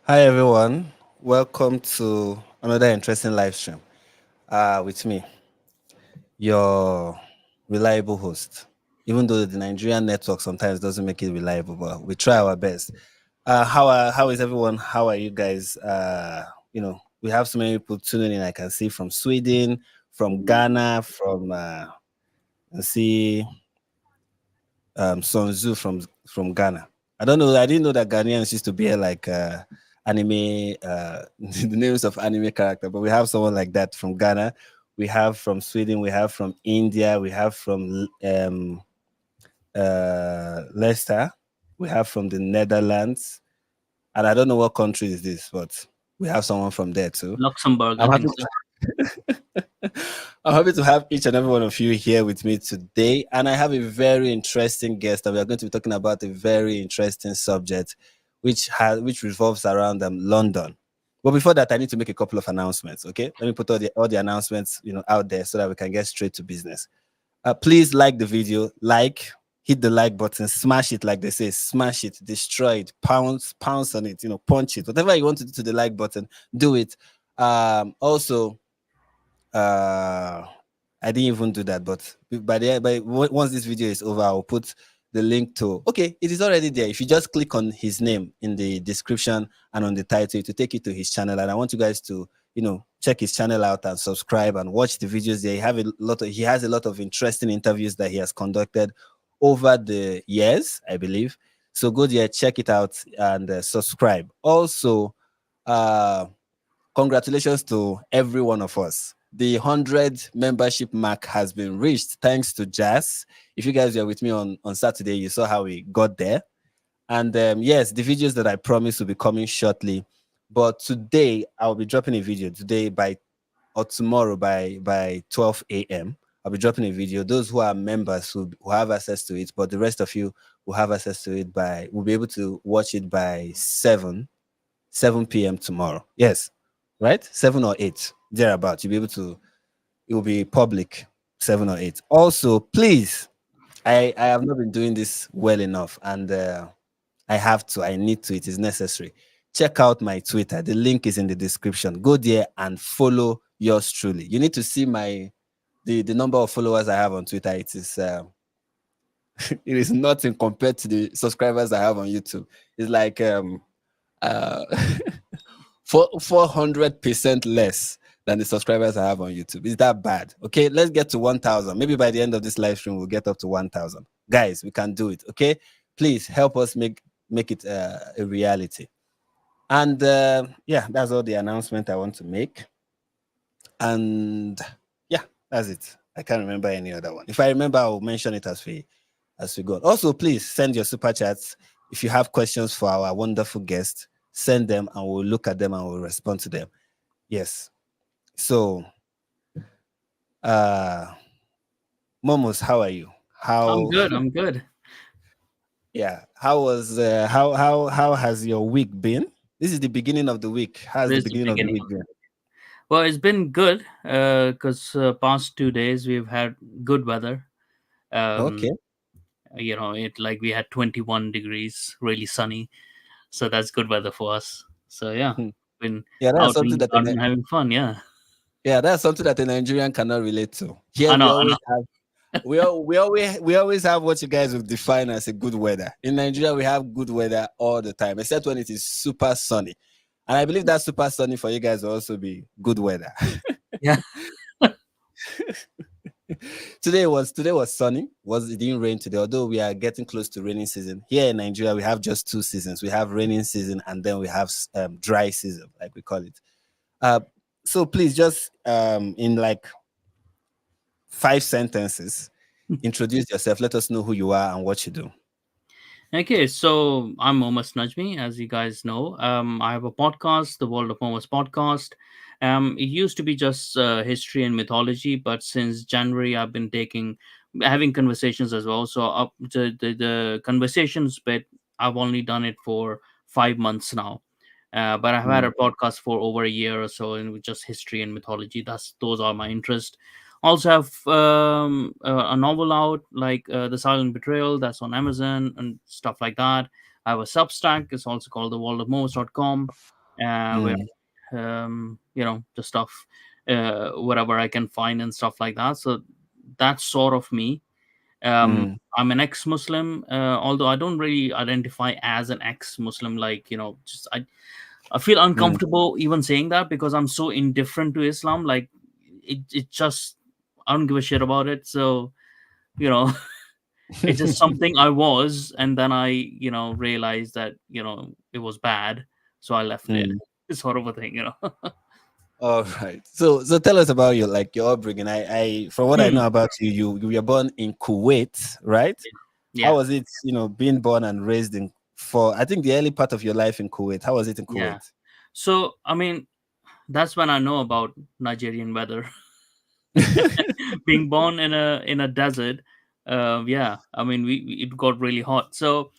Hi everyone, welcome to another interesting live stream with me, your reliable host. Even though the Nigerian network sometimes doesn't make it reliable, but we try our best. How is everyone? How are you guys? We have so many people tuning in. I can see from Sweden, from Ghana, from let's see Sonzu from Ghana. I don't know. I didn't know that Ghanaians used to be like anime, the names of anime character, but we have someone like that from Ghana. We have from Sweden. We have from India. We have from Leicester. We have from the Netherlands, and I don't know what country is this, but we have someone from there too. Luxembourg, I I'm think happy. so. I'm happy to have each and every one of you here with me today. And I have a very interesting guest, and we are going to be talking about a very interesting subject, which revolves around London. But before that, I need to make a couple of announcements. Okay, let me put all the announcements out there so that we can get straight to business. Please like the video, hit the like button, smash it like they say, smash it, destroy it, pounce on it, punch it, whatever you want to do to the like button, do it. Also, I didn't even do that, but once this video is over, I'll put the link to. Okay, it is already there. If you just click on his name in the description and on the title, to take you to his channel. And I want you guys to check his channel out and subscribe and watch the videos there. He has a lot of interesting interviews that he has conducted over the years, I believe. So go there, check it out, and subscribe. Also, congratulations to every one of us. The 100 membership mark has been reached thanks to Jazz. If you guys were with me on Saturday, you saw how we got there. And yes, the videos that I promised will be coming shortly. But today, I'll be dropping a video today or tomorrow by 12 a.m. I'll be dropping a video. Those who are members who have access to it, but the rest of you who have access to it will be able to watch it by 7 p.m. tomorrow. Yes, right? 7 or 8, thereabout. You'll be able to, it will be public, 7 or 8. Also, please, I have not been doing this well enough, and I need to, it is necessary. Check out my Twitter. The link is in the description. Go there and follow yours truly. You need to see the number of followers I have on Twitter. It is it is nothing compared to the subscribers I have on YouTube. It's like 400% less than the subscribers I have on YouTube. Is that bad? Okay, let's get to 1,000. Maybe by the end of this live stream, we'll get up to 1,000. Guys, we can do it. Okay, please help us make it a reality. And yeah, that's all the announcement I want to make. And yeah, that's it. I can't remember any other one. If I remember, I'll mention it as we go. Also, please send your super chats. If you have questions for our wonderful guest, send them and we'll look at them and we'll respond to them. Yes. So, Momus, how are you? I'm good. Yeah. How was how has your week been? This is the beginning of the week. How's the beginning of the week been? Well, it's been good because past 2 days we've had good weather. Okay. We had 21 degrees, really sunny, so that's good weather for us. So yeah, been that's out something in the that garden having fun. Yeah, that's something that a Nigerian cannot relate to. Here I we know. always have we always have what you guys would define as a good weather. In Nigeria, we have good weather all the time, except when it is super sunny. And I believe that super sunny for you guys will also be good weather. Yeah. Today was sunny. It didn't rain today, although we are getting close to raining season. Here in Nigeria, we have just two seasons. We have raining season and then we have dry season, like we call it. Uh, so please just in like 5 sentences, introduce yourself. Let us know who you are and what you do. Okay, so I'm Momus Najmi, as you guys know. I have a podcast, the World of Momus podcast. It used to be just history and mythology, but since January, I've been having conversations as well. So up the conversations bit, I've only done it for 5 months now. But I've had Mm, a podcast for over a year or so, and with just history and mythology. Those are my interests. Also have a novel out, like The Silent Betrayal, that's on Amazon and stuff like that. I have a Substack. It's also called theworldofmos.com, where mm, the stuff, whatever I can find and stuff like that. So that's sort of me. mm, I'm an ex-Muslim, although I don't really identify as an ex-Muslim. Like, just I feel mm, uncomfortable even saying that because I'm so indifferent to Islam. Like, it just, I don't give a shit about it. So, you know, it's just something I was, and then I, realized that, it was bad. So I left it. mm. It's sort of a thing, All right. So tell us about your upbringing. I from what I Hmm. know about you, you were born in Kuwait, right? How Yeah. was it, being born and raised in for I think the early part of your life in Kuwait? How was it in Yeah. Kuwait? So, I mean, that's when I know about Nigerian weather. Being born in a desert, yeah, I mean, it got really hot. So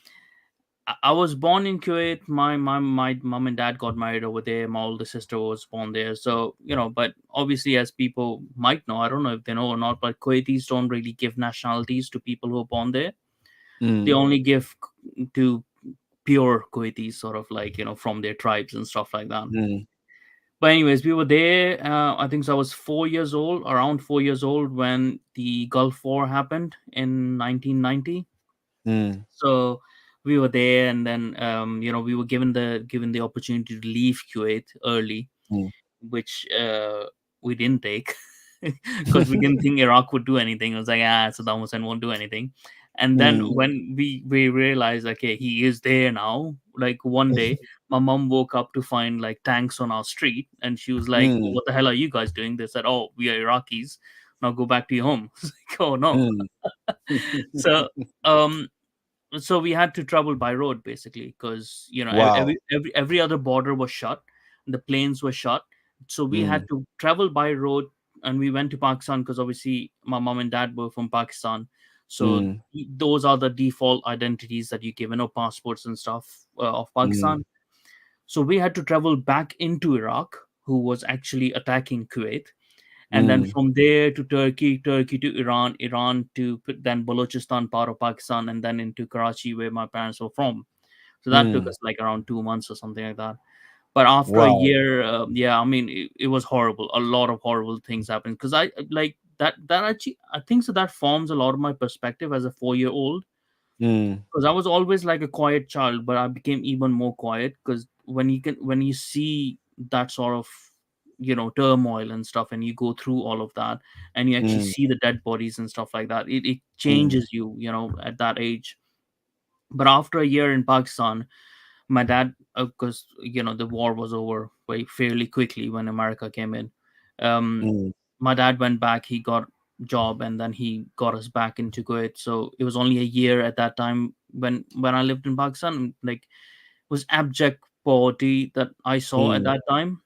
I was born in Kuwait. My mom and dad got married over there. My older sister was born there. So, but obviously, as people might know, I don't know if they know or not, but Kuwaitis don't really give nationalities to people who are born there. They Mm, only give to pure Kuwaitis, sort of like, from their tribes and stuff like that. mm, But anyways, we were there. I think so I was 4 years old, around 4 years old, when the Gulf War happened in 1990. mm, So we were there, and then we were given the opportunity to leave Kuwait early, mm. which we didn't take because we didn't think Iraq would do anything. I was like, Saddam Hussein won't do anything. And then Mm, when we realized, okay, he is there now. Like one day, my mom woke up to find like tanks on our street, and she was like, mm, "What the hell are you guys doing?" They said, "Oh, we are Iraqis. Now go back to your home." I was like, "Oh no!" mm. So um, so we had to travel by road basically, because Wow. every other border was shut, the planes were shut, so we had Mm, to travel by road. And we went to Pakistan because obviously my mom and dad were from Pakistan. So mm, those are the default identities that you give, passports and stuff, of mm, Pakistan. So we had to travel back into Iraq, who was actually attacking Kuwait, and then mm, from there to Turkey, Turkey to Iran, Iran to then Balochistan, part of Pakistan, and then into Karachi, where my parents were from. So that took mm. us like around 2 months or something like that. But after a Wow. year, yeah, I mean, it was horrible. A lot of horrible things happened because I like that. That actually, I think so. That forms a lot of my perspective as a 4 year old, Mm, because I was always like a quiet child, but I became even more quiet because when you see that sort of turmoil and stuff, and you go through all of that, and you actually mm, see the dead bodies and stuff like that, it mm, changes you, at that age. But after a year in Pakistan, my dad, because the war was over very fairly quickly when America came in. um mm, my dad went back, he got job, and then he got us back into Kuwait. So it was only a year at that time when I lived in Pakistan. Like, it was abject poverty that I saw at mm, that time,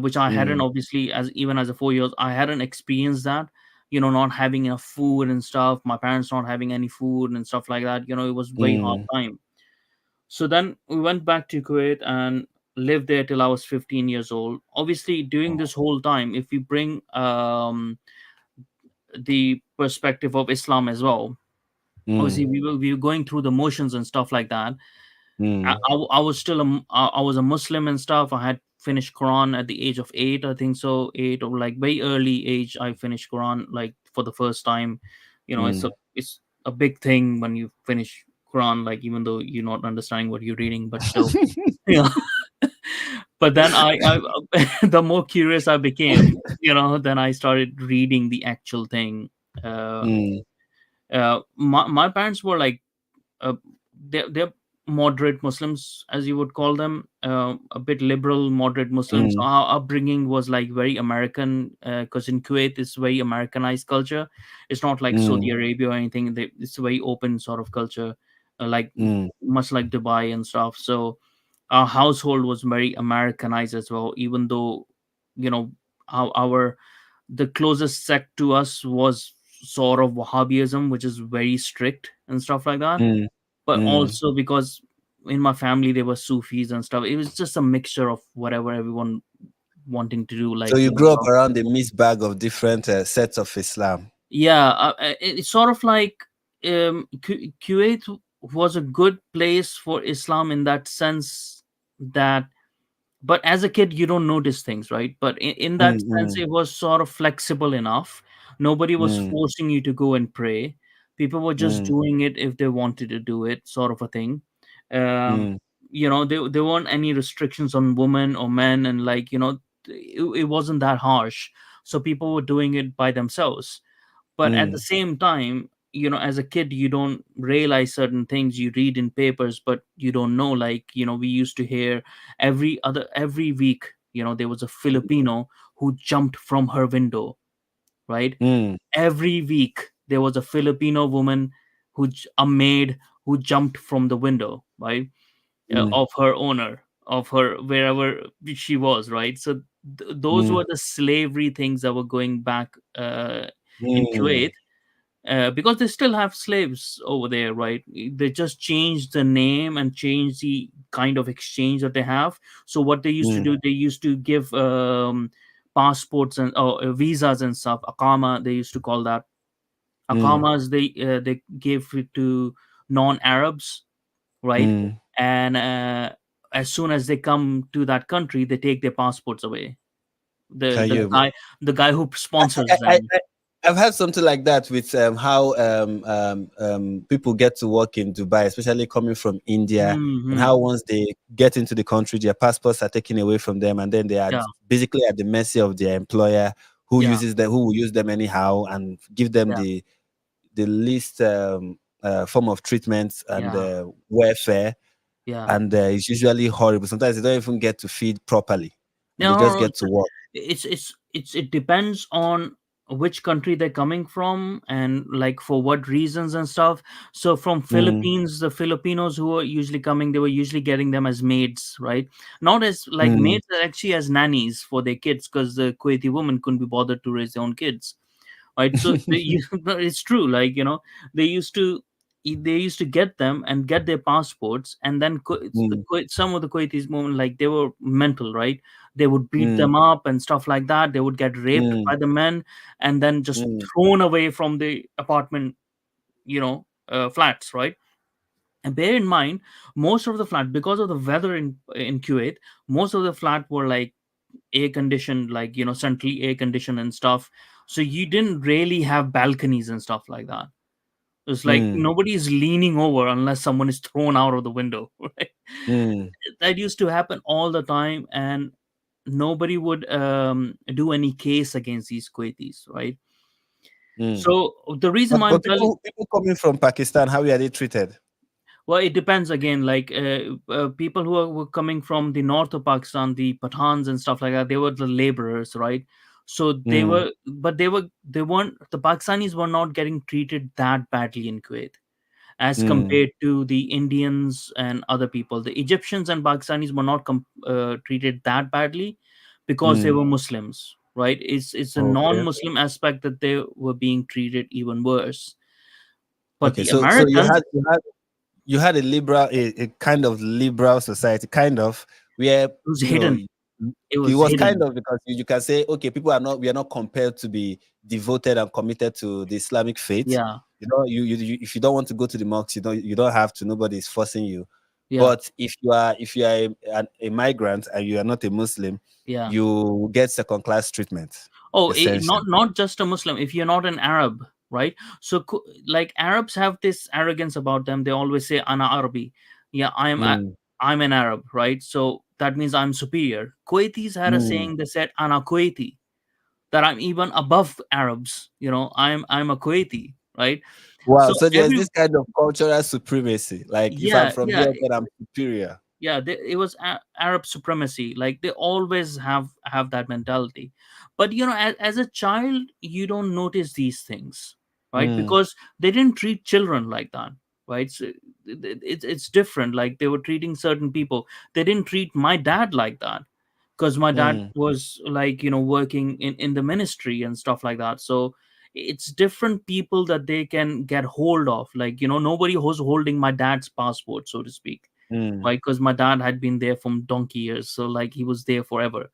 which I hadn't, mm, obviously, as even as a 4 years, I hadn't experienced that. Not having enough food and stuff, my parents not having any food and stuff like that. It was very hard mm. time. So then we went back to Kuwait and lived there till I was 15 years old. Obviously, during this whole time, if we bring the perspective of Islam as well, obviously Mm, we were going through the motions and stuff like that. mm, I was still I was a Muslim and stuff. I had finished Quran at the age of 8, I think so, 8, or like very early age. I finished Quran like for the first time. mm, It's a big thing when you finish Quran, like even though you're not understanding what you're reading, but still, yeah. But then the more curious I became, then I started reading the actual thing. uh, mm, my parents were like, uh, they're moderate Muslims, as you would call them, a bit liberal, moderate Muslims. So mm, our upbringing was like very American, because in Kuwait it's very Americanized culture. It's not like Saudi mm, Arabia or anything. It's a very open sort of culture, like mm, much like Dubai and stuff. So our household was very Americanized as well, even though, you know, our the closest sect to us was sort of Wahhabism, which is very strict and stuff like that. mm, But mm. also because in my family there were Sufis and stuff. It was just a mixture of whatever everyone wanting to do. So Like, you grew up around a mixed bag of different sets of Islam. yeah, it's sort of like, Kuwait was a good place for Islam in that sense, that but as a kid you don't notice things, right? But in that Mm, sense mm, it was sort of flexible enough. Nobody was mm, forcing you to go and pray. People were just mm, doing it if they wanted to do it, sort of a thing. um mm, there weren't any restrictions on women or men, and like, it wasn't that harsh. So people were doing it by themselves. But at the mm, same time, as a kid you don't realize certain things. You read in papers but you don't know, like, we used to hear every week, there was a Filipino who jumped from her window, right? mm, Every week there was a Filipino woman, a maid, who jumped from the window, right? mm, Of her owner, of her, wherever she was, right? So those mm, were the slavery things that were going back, in mm, Kuwait, because they still have slaves over there, right? They just changed the name and changed the kind of exchange that they have. So what they used to mm, do, they used to give, passports and, visas and stuff. Akama, they used to call that. mm, Akamas, they gave it to non-Arabs, right? mm. And as soon as they come to that country, they take their passports away. The Can the you? guy the guy who I, sponsors I, them. I, I've had something like that with how people get to work in Dubai, especially coming from India, and Hmm. how once they get into the country, their passports are taken away from them, and then they are Yeah, basically at the mercy of their employer, who yeah, uses them, who will use them anyhow, and give them yeah, the least form of treatment and yeah, welfare, yeah. and it's usually horrible. Sometimes they don't even get to feed properly, and they No, just no, no, get to work. it depends on which country they're coming from and like for what reasons and stuff. So from Mm, Philippines, the Filipinos who are usually coming, they were usually getting them as maids, right? Not as like mm, maids, actually as nannies for their kids, because the Kuwaiti women couldn't be bothered to raise their own kids, right? So it's true, like, they used to they used to get them and get their passports, and then mm, Some of the Kuwaitis women, like, they were mental, right? They would beat mm, them up and stuff like that. They would get raped mm, by the men and then just mm, thrown away from the apartment, flats, right? And bear in mind, most of the flat, because of the weather in Kuwait, most of the flat were like air conditioned, like, centrally air conditioned and stuff. So you didn't really have balconies and stuff like that. It's like mm, nobody is leaning over unless someone is thrown out of the window, right? mm, That used to happen all the time, and nobody would do any case against these Kuwaitis, right? mm. So the reason why I'm But telling, people coming from Pakistan, how are they treated? well, it depends again. Like, people were coming from the north of Pakistan, the Pathans and stuff like that, they were the laborers, right? So Mm, they weren't, the Pakistanis were not getting treated that badly in Kuwait as mm, compared to the Indians and other people. The Egyptians and Pakistanis were not treated that badly because they mm. were Muslims, right? It's a Okay. non-Muslim aspect that they were being treated even worse. But Okay. the So Americans, you had a kind of liberal society, kind of where it was you know hidden. it It was was kind hidden. of because you can say, okay, people are not, we are not compelled to be devoted and committed to the Islamic faith. Yeah, You know, if you don't want to go to the mosque, you don't have to. Nobody is forcing you. yeah, But if you are a migrant and you are not a Muslim, yeah. you get second class treatment, Oh, essentially. not just a Muslim. If you're not an Arab, right? So like Arabs have this arrogance about them. They always say ana Arabi. Yeah, mm, I'm an Arab, right? So that means I'm superior. Kuwaitis had a mm. saying, they said ana Kuwaiti, that I'm even above Arabs. I'm a Kuwaiti, right? Wow. So So there's every this kind of cultural supremacy. Like if I'm yeah, from yeah, here, then I'm superior. yeah, it was Arab supremacy. Like they always have that mentality. But as a child, you don't notice these things, right? Mm, Because they didn't treat children like that, right? So it's different. Like they were treating certain people. They didn't treat my dad like that, because my dad mm, was like working in the ministry and stuff like that. So it's different people that they can get hold of. Like nobody was holding my dad's passport, so to speak, mm, right? Because my dad had been there from donkey years, so like he was there forever.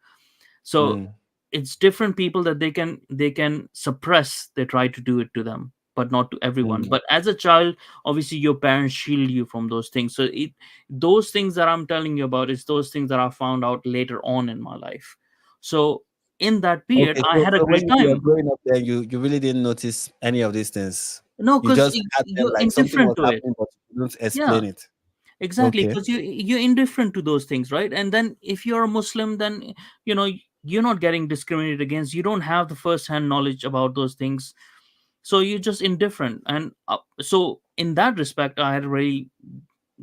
So mm, it's different people that they can suppress. They try to do it to them, but not to everyone. mm. But as a child, obviously your parents shield you from those things. So those things that I'm telling you about is those things that I found out later on in my life. So in that period, Okay, I so had a so when great you were time. growing up then you really didn't notice any of these things. No, You because just had them you're like something indifferent was to it. happening, but you couldn't Yeah, explain it. exactly, Okay. because you're indifferent to those things, right? And then if you're a Muslim, then you know you're not getting discriminated against. You don't have the first hand knowledge about those things, so you're just indifferent. And so in that respect, I had a really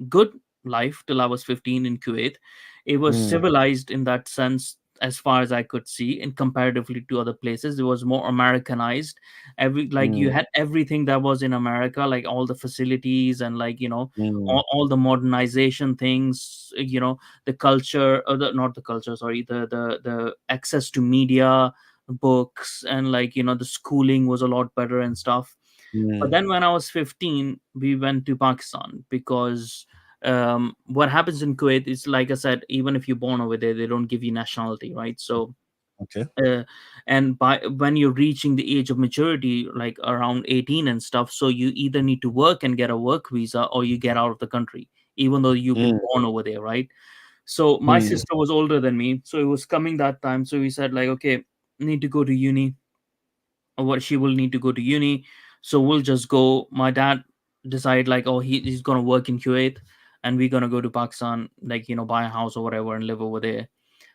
good life till I was 15 in Kuwait. It was Mm, civilized in that sense, as far as I could see, and comparatively to other places, it was more Americanized. You mm, had everything that was in America, like all the facilities and mm, all the modernization things. The culture, not the culture, sorry, the access to media, books, and the schooling was a lot better and stuff. But mm. then when I was 15, we went to Pakistan because what happens in Kuwait is, like I said, even if you're born over there, they don't give you nationality, right? So, Okay. uh, and by when you're reaching the age of maturity, like around 18 and stuff, so you either need to work and get a work visa, or you get out of the country, even though you've been Mm, born over there, right? So my mm. sister was older than me, so it was coming that time. So we said, like, okay, need to go to uni, or what, she will need to go to uni, so we'll just go. My dad decide, like, oh, he's gonna work in Kuwait, and we're gonna go to Pakistan, like, buy a house or whatever and live over there.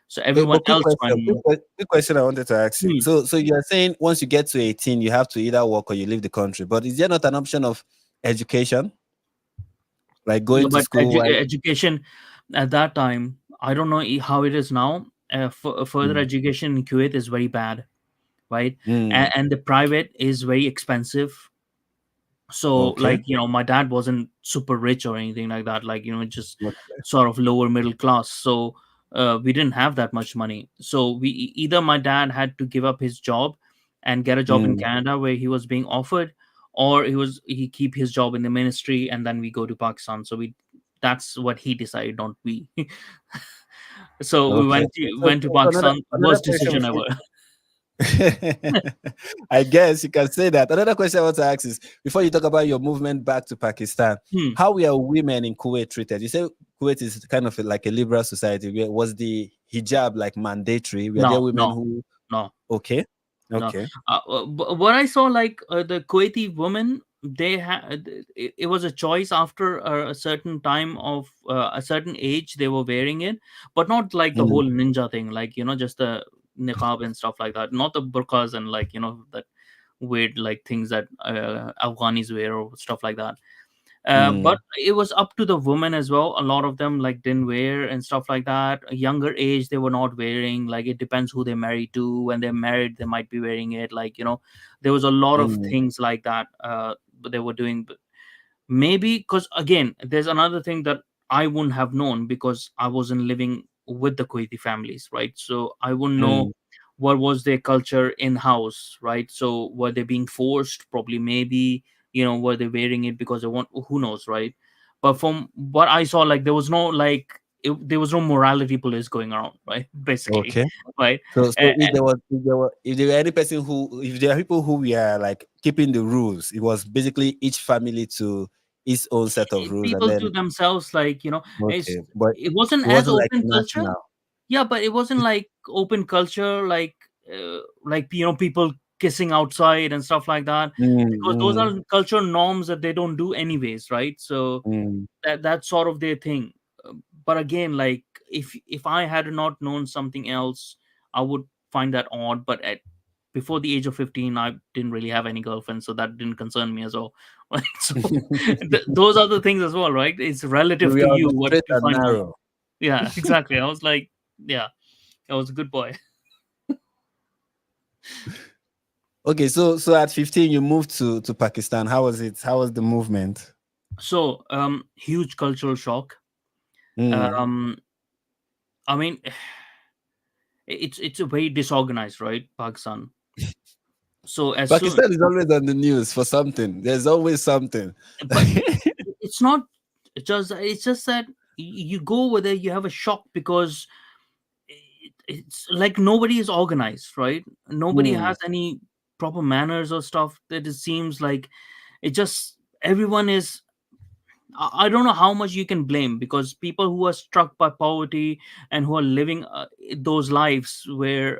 So everyone But quick else question, went. quick question I wanted to ask you. Hmm. So you're saying once you get to 18, you have to either work or you leave the country. But is there not an option of education, like Yeah, going to but school while education at that time, I don't know how it is now. Further mm, education in Kuwait is very bad, right? mm, And the private is very expensive. So okay. my dad wasn't super rich or anything like that, just Okay. sort of lower middle class. So we didn't have that much money, so either my dad had to give up his job and get a job in Mm, Canada where he was being offered, or he keep his job in the ministry, and then we go to Pakistan. So we that's what he decided, not we. So we okay. went to So Pakistan, another worst question decision before ever. I guess you can say that. Another question I want to ask is before you talk about your movement back to Pakistan, Hmm. how were women in Kuwait treated? You say Kuwait is kind of like a liberal society. Was the hijab like mandatory? Were there No, women no, who no. okay? No, Okay. what I saw, like, the Kuwaiti women, they had it was a choice after a certain time of a certain age they were wearing it, but not like the Mm, whole ninja thing, like just the niqab and stuff like that, not the burqas and that weird like things that Afghanis wear or stuff like that. But mm, it was up to the women as well. A lot of them like didn't wear and stuff like that. A younger age, they were not wearing. Like, it depends who they're married to. When they're married, they might be wearing it. There was a lot of mm, things like that. But they were doing. Maybe because, again, there's another thing that I wouldn't have known because I wasn't living with the Kuwaiti families, right? So I wouldn't know mm, what was their culture in house, right? So were they being forced? Probably, maybe, were they wearing it because they want? Who knows, right? But from what I saw, like, there was no there was no morality police going around, right? Basically, okay. right? So if there were any person who if there are people who were like keeping the rules, it was basically each family to its own set of rules, and People to then themselves, okay, but it wasn't it as wasn't like open culture. national. Yeah, but it wasn't like open culture, people kissing outside and stuff like that, because those Mm, are cultural norms that they don't do anyways, right? So mm, that's sort of their thing. But again, like, if I had not known something else, I would find that odd. But before the age of 15, I didn't really have any girlfriend, so that didn't concern me as well. Right? So mm. those are the things as well, right? It's relative We to are on you the what straight you and find someone. narrow. Yeah, exactly. I was like, yeah, I was a good boy. Okay, so at 15 you moved to Pakistan. How was it? How was the movement? So huge cultural shock. Mm. um I mean, it's a very disorganized, right, Pakistan. So as soon, Pakistan is always on the news for something. There's always something. but it's not it's just that you go over there, you have a shock, because it's like nobody is organized, right? Nobody Mm, has any proper manners or stuff. That it seems like it just everyone is, I don't know how much you can blame, because people who are struck by poverty and who are living those lives where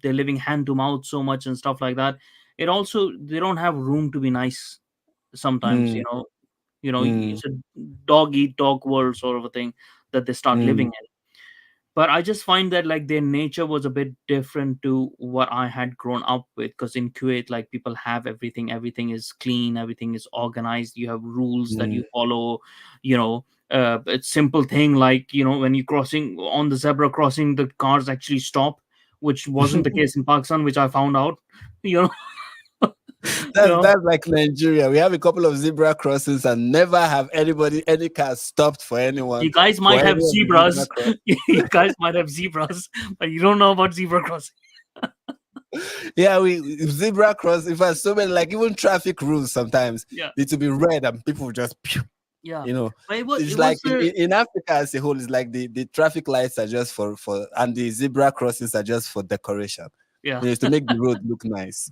they're living hand to mouth so much and stuff like that, it also, they don't have room to be nice sometimes, mm, mm, it's a dog eat dog world sort of a thing that they start living mm, in. But I just find that, like, their nature was a bit different to what I had grown up with, because in Kuwait, like, people have everything is clean, everything is organized, you have rules that you mm. follow. It's simple thing, like, when you're crossing on the zebra crossing, the cars actually stop, which wasn't the case in Pakistan, which I found out. you know you That's know that's like Nigeria. We have a couple of zebra crossings and never have any car stopped for anyone you guys for might any have of the zebra zebras. crossings. You guys might have zebras, but you don't know about zebra crossing. Yeah, we zebra cross. In fact, so many, like even traffic rules sometimes Yeah, need to be read and people just pew, yeah. you know. But it It's was like in Africa as a whole, it's like the traffic lights are just for and the zebra crossings are just for decoration. yeah. It's to make the road look nice.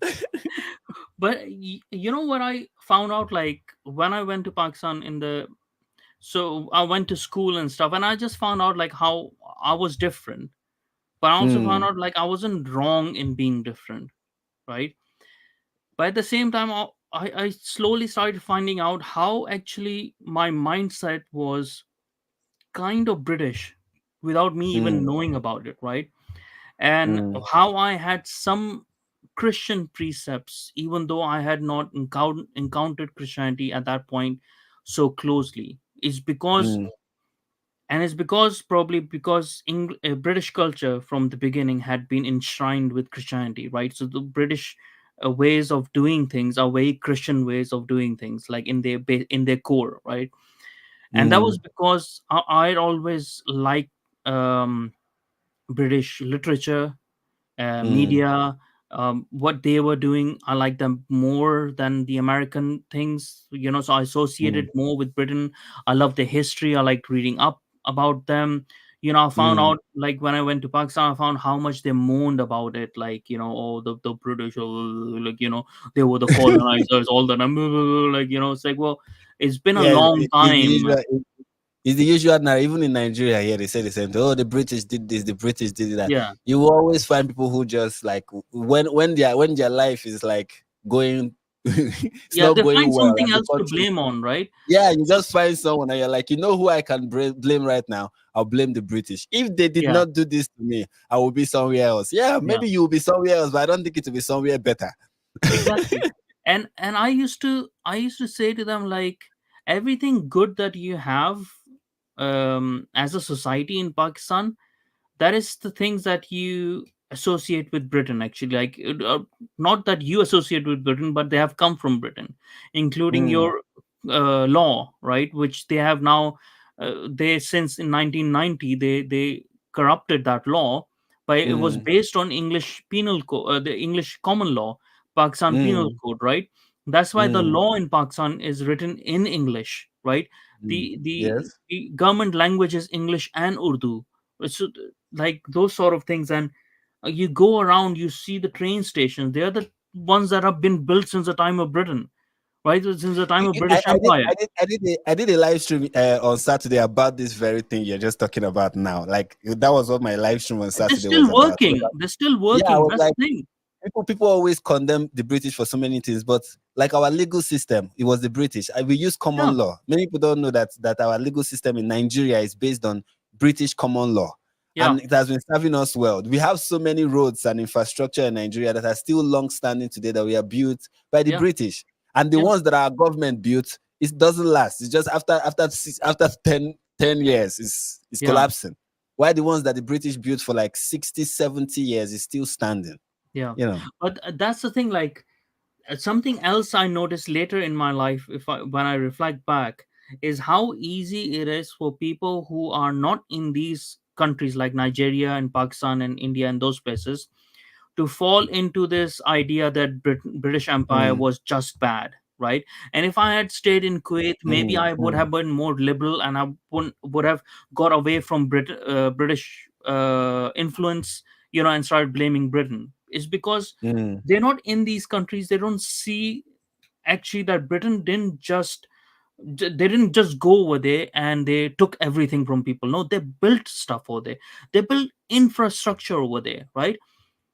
But you know what I found out, like, when I went to Pakistan, so I went to school and stuff, and I just found out, like, how I was different. But I also found Mm, out, like, I wasn't wrong in being different, right? But at the same time, I slowly started finding out how actually my mindset was kind of British without me even mm, knowing about it, right? And mm, how I had some Christian precepts, even though I had not encountered Christianity at that point so closely, is because, mm, and it's because, probably because British culture from the beginning had been enshrined with Christianity, right? So the British ways of doing things are very Christian ways of doing things, like in their core, right? And that was mm, because I'd always liked um, British literature, mm, media, what they were doing. I like them more than the American things, so I associated mm, more with Britain. I love their history. I liked reading up about them. I found mm. out, like, when I went to Pakistan, I found how much they moaned about it, like, oh, the British, oh, like, they were the colonizers, all the time, like, it's like, well, it's been a Yeah, long it's the time. usual. It's the usual now. Even in Nigeria, here they say the same thing. Oh, the British did this, the British did that. Yeah, You will always find people who just like when their life is like going, it's yeah, not they going find well, something and the else to country. blame on, right? Yeah, you So just find someone and you're like, who I can blame right now? I'll blame the British. If they did yeah, not do this to me, I will be somewhere else. Yeah, yeah. maybe you will be somewhere else, but I don't think it will be somewhere better. Exactly. And I used to say to them, like, everything good that you have as a society in Pakistan, that is the things that you associate with Britain, actually, like, not that you associate with Britain, but they have come from Britain, including Mm, your law, right, which they have now, they since in 1990 they corrupted that law, but it was mm, based on English penal code, the English common law, Pakistan penal mm, code, right? That's why the mm, law in Pakistan is written in English, right? mm. The government language is English and Urdu. So, like, those sort of things. And you go around, you see the train stations, they are the ones that have been built since the time of Britain, right? Since the time of I, British I did Empire. I did a live stream on Saturday about this very thing you're just talking about now. Like that was what my live stream on They're Saturday was still about. working, they're still Yeah, I working, was that's like, the thing. people always condemn the British for so many things, but like our legal system, it was the British. We use Yeah, common law. Many people don't know that our legal system in Nigeria is based on British common law, yeah, and it has been serving us well. We have so many roads and infrastructure in Nigeria that are still long standing today that we are built by the yeah, British, and the yeah, ones that our government built, it doesn't last. It's just after 10 years, it's yeah, collapsing. Why the ones that the British built for like 60, 70 years is still standing? yeah. You know. But that's the thing. Like, something else I noticed later in my life, when I reflect back, is how easy it is for people who are not in these countries like Nigeria and Pakistan and India and those places to fall into this idea that British Empire Mm, was just bad, right? And if I had stayed in Kuwait, maybe mm, I would mm, have been more liberal, and I would have got away from British influence, and started blaming Britain. It's because mm, they're not in these countries. They don't see actually that Britain they didn't just go over there and they took everything from people. No, they built stuff over there. They built infrastructure over there, right?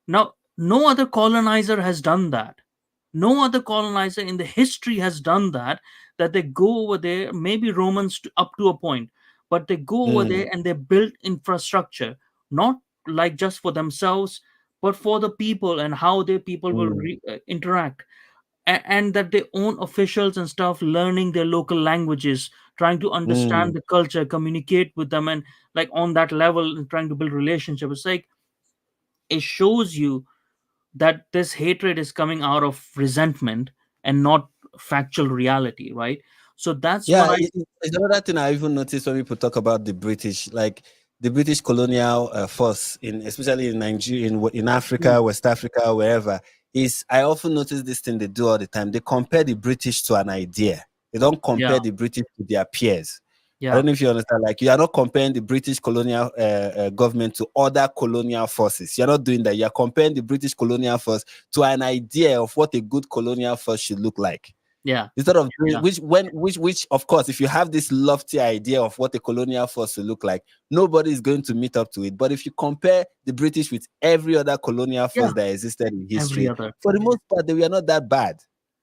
Now, no other colonizer has done that. No other colonizer in the history has done that. That they go over there, maybe Romans up to a point, but they go over mm, there and they build infrastructure, not like just for themselves, but for the people and how their people will mm, interact, and that they own officials and stuff, learning their local languages, trying to understand mm, the culture, communicate with them, and like on that level, trying to build relationships. It's like it shows you that this hatred is coming out of resentment and not factual reality, right? So that's what yeah, I. it's another thing I even noticed when people talk about the British, like the British colonial force, in especially in Nigeria, in Yeah, Africa, West Africa, wherever. Is I often notice this thing they do all the time. They compare the British to an idea. They don't yeah, compare the British to their peers. I yeah, don't know if you understand. Like you are not comparing the British colonial government to other colonial forces. You're not doing that. You're comparing the British colonial force to an idea of what a good colonial force should look like. yeah, Instead of doing yeah, which of course, if you have this lofty idea of what a colonial force will look like, nobody is going to meet up to it. But if you compare the British with every other colonial yeah, force that existed in every history, other. for the most part, they were not that bad,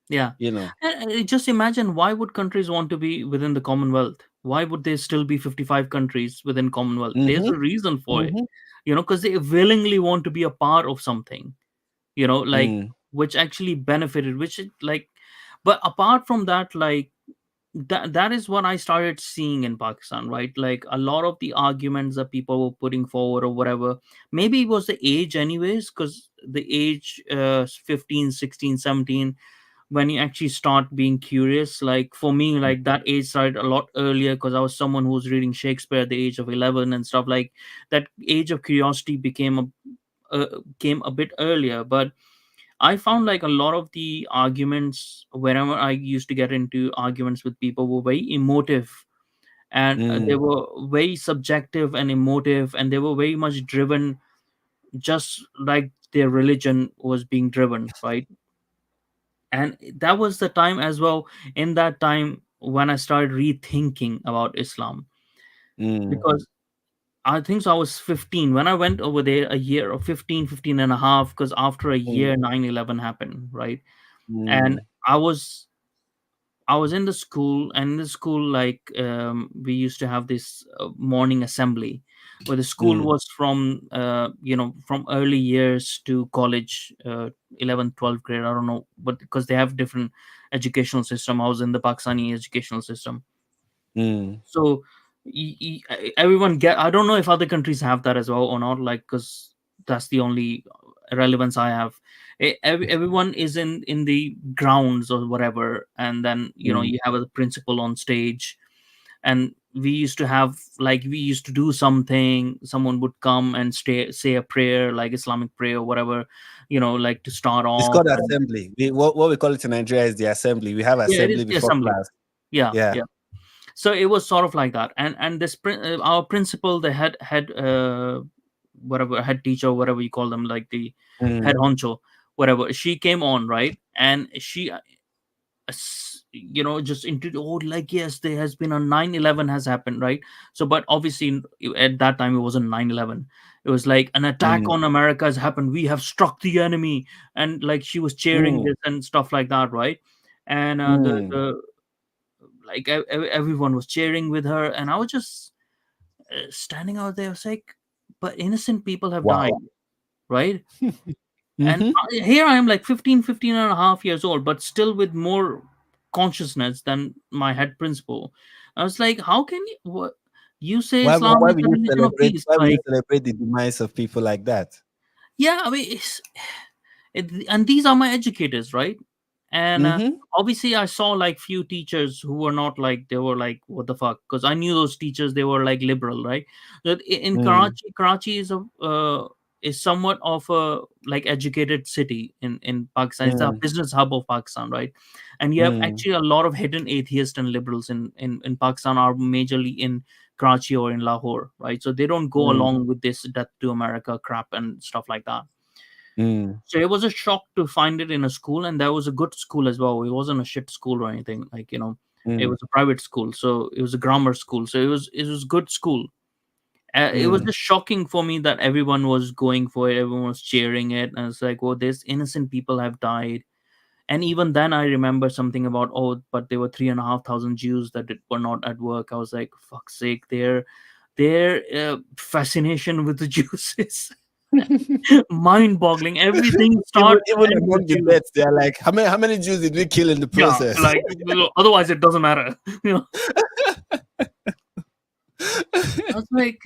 Yeah. you know. And just imagine, why would countries want to be within the Commonwealth? Why would there still be 55 countries within Commonwealth? There's Mm-hmm, a reason for it, mm-hmm, because they willingly want to be a part of something, like, mm, which actually benefited, like, but apart from that, like, that is what I started seeing in Pakistan, right? Like a lot of the arguments that people were putting forward or whatever, maybe it was the age anyways, because the age 15, 16, 17, when you actually start being curious. Like for me, like that age started a lot earlier because I was someone who was reading Shakespeare at the age of 11 and stuff. Like that age of curiosity came a bit earlier. But I found like a lot of the arguments, whenever I used to get into arguments with people, were very emotive, and they mm, were very subjective and emotive, and they were very much driven just like their religion was being driven, right? And that was the time as well, in that time when I started rethinking about Islam, mm, because I think so I was 15 when I went over there, a year or 15, 15 and a half, because after a mm, year 9/11 happened, right? And mm, I was in the school, and in the school, like, we used to have this morning assembly where the school mm, was from from early years to college, 11th 12th grade, I don't know, but because they have different educational system. I was in the Pakistani educational system. mm, So everyone get, I don't know if other countries have that as well or not, like, because that's the only relevance I have. Everyone is in the grounds or whatever, and then mm. you have a principal on stage, and we used to have, like, we used to do something, someone would come and say a prayer, like Islamic prayer or whatever, like to start It's off. called And assembly. What we call it in Nigeria is the assembly. We have yeah, it is assembly the before assembly. class. Yeah, Yeah. yeah. So it was sort of like that. And this our principal, the head whatever, head teacher, whatever you call them, like the head Mm, honcho, whatever, she came on, right? And she just into, oh, like, yes, there has been a 9/11 has happened, right? So but obviously at that time it wasn't 9/11. It was like an attack Mm, on America has happened. We have struck the enemy, and like she was cheering mm, this and stuff like that, right? And mm. the like everyone was cheering with her, and I was just standing out there. I was like, but innocent people have died, Wow. right? And Mm-hmm. here I am, like 15 and a half years old, but still with more consciousness than my head principal. I was like, how can you, what, you say Islam Why is will a you religion of celebrate? peace? Why will you Like, celebrate the demise of people like that? yeah, I mean, and these are my educators, right? And Mm-hmm. obviously I saw like few teachers who were not like, they were like, what the fuck, because I knew those teachers, they were like liberal, right? That in Mm, Karachi is somewhat of a like educated city in Pakistan. It's a mm, business hub of Pakistan, right? And you have mm, actually a lot of hidden atheists and liberals in Pakistan, are majorly in Karachi or in Lahore, right? So they don't go mm, along with this death to America crap and stuff like that. mm, So it was a shock to find it in a school, and that was a good school as well. It wasn't a shit school or anything. Like, it mm, was a private school, so it was a grammar school. So it was good school. It was mm, just shocking for me that everyone was going for it, everyone was cheering it, and it's like, oh, there's innocent people have died. And even then, I remember something about, oh, but there were 3,500 Jews that were not at work. I was like, fuck's sake, their fascination with the Jews is mind-boggling. Everything even starts even and ends with among the Jews. deaths, they are like, how many Jews did we kill in the Yeah, process? like, otherwise it doesn't matter. I was like,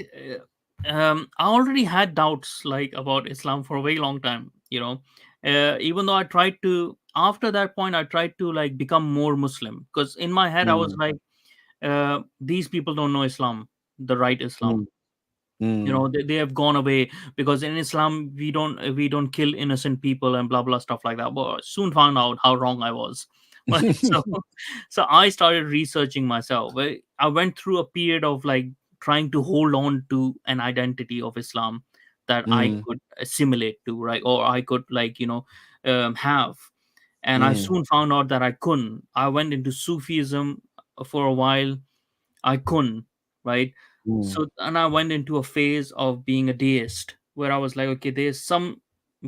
I already had doubts like about Islam for a very long time. Even though I tried to, after that point, I tried to like become more Muslim, because in my head I was Mm, like, these people don't know Islam, the right Islam. mm, mm, They have gone away, because in Islam we don't kill innocent people and blah blah stuff like that. But I soon found out how wrong I was. Right, so I started researching myself. I went through a period of like trying to hold on to an identity of Islam that I mm, could assimilate to, right, or I could like have. And I mm, soon found out that I couldn't. I went into Sufism for a while. I couldn't, right? mm, So, and I went into a phase of being a deist, where I was like, okay, there's some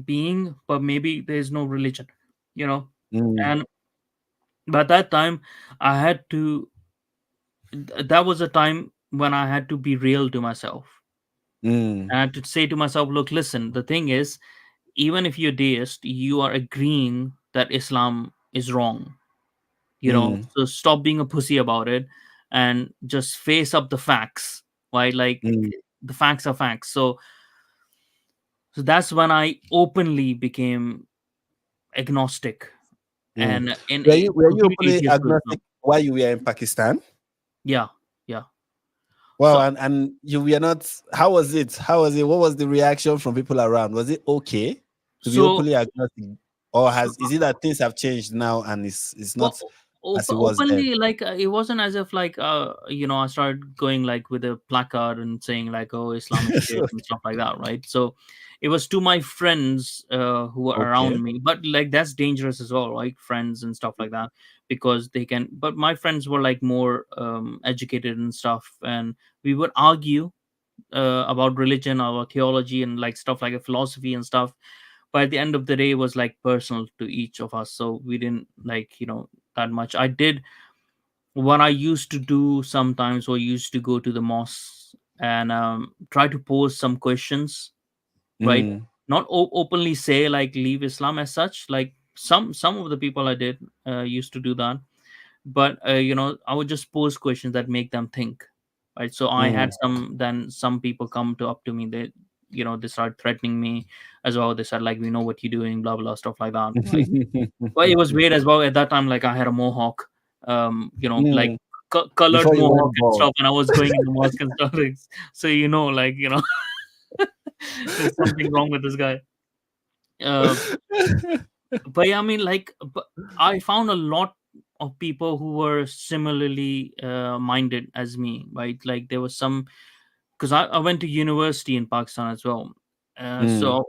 being, but maybe there's no religion, you know. mm, And by that time, I had to. That was a time when I had to be real to myself. mm, I had to say to myself, look, listen. The thing is, even if you're deist, you are agreeing that Islam is wrong. mm, So stop being a pussy about it, and just face up the facts, right? Like, mm, the facts are facts. So that's when I openly became agnostic, mm. and in Were a you complete openly atheist to Islam. agnostic while you were in Pakistan? Yeah, yeah. Wow, So, and you were not. How was it? How was it? What was the reaction from people around? Was it okay to be so, openly agnostic, or so, has is it that things have changed now and it's well, not as it was then? openly, like, it wasn't as if like, I started going like with a placard and saying like, oh, Islam is shit and stuff like that, right? So it was to my friends who were Okay. around me, but like that's dangerous as well, right? Friends and stuff like that, because they can. But my friends were like more educated and stuff, and we would argue about religion, about theology, and like stuff like a philosophy and stuff. But at the end of the day, it was like personal to each of us, so we didn't like that much. I did what I used to do sometimes, or used to go to the mosque and try to pose some questions, right? Mm, Not openly say like leave Islam as such. Like some of the people I did used to do that, but I would just pose questions that make them think, right? So I had mm. some people come to up to me, they started threatening me as well. They said like, we know what you're doing, blah blah stuff like that, right? But it was weird as well. At that time, like, I had a mohawk, like Mm. colored Before you mohawk went and bald. stuff, and I was going in the mosque and stuff. Like, so like, there's something wrong with this guy. uh, but yeah, I mean, like, but I found a lot of people who were similarly minded as me, right? Like, there was some, because I went to university in Pakistan as well. Mm,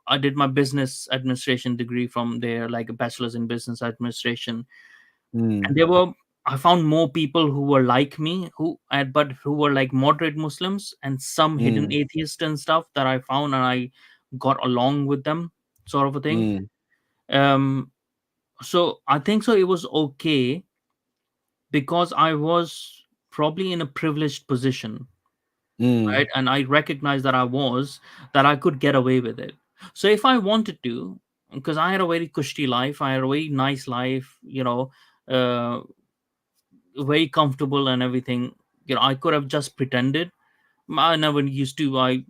I did my business administration degree from there, like a bachelor's in business administration. mm, And there were I found more people who were like me, but who were like moderate Muslims, and some hidden mm, atheists and stuff that I found, and I got along with them, sort of a thing. mm, Um, so I think so. It was okay because I was probably in a privileged position, right? mm, And I recognized that I could get away with it. So if I wanted to, because I had a very cushy life, I had a very nice life, uh, very comfortable and everything. I could have just pretended. I never used to. I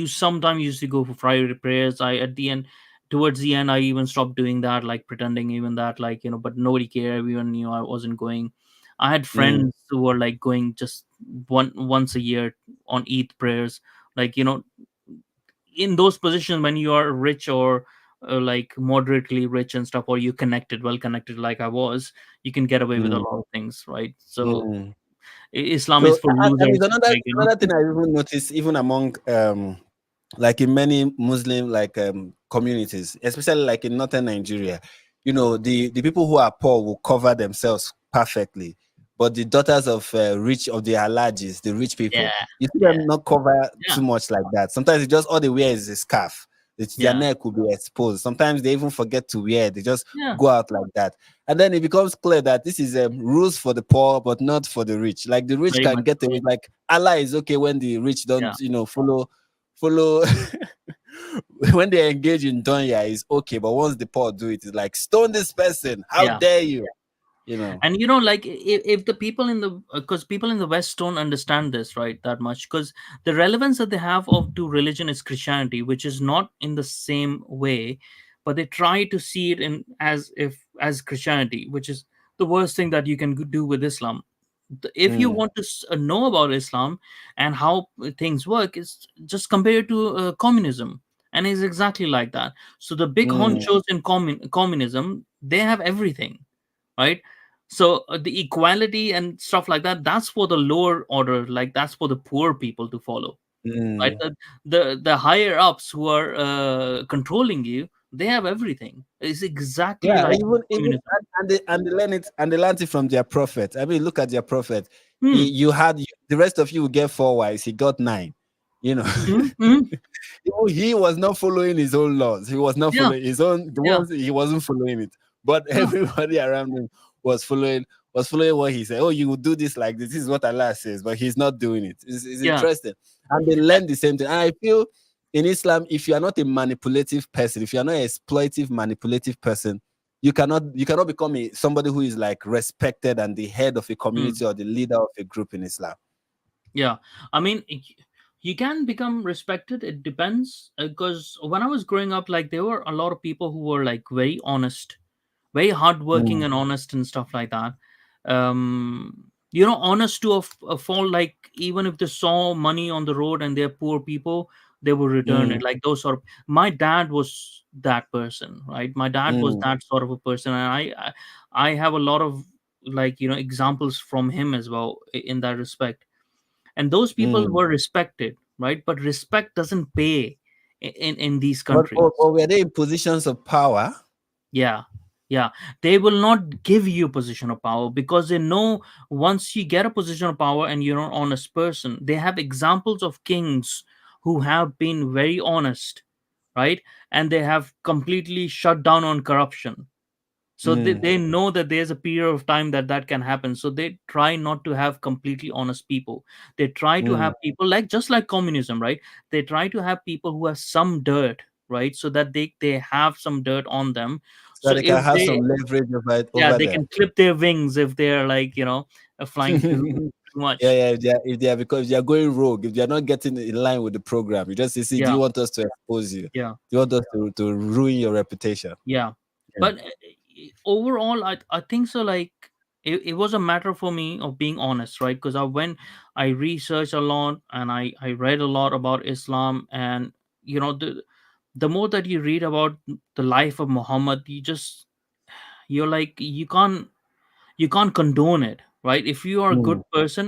sometimes used to go for Friday prayers. I at the end, towards the end, I even stopped doing that, like pretending even that, like but nobody cared. Everyone knew I wasn't going. I had mm, friends who were like going just once a year on Eid prayers, like in those positions when you are rich or like moderately rich and stuff, or you connected, well connected, like I was, you can get away with a mm, lot of things, right? So mm. Islam is So, for and it's losers, another like another thing I even noticed, even among like in many Muslim like communities, especially like in northern Nigeria, the people who are poor will cover themselves perfectly, but the daughters of the alajis, the rich yeah, people, you see yeah, them not cover yeah, too much like that. Sometimes it's just all they wear is a scarf. Their yeah, neck will be exposed. Sometimes they even forget to wear. They just yeah. go out like that, and then it becomes clear that this is rules for the poor, but not for the rich. Like the rich Very can much get so. away. Like Allah is okay when the rich Yeah, don't, follow. When they engage in dunya is okay, but once the poor do it, it's like stone this person. How yeah. dare you? You know. And like if the people in the because people in the West don't understand this, right, that much, because the relevance that they have of to religion is Christianity, which is not in the same way, but they try to see it in as Christianity, which is the worst thing that you can do with Islam. If you Mm, want to know about Islam and how things work, is just compare it to communism, and it's exactly like that. So the big mm, honchos in communism, they have everything, right? So the equality and stuff like that, that's for the lower order, like that's for the poor people to follow, right? mm. The higher ups who are controlling you, they have everything. It's exactly Yeah, like even communism. and they learn it from their prophet. I mean, look at their prophet. Hmm. The rest of you will get 4 wives. He got 9. You know, Hmm. Hmm. he was not following his own laws. He was not Yeah, following his own the yeah, ones he wasn't following it. But yeah, everybody around him was following what he said. Oh, you will do this like this. This is what Allah says, but he's not doing it. It's yeah. interesting. And they learn the same thing. And I feel in Islam, if you are not a manipulative person, if you are not an exploitive, manipulative person, you cannot become somebody who is like respected and the head of a Hmm. community or the leader of a group in Islam. Yeah, I mean, you can become respected. It depends, because when I was growing up, like there were a lot of people who were like very honest, very hardworking Mm, and honest and stuff like that. Honest to a fault. Like even if they saw money on the road and they're poor people, they would return mm, it. Like those sort of. My dad was that person, right? My dad was mm, that sort of a person, and I have a lot of like examples from him as well in that respect. And those people mm. were respected, right? But respect doesn't pay in these But, countries. were they in positions of power? Yeah, yeah. They will not give you a position of power because they know once you get a position of power and you're an honest person. They have examples of kings who have been very honest, right? And they have completely shut down on corruption. So Mm, they know that there's a period of time that can happen, so they try not to have completely honest people. They try to mm. have people like, just like communism, right? They try to have people who have some dirt, right? So that they have some dirt on them. So So that they if can have they, some leverage yeah, over they them. can clip their wings if they're like flying too Yeah, much. yeah. If they are because if they are going rogue, if they are not getting in line with the program, you just say, "See, do Yeah, you want us to expose you? Do yeah, you want us to ruin your reputation?" yeah. Yeah. But overall, I think so, like it was a matter for me of being honest, right? Because I researched a lot and I read a lot about Islam. And the more that you read about the life of Muhammad, you're like, you can't condone it, right? If you are Mm,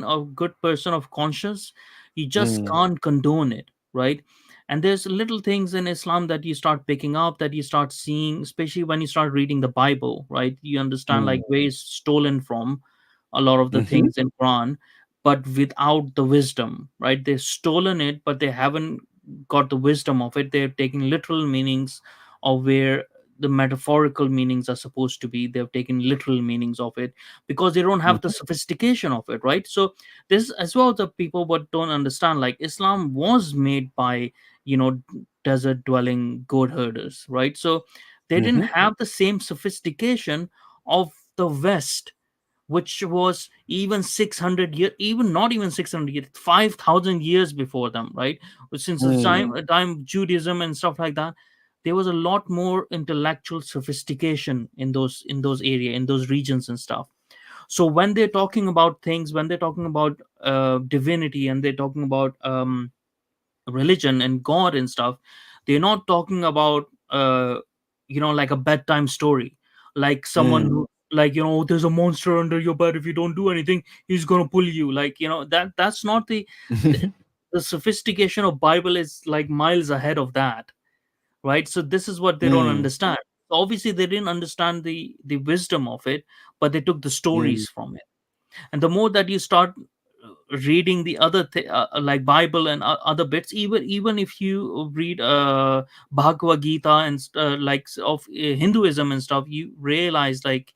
a good person of conscience, you just mm, can't condone it, right? And there's little things in Islam that you start picking up, that you start seeing, especially when you start reading the Bible, right? You understand mm, like where it's stolen from. a lot of the Mm-hmm. things in Quran, but without the wisdom, right? They've stolen it, but they haven't got the wisdom of it. They're taking literal meanings of where the metaphorical meanings are supposed to be. They've taken literal meanings of it because they don't have the sophistication of it, right? So this as well the people what don't understand, like Islam was made by, you know, desert dwelling goat herders, right? So they didn't Mm-hmm. have the same sophistication of the West, which was even 600 years, even not even 600 years, 5,000 years before them, right? Since the Mm. time of Judaism and stuff like that, there was a lot more intellectual sophistication in those area, in those regions and stuff. So when they're talking about things, when they're talking about divinity, and they're talking about religion and God and stuff, they're not talking about you know, like a bedtime story, like someone Mm. who, like, you know, "Oh, there's a monster under your bed, if you don't do anything he's gonna pull you," like, you know, that's not the sophistication of Bible is like miles ahead of that, right? So this is what they don't Mm. understand. Obviously they didn't understand the wisdom of it, but they took the Mm. stories from it. And the more that you start reading the like Bible and other bits, even if you read Bhagavad Gita and of Hinduism and stuff, you realize, like,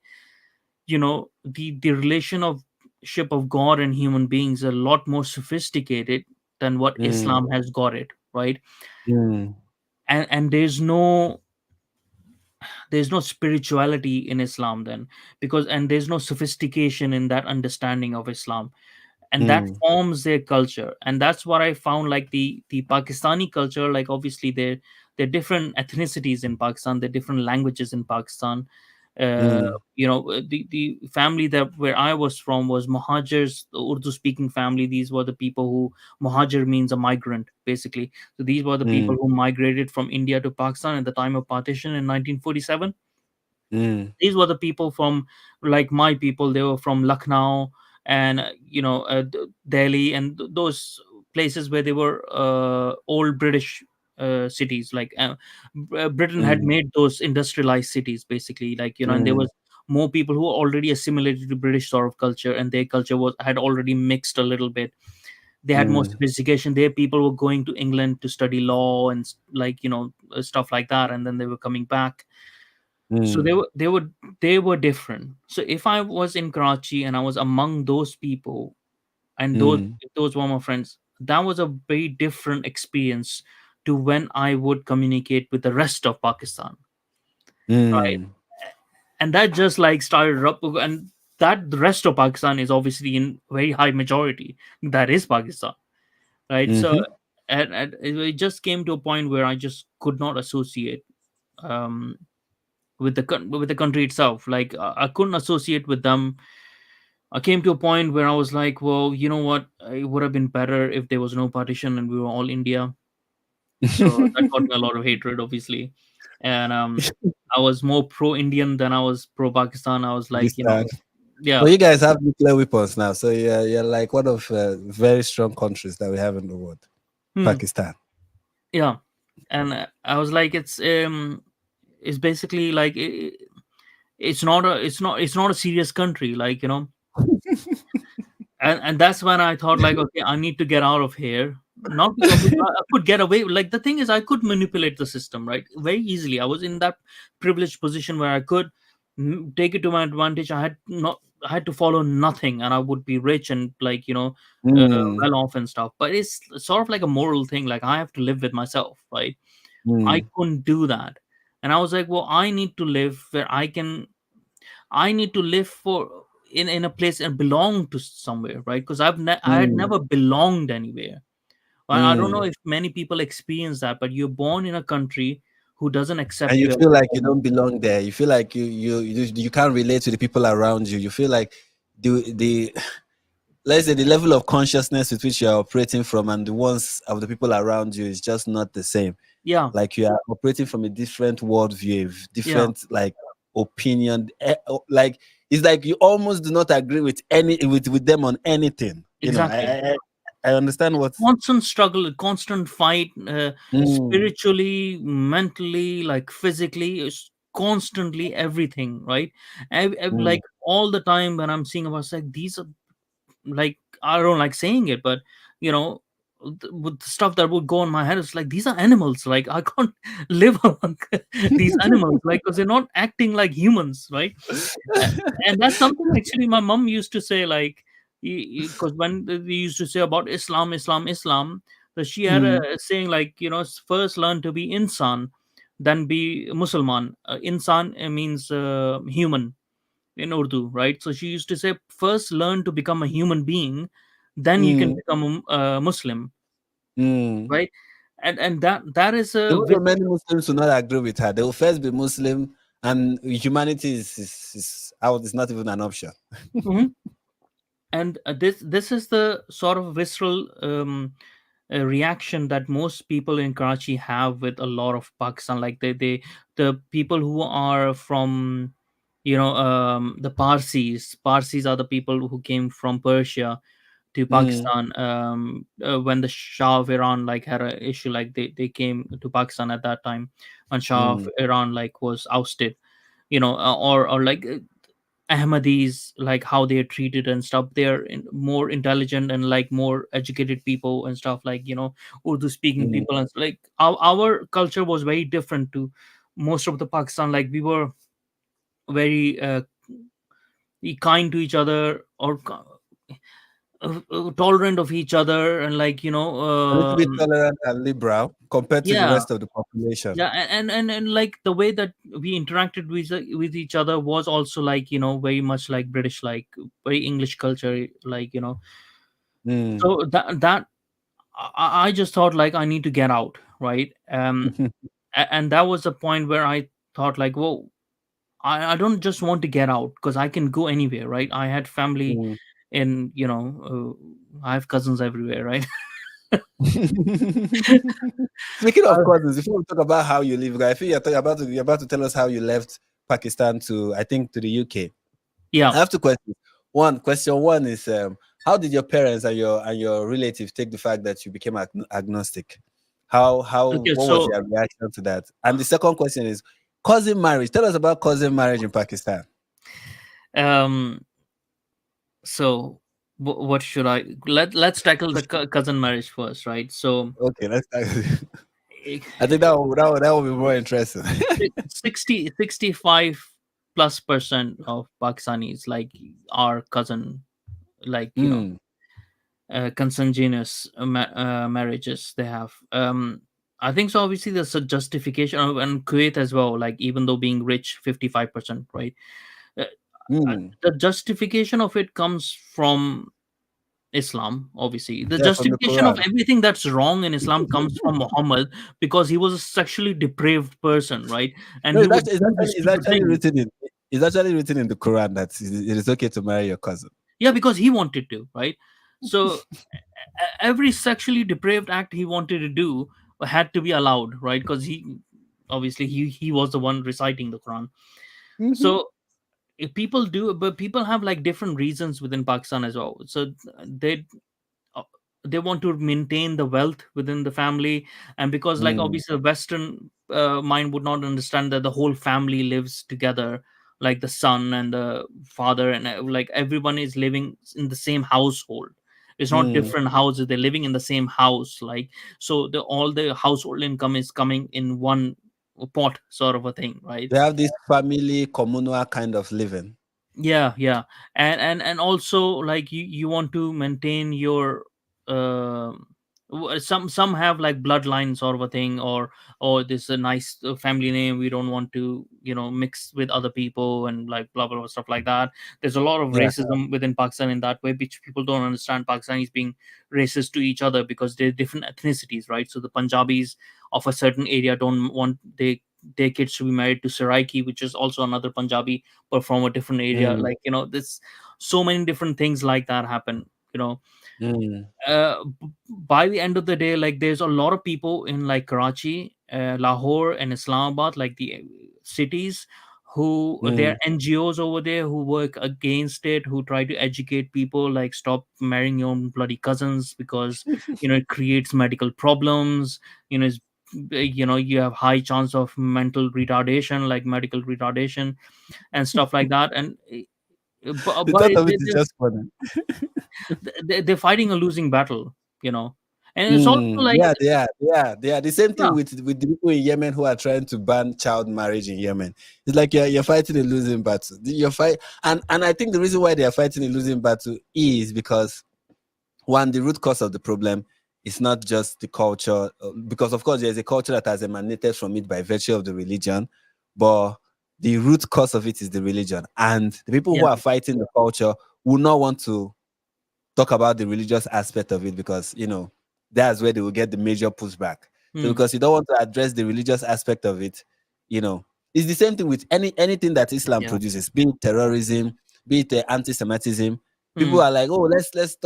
you know, the relation of ship of God and human beings are a lot more sophisticated than what Mm. Islam has got it, right? Mm. And there's no spirituality in Islam then, because, and there's no sophistication in that understanding of Islam, and that Mm. forms their culture. And that's what I found, like the Pakistani culture, like obviously there are different ethnicities in Pakistan, there are different languages in Pakistan. Mm. You know, the family that where I was from was Muhajirs, the Urdu speaking family. These were the people who, Muhajir means a migrant basically. So these were the people Mm. who migrated from India to Pakistan at the time of partition in 1947. Mm. These were the people from, like my people, they were from Lucknow and you know, Delhi and those places where they were old British cities, like Britain had Mm. made those industrialized cities basically, like, you know, and there Mm. was more people who were already assimilated to British sort of culture, and their culture was had already mixed a little bit. They had more Mm. sophistication. Their people were going to England to study law and like, you know, stuff like that, and then they were coming back. So Mm. they were different. So if I was in Karachi and I was among those people, and Mm. those were my friends, that was a very different experience to when I would communicate with the rest of Pakistan, right? Mm. And that just like started up, and that the rest of Pakistan is obviously in very high majority, that is Pakistan, right? So Mhm. and it just came to a point where I just could not associate um with with the country itself. Like I couldn't associate with them. I came to a point where I was like, well, you know what? It would have been better if there was no partition and we were all India. So that got me a lot of hatred, obviously. And I was more pro Indian than I was pro Pakistan. I was like, you know, Pakistan. yeah, Well, you guys have nuclear weapons now, so you're like one of very strong countries that we have in the world. hmm, Pakistan. yeah. And I was like, it's basically like it's not a serious country, like, you know. And that's when I thought, like, okay, I need to get out of here. Not because I could get away. Like the thing is, I could manipulate the system, right, very easily. I was in that privileged position where I could take it to my advantage. I had to follow nothing, and I would be rich and, like, you know, Mm. well off and stuff. But it's sort of like a moral thing. Like I have to live with myself, right? I Mm. couldn't do that, and I was like, well, I need to live where I need to live for in a place and belong to somewhere, right? Because I had Mm. never belonged anywhere. Well, I don't know Mm. if many people experience that, but you're born in a country who doesn't And accept you you as feel a like you home. don't belong there. You feel like you can't relate to the people around you. You feel like the let's say the level of consciousness with which you are operating from and the ones of the people around you is just not the same. Yeah, Like you are operating from a different worldview, yeah, different like opinion. Like it's like you almost do not agree with with them on anything. You know, exactly. I understand what. Constant struggle, a constant fight, Mm. spiritually, mentally, like physically. It's constantly everything, right? mm, Like all the time when I'm seeing about, like, these are, like, I don't like saying it, but you know, with the stuff that would go in my head, it's like these are animals. Like I can't live among these animals, like, because they're not acting like humans, right? Uh, and that's something actually my mom used to say, like, because when we used to say about Islam, Islam, Islam, so she had a mm, saying, like, first learn to be insan, then be Musliman. Insan means human in Urdu, right? So she used to say, first learn to become a human being, then you can mm, become a Muslim, mm. right? And that is a Even though many Muslims do not agree with her, they will first be Muslim, and humanity is out. It's not even an option. Mhm. And this is the sort of visceral reaction that most people in Karachi have with a lot of Pakistan. Like the people who are from, the Parsis are the people who came from Persia to Mm, Pakistan, when the Shah of Iran like had an issue, like they came to Pakistan at that time when Shah of mm, Iran like was ousted, or like Ahmadis, like how they are treated and stuff. They're more intelligent and like more educated people and stuff, like, Urdu speaking mm. people, and like our culture was very different to most of the Pakistan. Like we were very kind to each other, or tolerant of each other, and like, A little bit tolerant and liberal compared to the yeah, rest of the population. yeah. And like the way that we interacted with each other was also like, very much like British, like very English culture, like, Mm. so that I just thought, like, I need to get out, right? And that was the point where I thought, like, whoa, I don't just want to get out because I can go anywhere, right? I had family Mm. in, I have cousins everywhere, right? Speaking of Uh, cousins, before we talk about how you live, I feel you're about to tell us how you left Pakistan to, I think, to the UK. yeah. I have two questions. Question one is, how did your parents and your relatives take the fact that you became agnostic? How Okay, what was so their reaction to that? And the second question is cousin marriage. Tell us about cousin marriage in Pakistan. um so what should let's tackle the cousin marriage first, right? So Okay, let's start. eh, I think that will be more interesting. 65 plus percent of Pakistanis like are cousin, like, Mm, consanguineous marriages they have. I think so. Obviously there's a justification and Kuwait as well, like even though being rich 55%, right? Uh, mm. the justification of it comes from Islam. Obviously the Yeah, from the justification of Quran. everything that's wrong in Islam comes from Muhammad, because he was a sexually depraved person, right? And No, he it's would actually, it's do actually, these it's stupid actually things. written in it's actually written in the Quran that it is okay to marry your cousin. Yeah, because he wanted to, right? So every sexually depraved act he wanted to do had to be allowed, right? Because obviously he was the one reciting the Quran. Mm-hmm. So if people do, but people have like different reasons within Pakistan as well. So they uh, they want to maintain the wealth within the family, and because, like, Mm, obviously the Western mind would not understand that the whole family lives together, like the son and the father, and like everyone is living in the same household. It's not mm. different houses, they're living in the same house, like, so the all the household income is coming in one pot, sort of a thing, right? They have this family communal kind of living. Yeah, yeah. And also, like, you want to maintain your some have like bloodline sort of a thing, or this a nice family name, we don't want to, mix with other people, and like blah blah blah, stuff like that. There's a lot of Yeah. racism within Pakistan in that way, which people don't understand. Pakistanis being racist to each other because they're different ethnicities, right? So the Punjabis of a certain area don't want their kids to be married to Saraiki, which is also another Punjabi but from a different area. Mm, Like, there's so many different things like that happen, you know mm, by the end of the day, like, there's a lot of people in like Karachi, Lahore and Islamabad, like the cities, who there mm. are NGOs over there who work against it, who try to educate people, like, stop marrying your own bloody cousins because it creates medical problems. you have high chance of mental retardation, like medical retardation and stuff like that. And The but thought of it is just funny. they're fighting a losing battle, you know. And it's also Mm, like, yeah, they are. The same thing yeah, with the people in Yemen who are trying to ban child marriage in Yemen. It's like you're fighting a losing battle. You're fight, and I think the reason why they are fighting a losing battle is because one, the root cause of the problem is not just the culture, because of course there's a culture that has emanated from it by virtue of the religion, but the root cause of it is the religion, and the people who yeah, are fighting the culture will not want to talk about the religious aspect of it because that's where they will get the major pushback. So mm, because you don't want to address the religious aspect of it, you know, it's the same thing with anything that Islam yeah, produces, be it terrorism, be it anti-Semitism. People mm, are like, oh,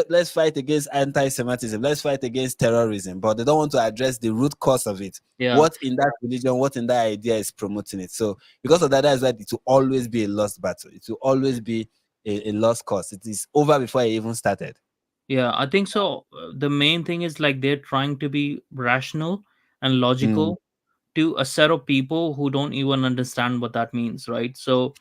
let's fight against anti-Semitism, let's fight against terrorism, but they don't want to address the root cause of it. yeah, What in that religion, what in that idea is promoting it? So because of that, that's why it will always be a lost battle. It will always be a lost cause. It is over before it even started. yeah, I think so. The main thing is like they're trying to be rational and Mm, logical to a set of people who don't even understand what that means, right? So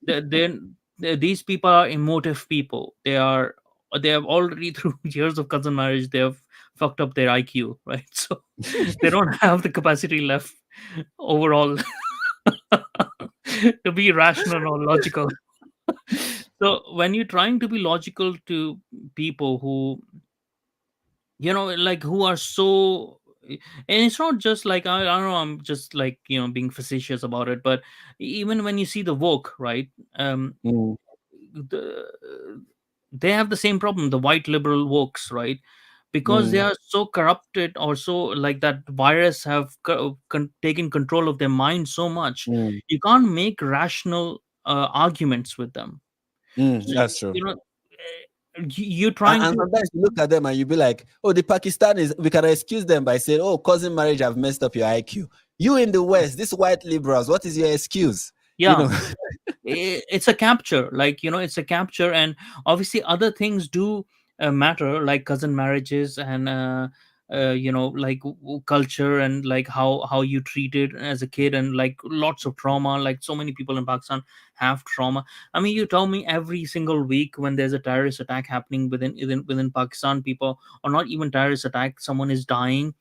these people are emotive people. They have already through years of cousin marriage, they have fucked up their IQ, right? So they don't have the capacity left overall to be rational or logical. So when you're trying to be logical to people who, like, who are so, and it's not just like, I don't know, I'm just like, being facetious about it, but even when you see the woke, right? mm, The, they have the same problem, the white liberal wokes, right? Because they mm, are so corrupted, or so like that virus have taken control of their mind so much, mm, you can't make rational arguments with them. So, that's true. you're And, trying and to, sometimes you look at them and you be like, oh, the Pakistanis, we can excuse them by saying, oh, cousin marriage have messed up your IQ. You in the West, these white liberals, what is your excuse? You yeah, know? it's a capture, like, it's a capture. And obviously other things do matter, like cousin marriages, and like culture, and like how you treated as a kid, and like lots of trauma, like so many people in Pakistan have trauma. I mean, you tell me, every single week when there's a terrorist attack happening within Pakistan, people, or not even terrorist attack, someone is dying,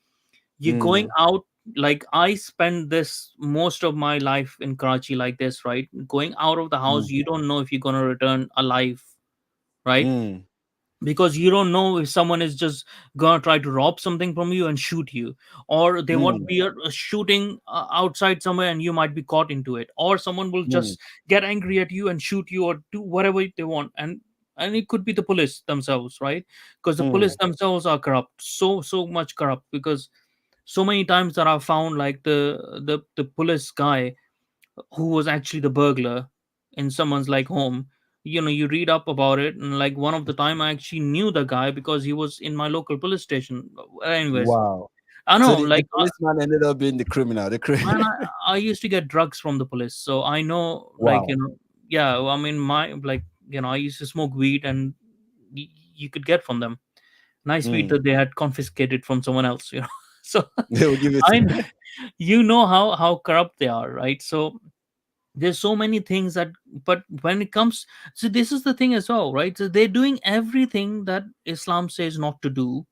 you're going Mm, out. Like, I spend this most of my life in Karachi like this, right? Going out of the house, mm, you don't know if you're going to return alive, right? mm, Because you don't know if someone is just gonna try to rob something from you and shoot you, or there would mm, be a shooting outside somewhere, and you might be caught into it, or someone will mm, just get angry at you and shoot you, or do whatever they want. And it could be the police themselves, right? Because the mm, police themselves are corrupt, so much corrupt. Because so many times that I've found, like, the police guy who was actually the burglar in someone's like home. You read up about it, and like one of the time I actually knew the guy because he was in my local police station. Anyways, wow. I So know, the like, policeman ended up being the criminal. man, I used to get drugs from the police, so I know, like, Wow. yeah. I mean, my, like, I used to smoke weed, and you could get from them nice weed Mm. that they had confiscated from someone else. So They will give it I, to how corrupt they are, right? So there's so many things that, but when it comes, so this is the thing as well, right? So they're doing everything that Islam says not to do,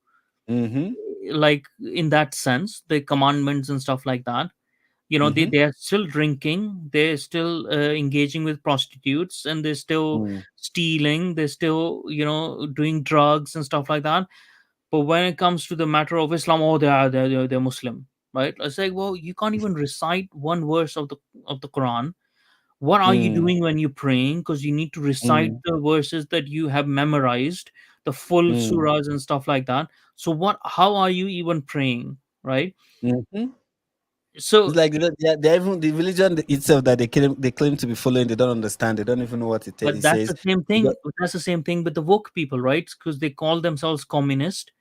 Mm-hmm. like, in that sense, the commandments and stuff like that. They, Mm-hmm. they are still drinking, they're still engaging with prostitutes, and they're still Mm, stealing, they're still, doing drugs and stuff like that. But when it comes to the matter of Islam, oh, they're Muslim, right? It's like, well, you can't even recite one verse of the Quran. What are you mm, doing when you're praying? Because you need to recite mm, the verses that you have memorized, the full mm, surahs and stuff like that. So how are you even praying, right? mhm. It's So, like they even the religion itself that they claim to be following, they don't understand. They don't even know what but it says. that's the same thing with the woke people, right? Because they call themselves communist.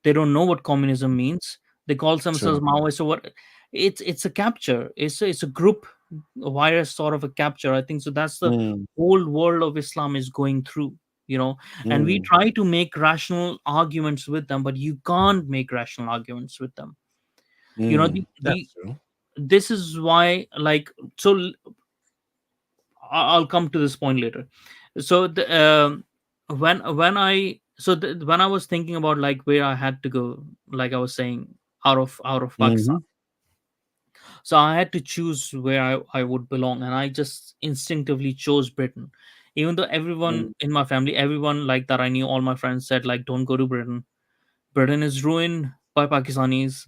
They don't know what communism means. They call themselves True. Maoist. So what? It's a capture. It's a group, a virus, sort of a capture, I think. So that's the Mm, whole world of Islam is going through. And we mm, try to make rational arguments with them, but you can't make rational arguments with them. You know, the That's true. this is why, like, so I'll come to this point later. So when I was thinking about like where I had to go, like I was saying, out of Pakistan. Mm-hmm. So I had to choose where I would belong, and I just instinctively chose Britain. Even though everyone in my family, everyone like that I knew, all my friends said like, "Don't go to Britain. Britain is ruined by Pakistanis."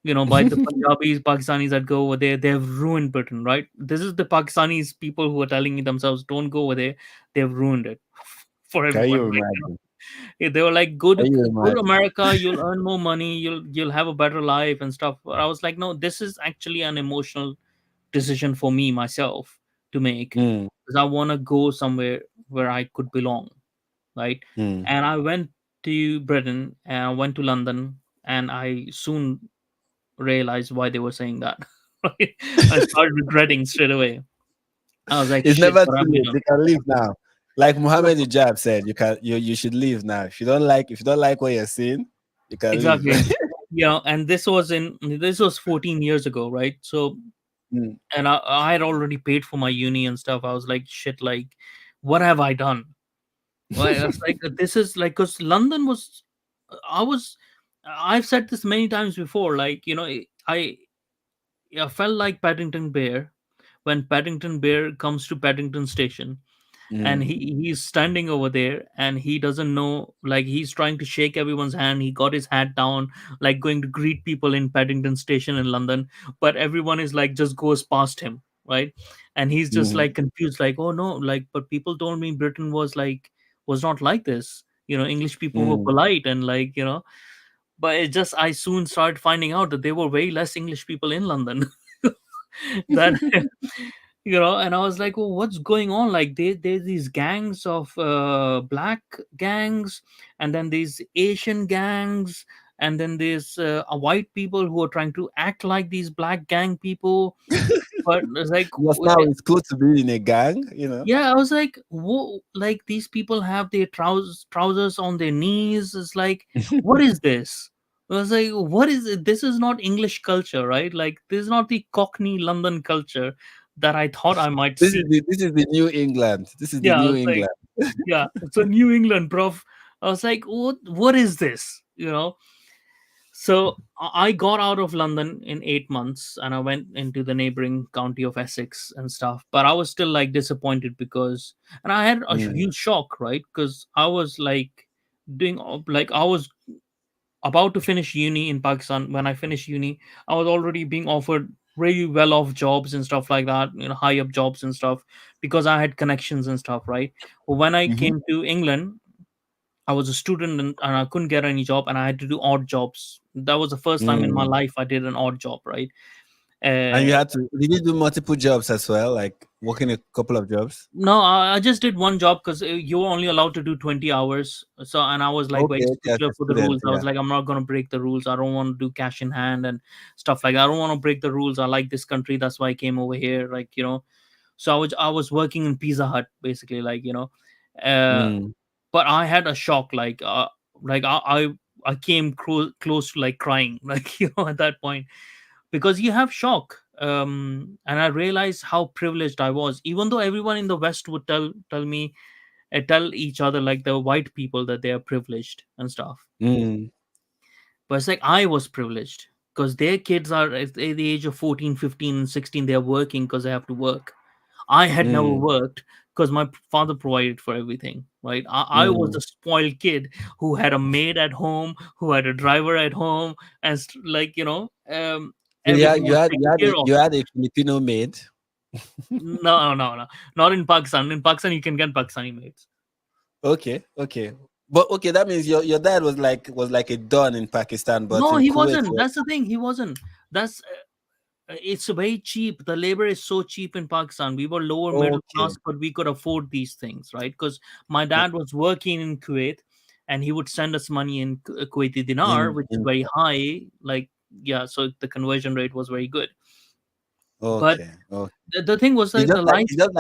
By the Punjabis, Pakistanis that go over there, they have ruined Britain, right? This is the Pakistanis people who are telling me themselves, "Don't go over there." They've ruined it for Can everyone. you Like, imagine? they were like, "Go to Can you go to imagine? America, you'll earn more money, you'll have a better life and stuff." But I was like, no, this is actually an emotional decision for me myself to make, Mm, because I want to go somewhere where I could belong, right? mm. And I went to Britain and I went to London, and I soon realized why they were saying that. Right? I started regretting straight away. I was like, It's shit, never what too have I late. done? You can leave now. Like No, Muhammad Hijab said, you should leave now. If you don't like what you're seeing, you can leave. exactly. And this was 14 years ago, right? So, Mm, and I had already paid for my uni and stuff. I was like, shit, like, what have I done? Well, I was like, this is like, because London was, I was, I've said this many times before. Like, I felt like Paddington Bear when Paddington Bear comes to Paddington Station, and mm, he's standing over there, and he doesn't know, like, he's trying to shake everyone's hand. He got his hat down, like going to greet people in Paddington Station in London, but everyone is like just goes past him, right? And he's just mm, like confused, like, oh no, like, but people told me Britain was not like this. English people were mm. polite, and like, but it just, I soon started finding out that there were way less English people in London. That and I was like, well, what's going on? Like, there's these gangs of black gangs, and then these Asian gangs, and then there's white people who are trying to act like these black gang people. But it's like, Because now it's cool to be in a gang. yeah, I was like, whoa, like, these people have their trousers on their knees. It's like, what is this? I was like, what is it? This is not English culture, right? Like, this is not the Cockney London culture that I thought I might This is see. the New England. This is the Yeah, I New was like, England. yeah, it's a New England, prof. I was like, what is this? So I got out of London in 8 months, and I went into the neighboring county of Essex and stuff. But I was still like disappointed because, and I had a Mm, huge shock, right? Because I was like like, I was about to finish uni in Pakistan. When I finished uni, I was already being offered really well off jobs and stuff like that, high up jobs and stuff, because I had connections and stuff, right? But when I mhm. came to England, I was a student, and I couldn't get any job, and I had to do odd jobs. That was the first time in my Mm. life I did an odd job, right? And you Uh, had to. Did you do multiple jobs as well, like working a couple of jobs? no, I just did one job because you were only allowed to do 20 hours. So, and I was like very Okay, okay, as stickler a for the student, rules. I was yeah. like, I'm not going to break the rules. I don't want to do cash in hand and stuff like that. I don't want to break the rules. I like this country. That's why I came over here. Like, so I was working in Pizza Hut, basically, like, uh, Mm, but I had a shock, like I came close to like crying, like, at that point, because you have shock. And I realized how privileged I was, even though everyone in the West would tell each other, like the white people, that they are privileged and stuff. mm, But it's like I was privileged because their kids are at the age of 14, 15, and 16. They are working because they have to work. I had never mm, worked because my father provided for everything, right? I was mm. a spoiled kid who had a maid at home, who had a driver at home, and like, So you everything had you was had you taken had a, care of. you had a Filipino maid. No, no, no, not in Pakistan. In Pakistan, you can get Pakistani maids. Okay, okay. But okay, that means your dad was like a don in Pakistan, but No, in he Kuwait. wasn't. That's the thing. He wasn't. That's It's very cheap. The labor is so cheap in Pakistan. We were lower middle Okay. class, but we could afford these things, right? Because my dad was working in Kuwait, and he would send us money in Kuwaiti dinar, which is In very high. Like, yeah, so the conversion rate was very good. But okay, okay. the thing was It's like just the like life. it's just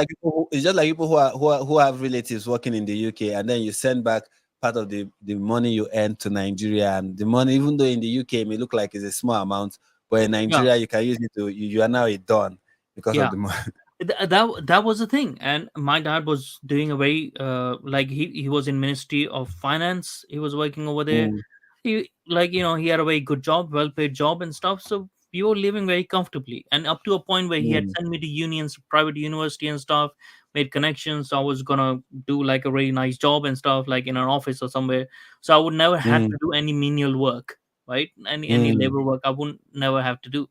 like people who have relatives working in the UK, and then you send back part of the money you earn to Nigeria, and the money, even though in the UK it may look like it's a small amount, but in Yeah, Nigeria you can use it to you are now a don because of yeah. the money. That was the thing. And my dad was doing a very like he was in Ministry of Finance. He was working over there. Mm, He, like, he had a very good job, well paid job and stuff, so we were living very comfortably, and up to a point where he had mm, sent me to unions, private university and stuff, made connections, so I was gonna do like a really nice job and stuff, like in an office or somewhere, so I would never had mm, to do any menial work, right? Any mm, labor work I wouldn't never have to do.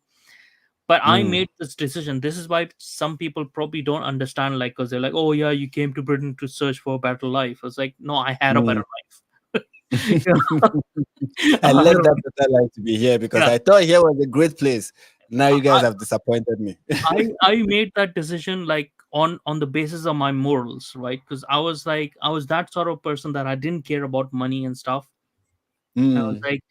But I mm, made this decision. This is why some people probably don't understand, like, because they're like, oh yeah, you came to Britain to search for a better life. I was like, no, I had a better mm. life. You know, I I had left a- that better life to be here because yeah. I thought here was a great place. Now you guys have disappointed me. I made that decision like on the basis of my morals, right? Because I was like, I was that sort of person that I didn't care about money and stuff. I was Mm, like,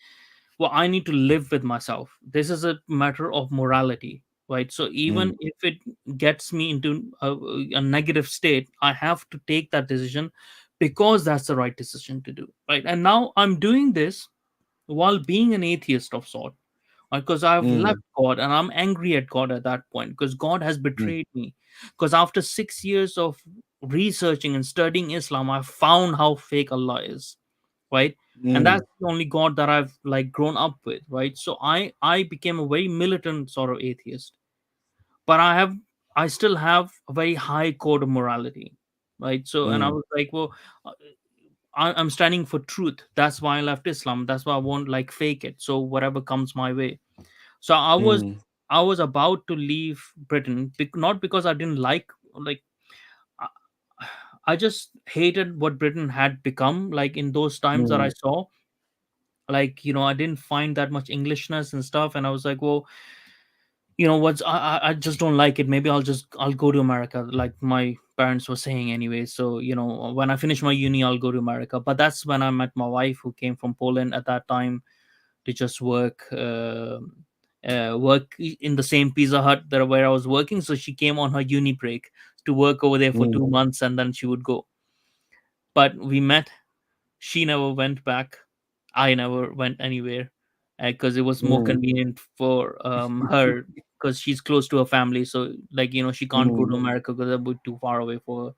well, I need to live with myself. This is a matter of morality, right? So mm, even if it gets me into a negative state, I have to take that decision because that's the right decision to do, right? And now I'm doing this while being an atheist of sort, because I've left mm, God and I'm angry at God at that point because God has mm, betrayed me. Because after 6 years of researching and studying Islam, I found how fake Allah is, right? And mm, that's the only God that I've like grown up with, right? So I became a very militant sort of atheist, but I still have a very high code of morality, right? So and I mm, was like, well, uh, I'm standing for truth. That's why I left Islam. That's why I won't like fake it. So whatever comes my way. So mm, I was about to leave Britain, not because I didn't like I I just hated what Britain had become. Like in those times that I mm, saw, like I didn't find that much Englishness and stuff, and I was like, well, what's I just don't like it. Maybe I'll go to America, like my parents were saying anyway. So when I finish my uni, I'll go to America. But that's when I met my wife, who came from Poland at that time to just work in the same Pizza Hut that where I was working. So she came on her uni break to work over there for mm, 2 months, and then she would go. But we met. She never went back. I never went anywhere because it was more mm, convenient for her, because she's close to her family. So like she can't go to mm. America because that would be too far away for her.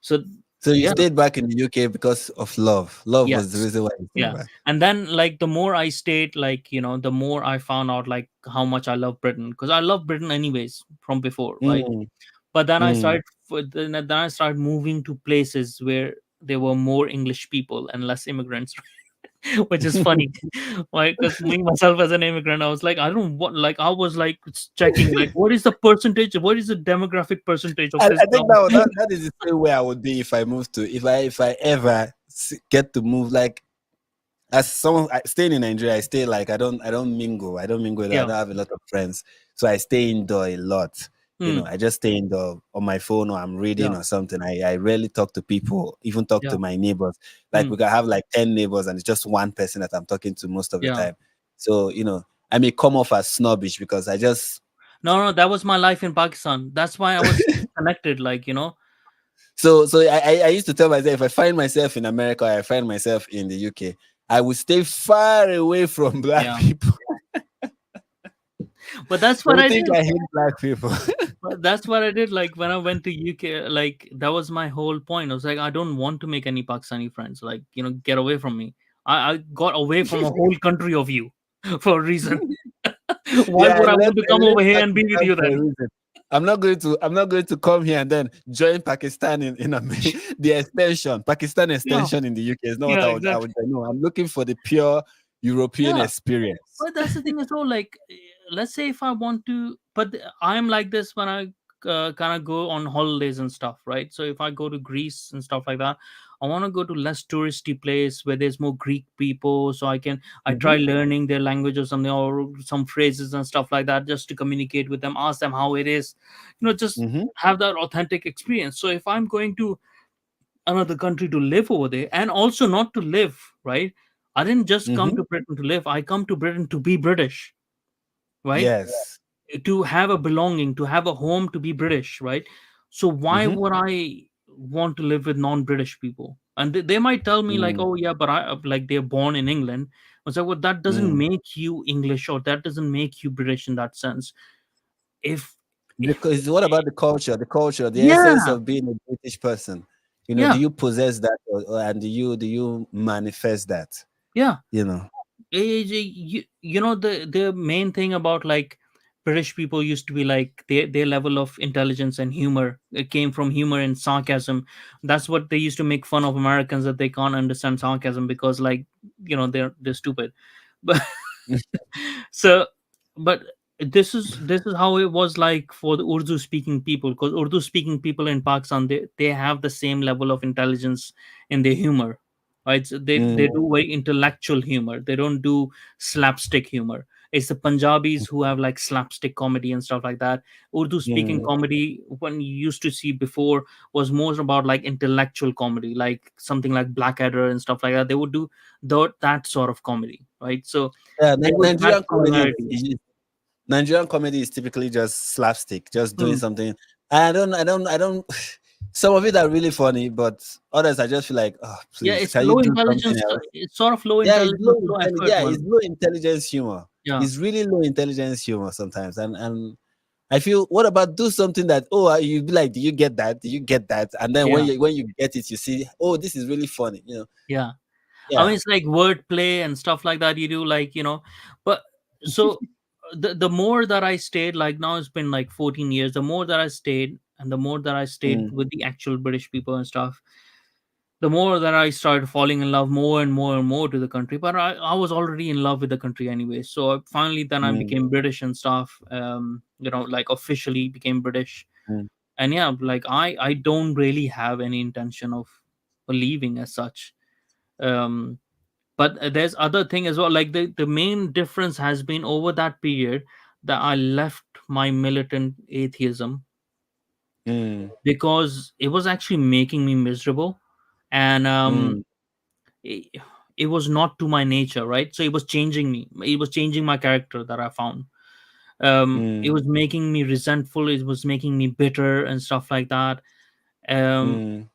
So So you yeah, stayed back in the UK because of love. Love was the yes, reason why you stayed yeah. back. And then like the more I stayed, like the more I found out like how much I love Britain, because I love Britain anyways from before, right? Mm, But then mm. then I started moving to places where there were more English people and less immigrants, which is funny. Like, because me myself as an immigrant, I was like, I don't want, like, I was like checking like what is the percentage, what is the demographic percentage of this I think town. that is the same way I would be if I move to if I ever get to move like as someone staying in Nigeria, I stay like I don't mingle. I don't mingle. I Yeah. don't have a lot of friends, so I stay indoor a lot. Hmm. I just stay indoor on my phone or I'm reading Yeah. or something. I rarely talk to people, even talk Yeah. to my neighbors. Like Hmm. we can have like 10 neighbors, and it's just one person that I'm talking to most of the Yeah. time. So I may come off as snobbish because I just No, no, that was my life in Pakistan. That's why I was connected. so I used to tell myself if I find myself in America or I find myself in the UK, I would stay far away from black Yeah. people. But that's They what would I think did. I hate black people. But that's what I did. Like when I went to UK, like that was my whole point. I was like, I don't want to make any Pakistani friends. Like, get away from me. I got away from a whole country of you for a reason. Why Yeah, would I want to I come over left here and be with Pakistan you for a then? reason. I'm not going to come here and then join Pakistan in the extension. Pakistan Yeah, extension in the UK is not what yeah, I exactly. would do. No, I'm looking for the pure European Yeah. experience. But that's the thing as well. Like, let's say if I want to, but I'm like this when I kind of go on holidays and stuff, right? So if I go to Greece and stuff like that, I want to go to less touristy place where there's more Greek people, so I try Mhm, learning their language or something, or some phrases and stuff like that, just to communicate with them, ask them how it is, just mhm, have that authentic experience. So if I'm going to another country to live over there, and also not to live, right? I didn't just come mhm. to Britain to live. I come to Britain to be British, right? Yes. To have a belonging, to have a home, to be British, right? So why Mhm, would I want to live with non-British people? And they might tell me like, mm, oh yeah, but I like they're born in England. was like, well, that doesn't mm. make you English, or that doesn't make you British in that sense. If if Because what about the culture? The culture, the essence Yeah, of being a British person. Do yeah, you possess that, and do you manifest that? yeah. You know. The main thing about like British people used to be like their level of intelligence and humor, it came from humor and sarcasm. That's what they used to make fun of Americans, that they can't understand sarcasm because, like, they're stupid. But so, but this is how it was like for the Urdu speaking people, because Urdu speaking people in Pakistan, they have the same level of intelligence in their humor, right? So they Mm, do very intellectual humor, they don't do slapstick humor. It's the Punjabis who have like slapstick comedy and stuff like that. Urdu speaking mm, comedy, when you used to see before, was more about like intellectual comedy, like something like Blackadder and stuff like that. They would do that sort of comedy, right? So yeah, there was that Nigerian comedy similarity. Nigerian comedy is typically just slapstick, just doing Hmm. something. I don't. Some of it are really funny, but others I just feel like, oh, Yeah, please, it's can you low do something intelligence. else? It's sort of low Yeah, it's low intelligence, low intelligence. effort Yeah, it's one. low intelligence humor. Yeah, It's really low intelligence humor sometimes, and I feel, what about do something that, you be like, do you get that? Do you get that? And then when yeah, you get it, you see, oh, this is really funny. yeah. I mean, Yeah. it's like wordplay and stuff like that. You do like, but so the more that I stayed, like now it's been like 14 years. The more that I stayed, and the more that I stayed Mm, with the actual British people and stuff, the more that I started falling in love more and more and more to the country. But I was already in love with the country anyway. So finally, then I mm, became British and stuff. Like officially became British. mm, And yeah, like I don't really have any intention of leaving as such. Um, but there's other thing as well. Like the main difference has been over that period that I left my militant atheism, mm, because it was actually making me miserable. And mm, it, it was not to my nature, right? So it was changing me, it was changing my character that I found. It mm, was making me resentful, it was making me bitter and stuff like that. um mm,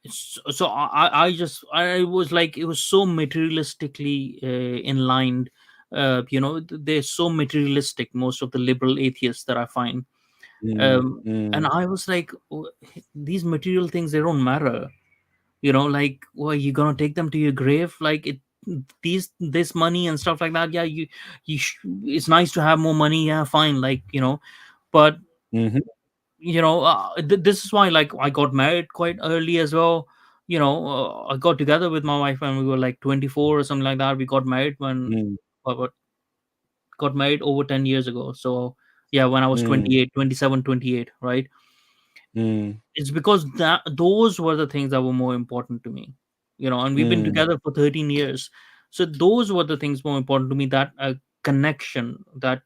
so I was like, it was so materialistically in line. They're so materialistic, most of the liberal atheists that I find. mm, um and mm, I was like, these material things, they don't matter. Like, well, you gonna take them to your grave, like it these this money and stuff like that. Yeah, it's nice to have more money, yeah, fine, like, but mhm, this is why, like, I got married quite early as well. I got together with my wife when we were like 24 or something like that. We got married when mm, what got married over 10 years ago. So yeah, when I was mm, 28, 27, 28, right? mm, It's because that those were the things that were more important to me. And we've been mm, together for 13 years. So those were the things more important to me, that connection, that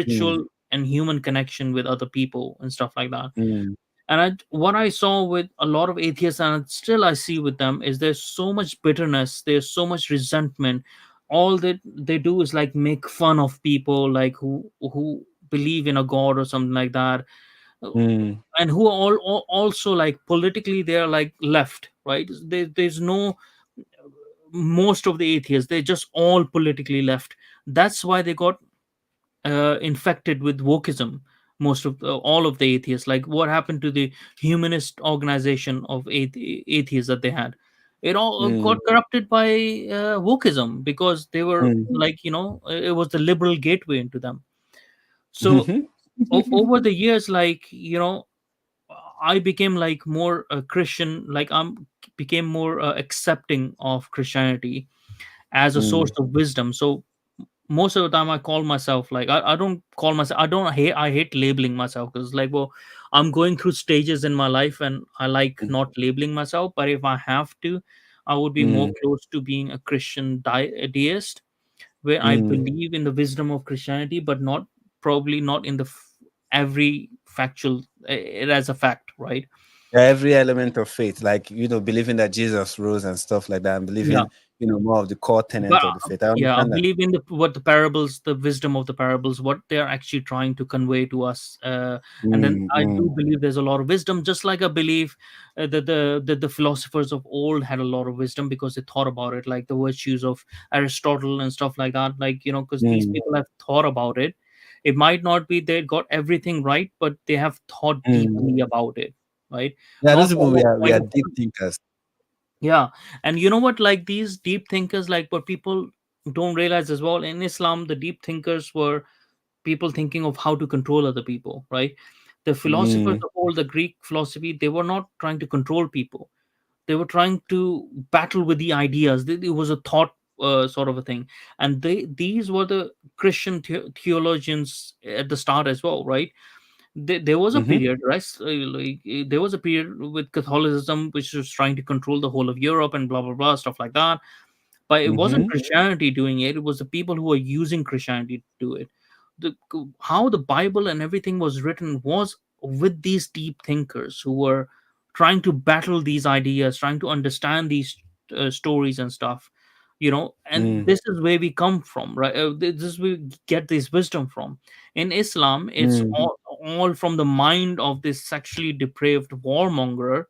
mm, spiritual and human connection with other people and stuff like that. mm, And what I saw with a lot of atheists, and still I see with them, is there's so much bitterness, there's so much resentment. All that they do is like make fun of people, like who believe in a god or something like that. mm, And who are also like politically, they're like left, right? There's no, most of the atheists, they're just all politically left. That's why they got infected with wokeism. Most of all of the atheists, like what happened to the humanist organization of atheists that they had, it all got mm, corrupted by wokeism, because they were mm, like, it was the liberal gateway into them. So mhm, over the years, like, I became like more Christian, like became more accepting of Christianity as a source mm, of wisdom. So most of the time I call myself, like, I don't call myself, I hate labeling myself, because like, well, I'm going through stages in my life and I like not labeling myself. But if I have to, I would be more mm, close to being a Christian deist, where I mm. believe in the wisdom of Christianity, but not, probably not in the every factual, it as a fact, right? Yeah, every element of faith, like, believing that Jesus rose and stuff like that, and Yeah, believing more of the core But tenets of the faith. I yeah, I understand that. believe in the parables, the wisdom of the parables, what they are actually trying to convey to us. And then Mm, I do mm, believe there's a lot of wisdom, just like I believe that the philosophers of old had a lot of wisdom because they thought about it, like the virtues of Aristotle and stuff like that. Like, because these mm, people have thought about it. It might not be they got everything right, but they have thought mm. deeply about it, right? Yeah, Not those people, from we a are point of deep thinkers. yeah. And you know what, like these deep thinkers, like what people don't realize as well, in Islam the deep thinkers were people thinking of how to control other people, right? The philosophers Mm, of all the Greek philosophy, they were not trying to control people. They were trying to battle with the ideas. It was a thought sort of a thing. And these were the Christian theologians at the start as well, right? There was a mm-hmm, period, right? There was a period with Catholicism which was trying to control the whole of Europe and blah blah blah stuff like that. But it wasn't mm-hmm, Christianity doing it. It was the people who were using Christianity to do it. the how the Bible and everything was written was with these deep thinkers who were trying to battle these ideas, trying to understand these stories and stuff. And mm, this is where we come from, right? This is where we get this wisdom from. In Islam, it's mm, all from the mind of this sexually depraved warmonger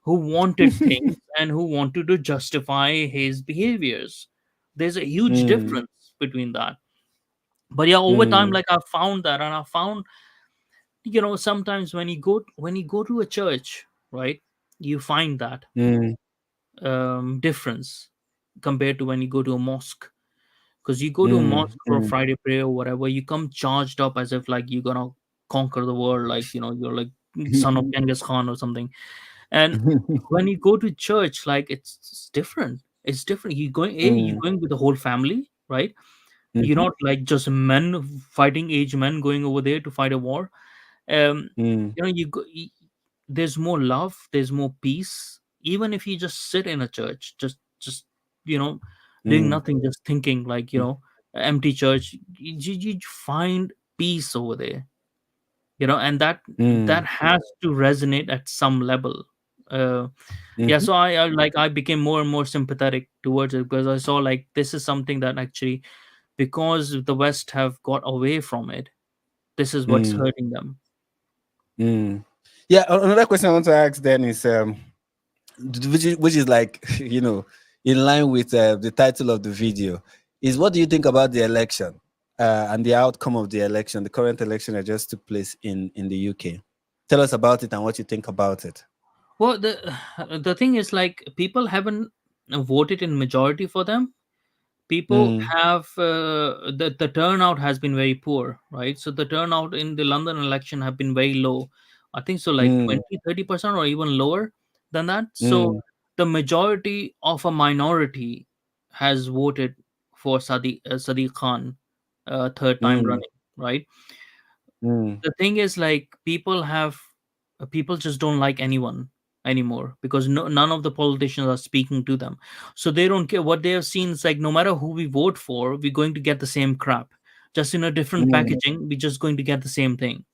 who wanted things and who wanted to justify his behaviors. There's a huge mm, difference between that. But yeah, over time, mm, like I found that, and I found, sometimes when you go to a church, right, you find that mm, difference compared to when you go to a mosque. Because you go to a mm, mosque for a mm, Friday prayer or whatever, you come charged up as if like you're gonna conquer the world, like you're like son of Genghis Khan or something. And when you go to church, like it's different. It's different. You're mm, going with the whole family, right? You're mhm, not like just men fighting, age men going over there to fight a war. um mm, there's more love, there's more peace. Even if you just sit in a church, just you know doing mm, nothing, just thinking, like empty church, you find peace over there. And that mm, has to resonate at some level. uh yeah, mhm, so I became more and more sympathetic towards it, because I saw like this is something that actually, because the West have got away from it, this is what's mm, hurting them. mm. Yeah, another question I want to ask then is which is like in line with the title of the video, is what do you think about the election and the outcome of the election, the current election that just took place in the UK? Tell us about it and what you think about it. Well, the thing is, like, people haven't voted in majority for them. People Mm, have the turnout has been very poor, right? So the turnout in the London election have been very low. I think so, like mm, 20-30% or even lower than that. So mm, the majority of a minority has voted for Sadiq Khan, third time mm, running, right? mm, The thing is, like, people just don't like anyone anymore, because none of the politicians are speaking to them. So they don't care. What they have seen is like, no matter who we vote for, we're going to get the same crap, just in a different mm, packaging. We're just going to get the same thing.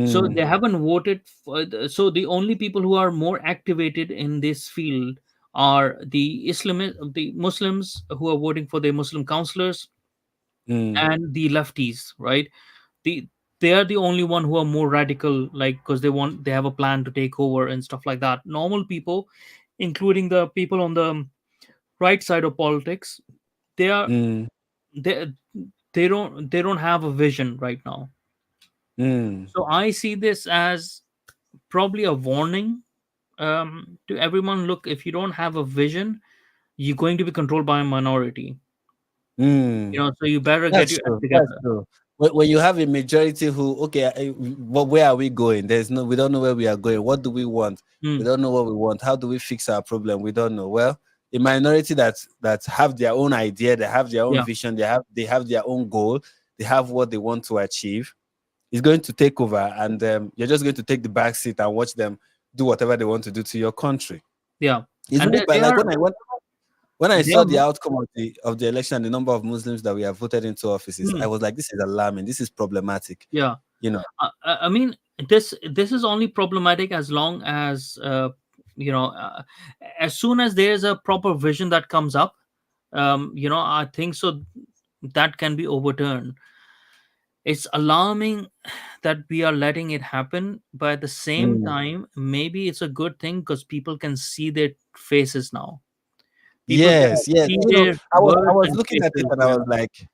So mm, they haven't voted for so the only people who are more activated in this field are the Muslims who are voting for their Muslim counselors, mm, and the lefties, right? the they are the only one who are more radical, like, because they have a plan to take over and stuff like that. Normal people, including the people on the right side of politics, they are mm, they they don't have a vision right now. mm, So I see this as probably a warning, to everyone. Look, if you don't have a vision, you're going to be controlled by a minority. mm. So you better get That's your act true. That's together. true. When you have a majority who, okay, where are we going? We don't know where we are going. What do we want? We Hmm. don't know what we want. How do we fix our problem? We don't know. Well, a minority that have their own idea, they have their own Yeah. vision, they have their own goal, they have what they want to achieve, is going to take over, and you're just going to take the back seat and watch them do whatever they want to do to your country. Yeah. It's And very bad. Like when I they saw are the outcome of the election and the number of Muslims that we have voted into offices, hmm, I was like, this is alarming. This is problematic. yeah. You know. I mean, this is only problematic as long as you know, as soon as there's a proper vision that comes up. I think so that can be overturned. It's alarming that we are letting it happen, but at the same Mm. time, maybe it's a good thing because people can see their faces now. People can Yes, yes. see You know, their I words was and looking at it faces. and I Yeah. was like,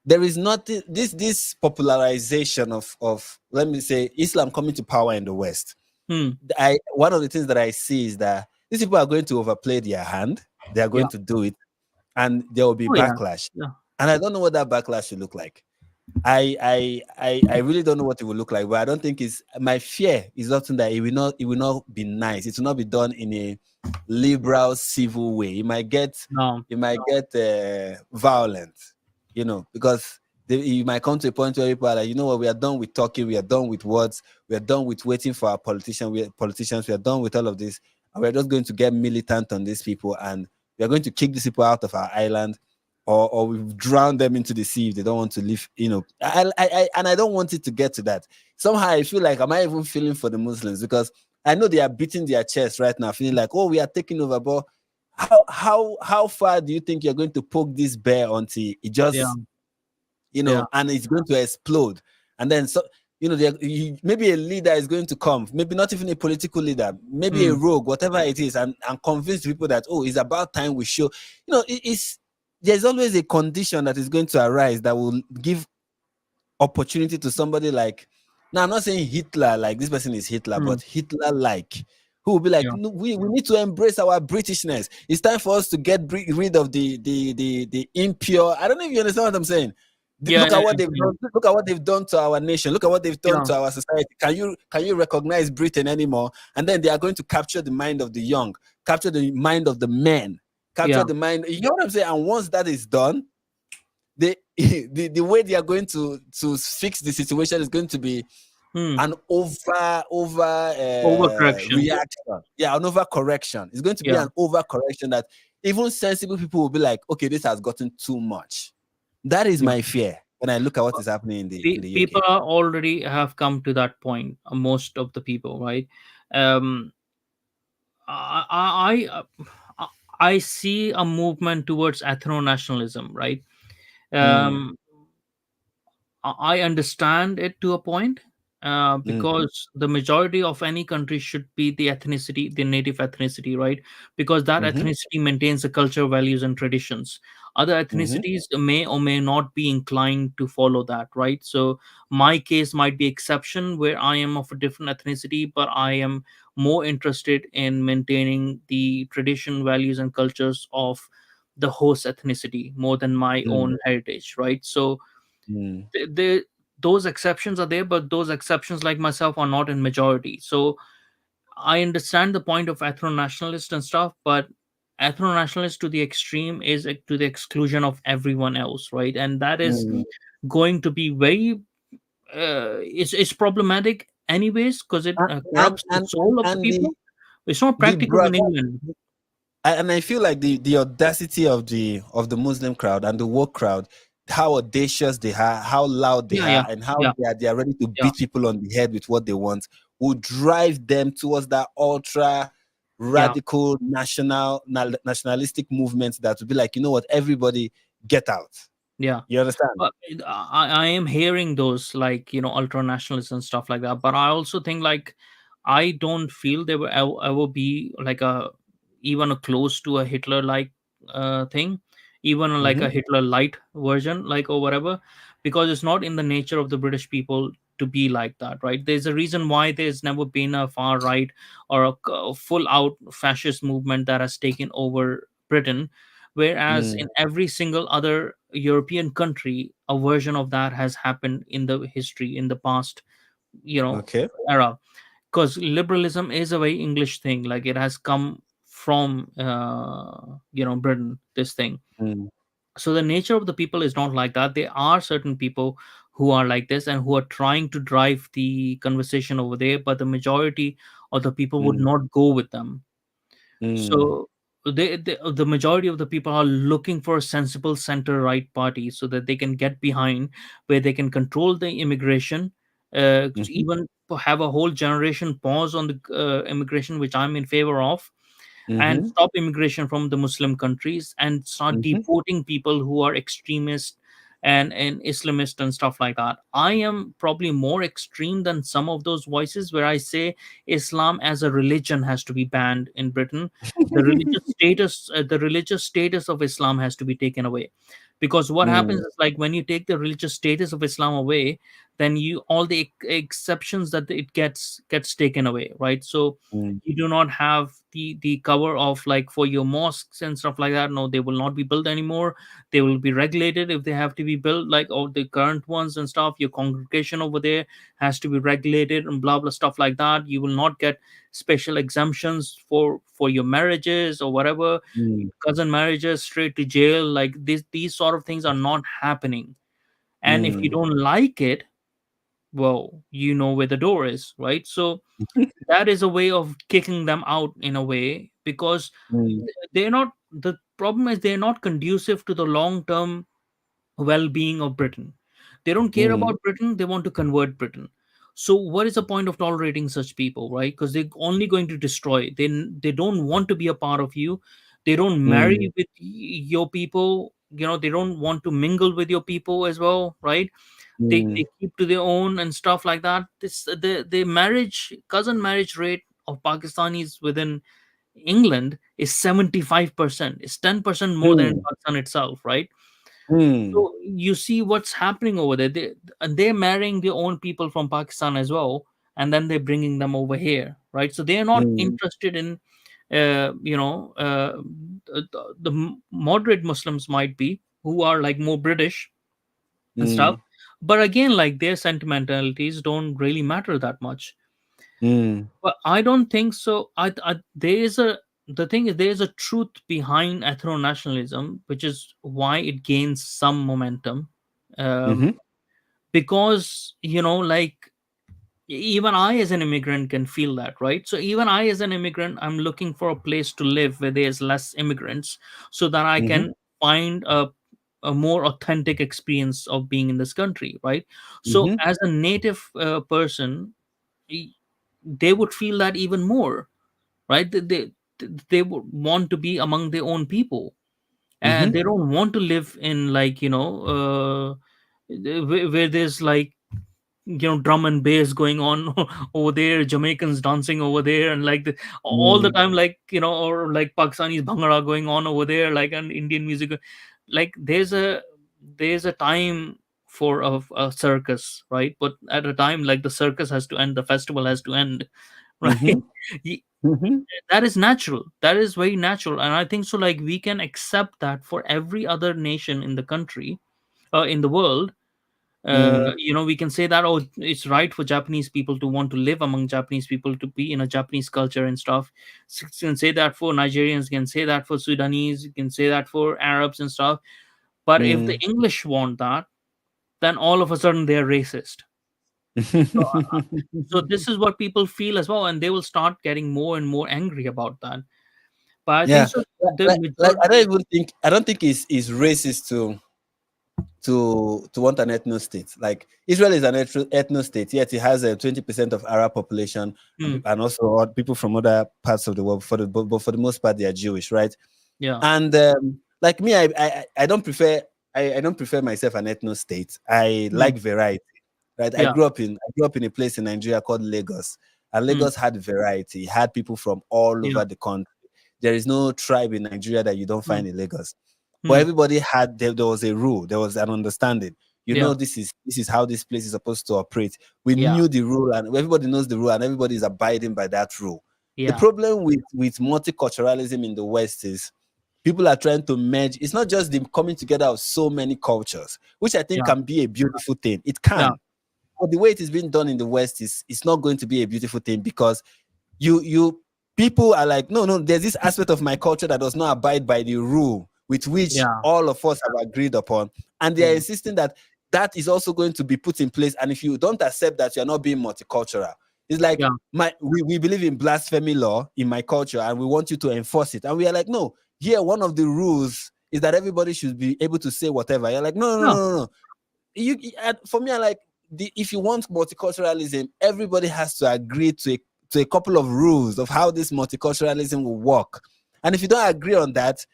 there is nothing this popularization of, let me say, Islam coming to power in the West. Hmm. I One of the things that I see is that these people are going to overplay their hand. They are Yeah. going to do it, and there will be Oh yeah. backlash. Yeah. And I don't know what that backlash should look like. I really don't know what it will look like, but I don't think it's my fear is often that it will not be nice. It will not be done in a liberal civil way. No. It might get violent, because you might come to a point where people are like, you know what, we are done with talking, we are done with words, we are done with waiting for our politicians, we are done with all of this, and we're just going to get militant on these people, and we are going to kick these people out of our island, or we've drowned them into the sea if they don't want to live. And I don't want it to get to that. Somehow I feel like, am I even feeling for the Muslims? Because I know they are beating their chest right now, feeling like, oh, we are taking over. But how far do you think you're going to poke this bear until it Yeah. just, Yeah. and it's going to explode? And then, so, maybe a leader is going to come, maybe not even a political leader, maybe a Hmm. rogue, whatever it is, and convince people that, oh, it's about time we show. It's There's always a condition that is going to arise that will give opportunity to somebody like, now I'm not saying Hitler, like this person is Hitler, Hmm. but Hitler like, who will be like, Yeah. no, we need to embrace our Britishness. It's time for us to get rid of the impure. I don't know if you understand what I'm saying. Yeah. Look Yeah. at what they've Yeah. done. Look at what they've done to our nation. Look at what they've done Yeah. to our society. Can you recognize Britain anymore? And then they are going to capture the mind of the young, capture the mind of the men, capture Yeah. the mind. You know what I'm saying? And once that is done, they the way they are going to fix the situation is going to be Hmm. an over Overcorrection. reaction. Yeah, an overcorrection. It's going to be Yeah. an overcorrection that even sensible people will be like, okay, this has gotten too much. That is Yeah. my fear when I look at what is happening in the UK. People are already have come to that point. Most of the people, right? Um, I I I I see a movement towards ethno nationalism, right? Mm, Um, I understand it to a point, mm, because the majority of any country should be the ethnicity, the native ethnicity, right? Because that mm-hmm, ethnicity maintains the culture, values, and traditions. Other mm-hmm, ethnicities may or may not be inclined to follow that, right? So my case might be exception where I am of a different ethnicity, but I am more interested in maintaining the tradition, values, and cultures of the host ethnicity more than my mm, own heritage, right? So mm, they, those exceptions are there, but those exceptions like myself are not in majority. So I understand the point of ethno nationalist and stuff, but ethno nationalist to the extreme is to the exclusion of everyone else, right? And that is mm. going to be very it's problematic anyways, because it And and corrupts the and and, soul of the and the people. It's not the practical in brother. England. And I feel like the audacity of the Muslim crowd and the woke crowd, how audacious they are, how loud they Yeah, are, yeah, and how yeah, they are ready to yeah, beat people on the head with what they want, will drive them towards that ultra yeah. radical nationalistic movement that will be like, you know what, everybody get out. Yeah. You understand? But I am hearing those, like, ultra nationalists and stuff like that. But I also think, like, I don't feel they will ever be like a even a close to a Hitler like thing, even like Mm-hmm. a Hitler light version, like, or whatever, because it's not in the nature of the British people to be like that, right? There's a reason why there's never been a far right or a full out fascist movement that has taken over Britain, whereas Mm. in every single other European country a version of that has happened in the history, in the past, you know Okay. era. Because liberalism is a very English thing, like it has come from Britain, this thing. Mm. So the nature of the people is not like that. There are certain people who are like this and who are trying to drive the conversation over there, but the majority of the people would Mm. not go with them. Mm. So the majority of the people are looking for a sensible center right party so that they can get behind, where they can control the immigration, Mm-hmm. even have a whole generation pause on the immigration, which I'm in favor of. and Mm-hmm. stop immigration from the Muslim countries and start Mm-hmm. deporting people who are extremist and Islamist and stuff like that. I am probably more extreme than some of those voices where I say Islam as a religion has to be banned in Britain. The religious status of Islam has to be taken away, because what happens Mm, is, like, when you take the religious status of Islam away, then you all the exceptions that it gets taken away, right? So mm, you do not have the cover of, like, for your mosques and stuff like that. No, they will not be built anymore. They will be regulated if they have to be built, like all the current ones and stuff. Your congregation over there has to be regulated and blah blah stuff like that. You will not get special exemptions for your marriages or whatever, mm, cousin marriages straight to jail. Like, these sort of things are not happening. And if you mm, don't like it, well, you know where the door is, right? So that is a way of kicking them out in a way, because mm, they're not the problem is they're not conducive to the long term well-being of Britain. They don't care mm, about Britain, they want to convert Britain. So what is the point of tolerating such people, right? Because they're only going to destroy. They don't want to be a part of you. They don't mm, marry with your people. They don't want to mingle with your people as well, right? They mm, keep to their own and stuff like that. The marriage cousin marriage rate of Pakistanis within England is 75%. It's 10% more than in mm, Pakistan itself, right? mm, So you see what's happening over there. And they're marrying their own people from Pakistan as well, and then they're bringing them over here, right? So they're not mm, interested in, the moderate Muslims might be, who are like more British and stuff. mm, But again, like, their sentimentalities don't really matter that much. mm, But I don't think so. There is a the thing is, there is a truth behind ethno nationalism, which is why it gains some momentum. Um, mhm, because, like, even I as an immigrant can feel that, right? So even I as an immigrant, I'm looking for a place to live where there's less immigrants, so that I mhm, can find a more authentic experience of being in this country, right? So mhm, as a native person, y- they would feel that even more, right? They would want to be among their own people, and mhm, they don't want to live in, like, where there's, like, drum and bass going on over there, Jamaicans dancing over there, and, like, all the mm, time, like, or like Pakistanis bhangra going on over there, like, an Indian music. Like, there's a time for a circus, right? But at a time, like, the circus has to end, the festival has to end, right? mhm, mhm, That is natural, that is very natural, and I think so, like, we can accept that for every other nation in the country, in the world. mm, We can say that, oh, it's right for Japanese people to want to live among Japanese people, to be in a Japanese culture and stuff. You can say that for Nigerians, you can say that for Sudanese, you can say that for Arabs and stuff. But if the mm. English want that, then all of a sudden they're racist. So this is what people feel as well, and they will start getting more and more angry about that. But I think Yeah, so. The like majority, I don't think it's racist to want an ethno state. Like Israel is an ethno state, yet it has a 20% of Arab population, hmm, and also people from other parts of the world. But for the most part, they are Jewish, right? yeah, And like me, I don't prefer I don't prefer myself an ethno state. I hmm, like variety, right? yeah, I grew up in a place in Nigeria called Lagos, and hmm, Lagos had variety. It had people from all yeah, over the country. There is no tribe in Nigeria that you don't hmm, find in Lagos. But hmm, everybody had there was a rule, there was an understanding. yeah, This is how this place is supposed to operate. We yeah, knew the rule, and everybody knows the rule, and everybody is abiding by that rule. The yeah, problem with multiculturalism in the West is people are trying to merge. It's not just the coming together of so many cultures, which I think yeah, can be a beautiful thing. It yeah, can. But the way it is being done in the West is it's not going to be a beautiful thing because you people are like, no, no, there's this aspect of my culture that does not abide by the rule with which yeah, all of us have agreed upon. And they are yeah, insisting that that is also going to be put in place. And if you don't accept that, you're not being multicultural. It's like yeah, we believe in blasphemy law in my culture and we want you to enforce it. And we are like, no, here one of the rules is that everybody should be able to say whatever. You're like, no, no, no, yeah, no, no. For me, I like if you want multiculturalism, everybody has to agree to a couple of rules of how this multiculturalism will work. And if you don't agree on that,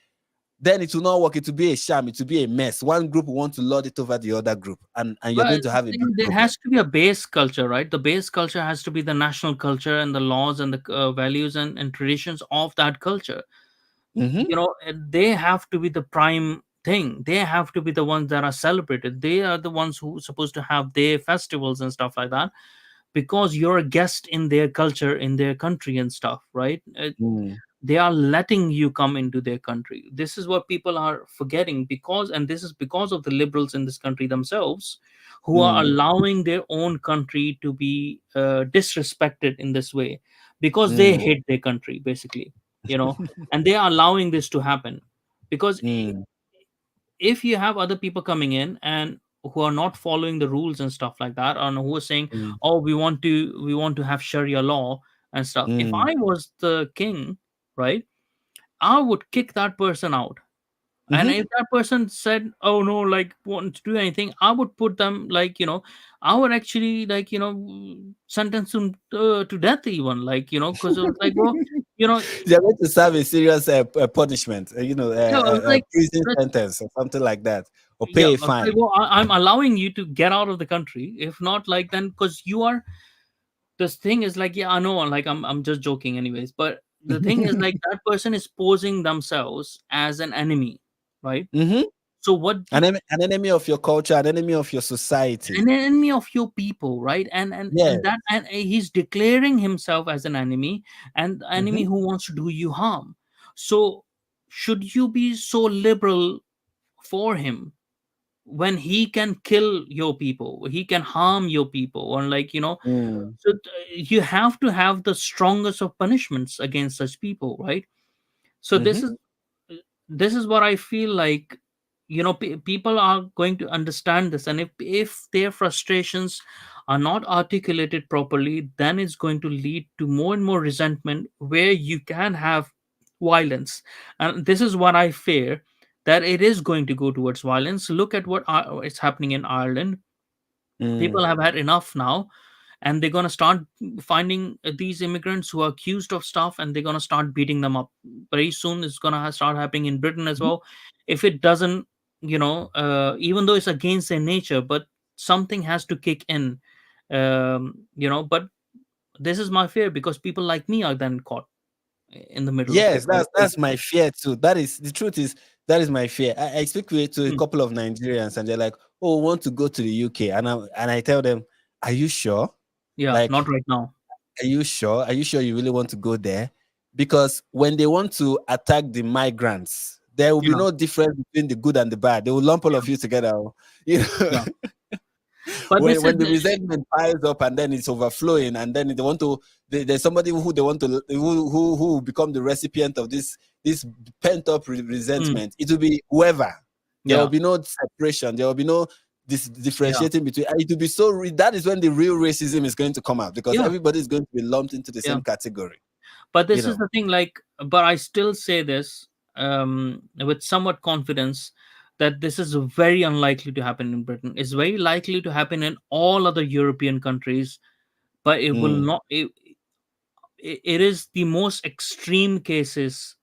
then it will not work. It will be a sham. It will be a mess. One group will want to lord it over the other group, and you're Well, going to have a big there problem. has to be a base culture, right? The base culture has to be the national culture and the laws and the values and traditions of that culture. Mm-hmm. They have to be the prime thing. They have to be the ones that are celebrated. They are the ones who supposed to have their festivals and stuff like that, because you're a guest in their culture, in their country and stuff, right? Mm, They are letting you come into their country. This is what people are forgetting, because and this is because of the liberals in this country themselves, who are mm, allowing their own country to be disrespected in this way, because they mm, hate their country basically, you know and they are allowing this to happen. Because mm, if you have other people coming in and who are not following the rules and stuff like that, and who are saying, mm, oh, we want to have sharia law and stuff. If mm, I was the king, right, I would kick that person out. And mm-hmm. if that person said, "Oh no," like want to do anything, I would put them, like, I would actually, like, sentence them to death, even, like, because it was like, well, you know, They're going to serve a serious punishment, like, prison that- sentence or something like that, or yeah, pay a I was like, fine. well, I'm allowing you to get out of the country. If not, like, then, because you are, this thing is like, yeah, I know, like, I'm just joking, anyways. But the thing is, like, that person is posing themselves as an enemy, right? Mm-hmm. So what An enemy of your culture, an enemy of your society. an enemy of your people, right? And Yes. that, and he's declaring himself as an enemy, and the enemy Mm-hmm. who wants to do you harm. So should you be so liberal for him, when he can kill your people, he can harm your people, or, like, Mm, so you have to have the strongest of punishments against such people, right? So mm-hmm. this is what I feel like, people are going to understand this. And if their frustrations are not articulated properly, then it's going to lead to more and more resentment, where you can have violence. And this is what I fear, that it is going to go towards violence. Look at what is happening in Ireland. Mm, People have had enough now, and they're going to start finding these immigrants who are accused of stuff, and they're going to start beating them up. Very soon it's going to start happening in Britain as mhm. well. If it doesn't, even though it's against their nature, but something has to kick in. But this is my fear, because people like me are then caught in the middle of it, Yes, right? that's my fear too. That is the truth. Is that is my fear. I speak to a Mm, couple of Nigerians, and they're like, "Oh, we want to go to the UK," and I tell them, "Are you sure? yeah, not Like, right now. are you sure? Are you sure you really want to go there? Because when they want to attack the migrants, there will be Yeah, no difference between the good and the bad. They will lump all yeah, of you together. You know, yeah. But when this is when the resentment piles up and then it's overflowing, and then they want to, there's somebody who they want to, who will become the recipient of this pent up mm, resentment. It will be whoever. There will yeah, be no separation. There will be no this yeah, differentiating between. And it will be so. That is when the real racism is going to come out, because yeah, everybody is going to be lumped into the yeah. same category. But You this is know. the thing, like, but I still say this, with somewhat confidence, that this is very unlikely to happen in Britain. It's very likely to happen in all other European countries, but it will Mm, not. It is the most extreme cases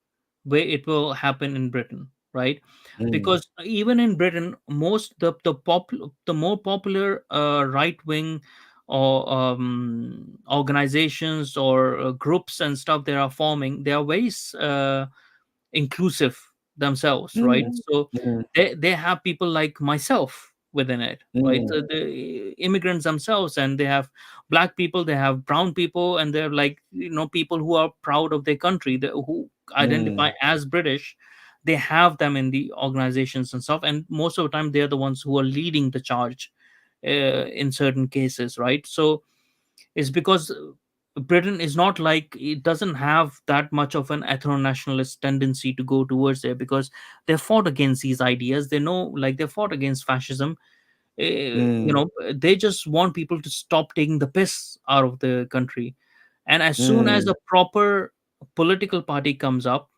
where it will happen in Britain, right? mm, Because even in Britain, most the more popular right wing or organizations or groups and stuff they are forming, they are very inclusive themselves, right? mm, So mm, they have people like myself within it, right? mm, The immigrants themselves, and they have black people, they have brown people, and they're, like, people who are proud of their country, who identify mm, as British. They have them in the organizations and stuff, and most of the time they're the ones who are leading the charge in certain cases, right? So is because Britain is not, like, it doesn't have that much of an ethno-nationalist tendency to go towards there, because they fought against these ideas. They know, like, they fought against fascism. mm, They just want people to stop taking the piss out of the country. And as soon as mm, a proper political party comes up,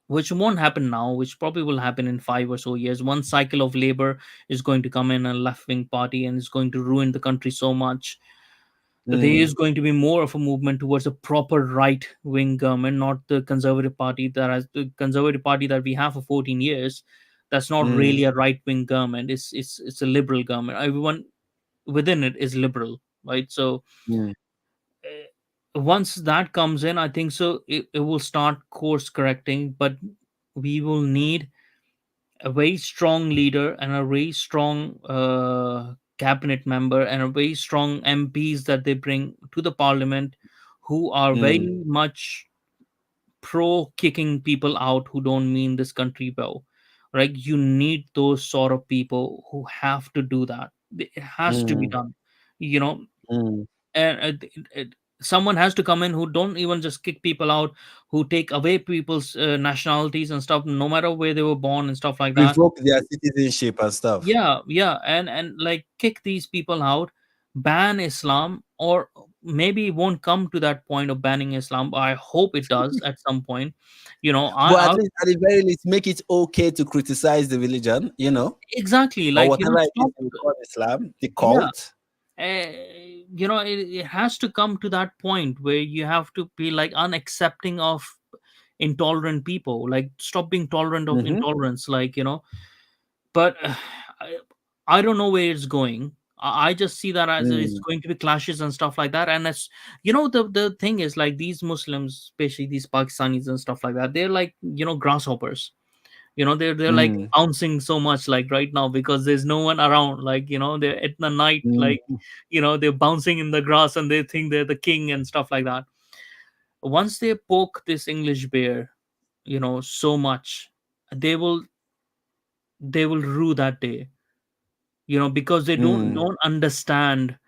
which won't happen now, which probably will happen in 5 or so years, one cycle of labor is going to come in, a left-wing party, and is going to ruin the country so much. there mm, is going to be more of a movement towards a proper right wing government, not the conservative party that has the conservative party that we have for 14 years. That's not mm, really a right wing government. It's a liberal government. Everyone within it is liberal, right? So mm, once that comes in, I think so it will start course correcting, but we will need a very strong leader and a very strong cabinet member and a very strong MPs that they bring to the parliament, who are mm, very much pro kicking people out who don't mean this country well. Right? You need those sort of people who have to do that. It has to be mm, done. You know, mm. and someone has to come in who don't even just kick people out, who take away people's nationalities and stuff, no matter where they were born and stuff like that. Revoke their citizenship and stuff. Yeah, yeah, and like kick these people out, ban Islam, or maybe it won't come to that point of banning Islam. I hope it does at some point. But I at least, at the very least, make it okay to criticize the religion, exactly, or like, whatever it is stop. we call Islam, the Yeah, cult. it has to come to that point where you have to be like unaccepting of intolerant people, like stop being tolerant of Mm-hmm. intolerance, but I, I don't know where it's going. I just see that as it's Mm, going to be clashes and stuff like that. And it's, the thing is, like, these Muslims, especially these Pakistanis and stuff like that, they're like, grasshoppers. They're like mm, bouncing so much, like, right now, because there's no one around. Like, they're at the night, like, mm, they're bouncing in the grass and they think they're the king and stuff like that. Once they poke this English bear, so much, they will rue that day, because they don't mm, don't understand,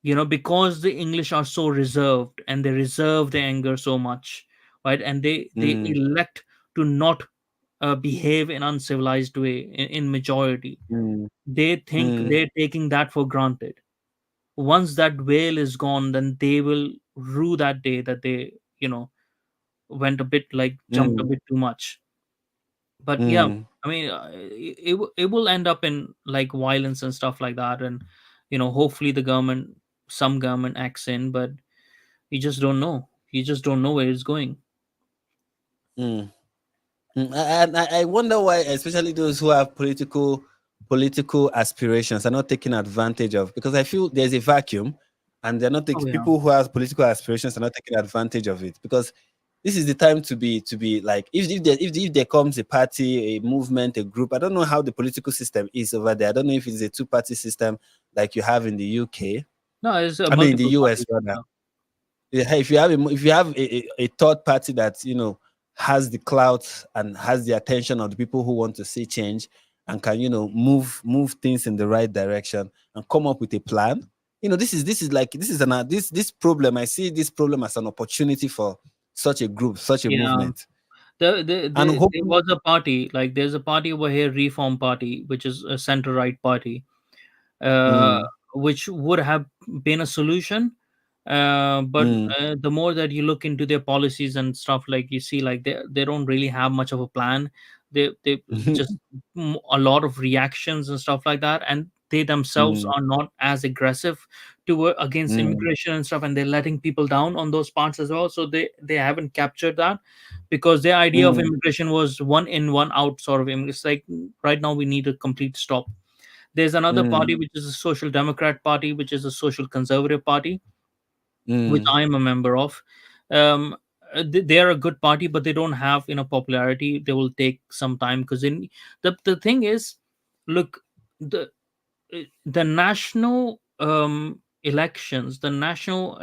because the English are so reserved and they reserve their anger so much, right? And they mm, elect to not behave in uncivilized way in majority. mm, They think mm, they're taking that for granted. Once that veil is gone, then they will rue that day that they, went a bit, like, jumped a mm, bit too much. But yeah, mm, I mean, it will end up in like violence and stuff like that. And hopefully some government acts in, but you just don't know where it's going. mm. And I wonder why, especially those who have political aspirations, are not taking advantage of, because I feel there's a vacuum, and they're not Oh taking yeah. people who have political aspirations are not taking advantage of it, because this is the time to be like, if there comes a party, a movement, a group. I don't know how the political system is over there. I don't know if it's a two-party system like you have in the UK. No, it's a I mean, in the multiple US parties. rather. Yeah. Yeah, if you have a third party that has the clout and has the attention of the people who want to see change, and can move things in the right direction and come up with a plan. This problem, I see this problem as an opportunity for such a group, such a Yeah. movement, and There hoping. was a party, like, there's a party over here, Reform Party, which is a center right party, uh, Mm, which would have been a solution. But mm, the more that you look into their policies and stuff, like, you see, like, they don't really have much of a plan. They just a lot of reactions and stuff like that, and they themselves mm, are not as aggressive to against mm, immigration and stuff, and they're letting people down on those parts as well. So they haven't captured that, because their idea of mm, immigration was one in, one out sort of it's like, right now we need a complete stop. There's another mm, party which is a social democrat party, which is a social conservative party, which mm, I am a member of. Um, they are a good party, but they don't have popularity. They will take some time, because in the thing is, look, the the national elections, the national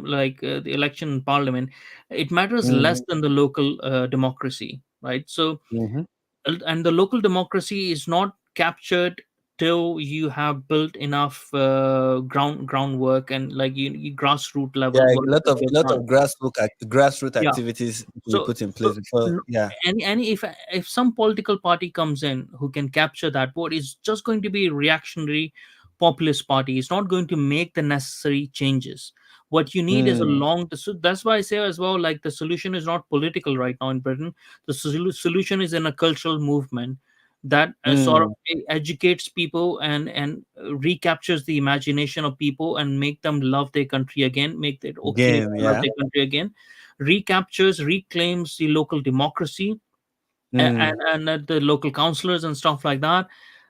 like, the election in parliament, it matters less mm, than the local democracy, right? So, mhm. and the local democracy is not captured till you have built enough groundwork, and, like, grassroots Yeah, level a work lot that of they've a lot of done. grassroots Yeah. activities to be so put in so place before. Yeah. any if some political party comes in who can capture that vote, is just going to be reactionary populist party. It's not going to make the necessary changes. What you need is a Mm, so that's why I say as well, like, the solution is not political right now in Britain. The solution is in a cultural movement. that sort of Mm. educates people and recaptures the imagination of people and make them love their country again, make it okay Again, to love yeah. their country again, recaptures, reclaims the local democracy, Mm. and the local councillors and stuff like that.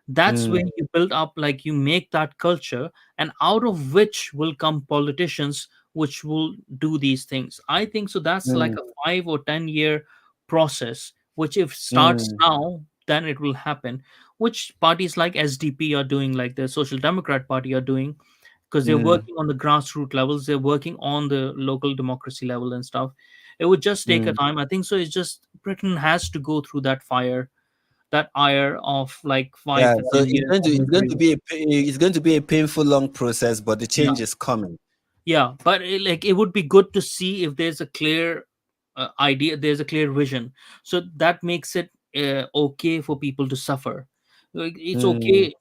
That's Mm. when you build up, like, you make that culture, and out of which will come politicians which will do these things. I think so that's like Mm. a 5 or 10 year process, which if starts Mm. now, then it will happen, which parties like SDP are doing, like the Social Democrat Party are doing, because they're Mm. working on the grassroots levels, they're working on the local democracy level and stuff. It would just take a Mm. time. I think so. It's just Britain has to go through that fire, that ire of like five Yeah, to so ten years of misery. it's going to be a painful long process, but the Yeah, change is coming. yeah. But like, it would be good to see if there's a clear idea, there's a clear vision, so that makes it okay for people to suffer. Like, it's Mm. okay.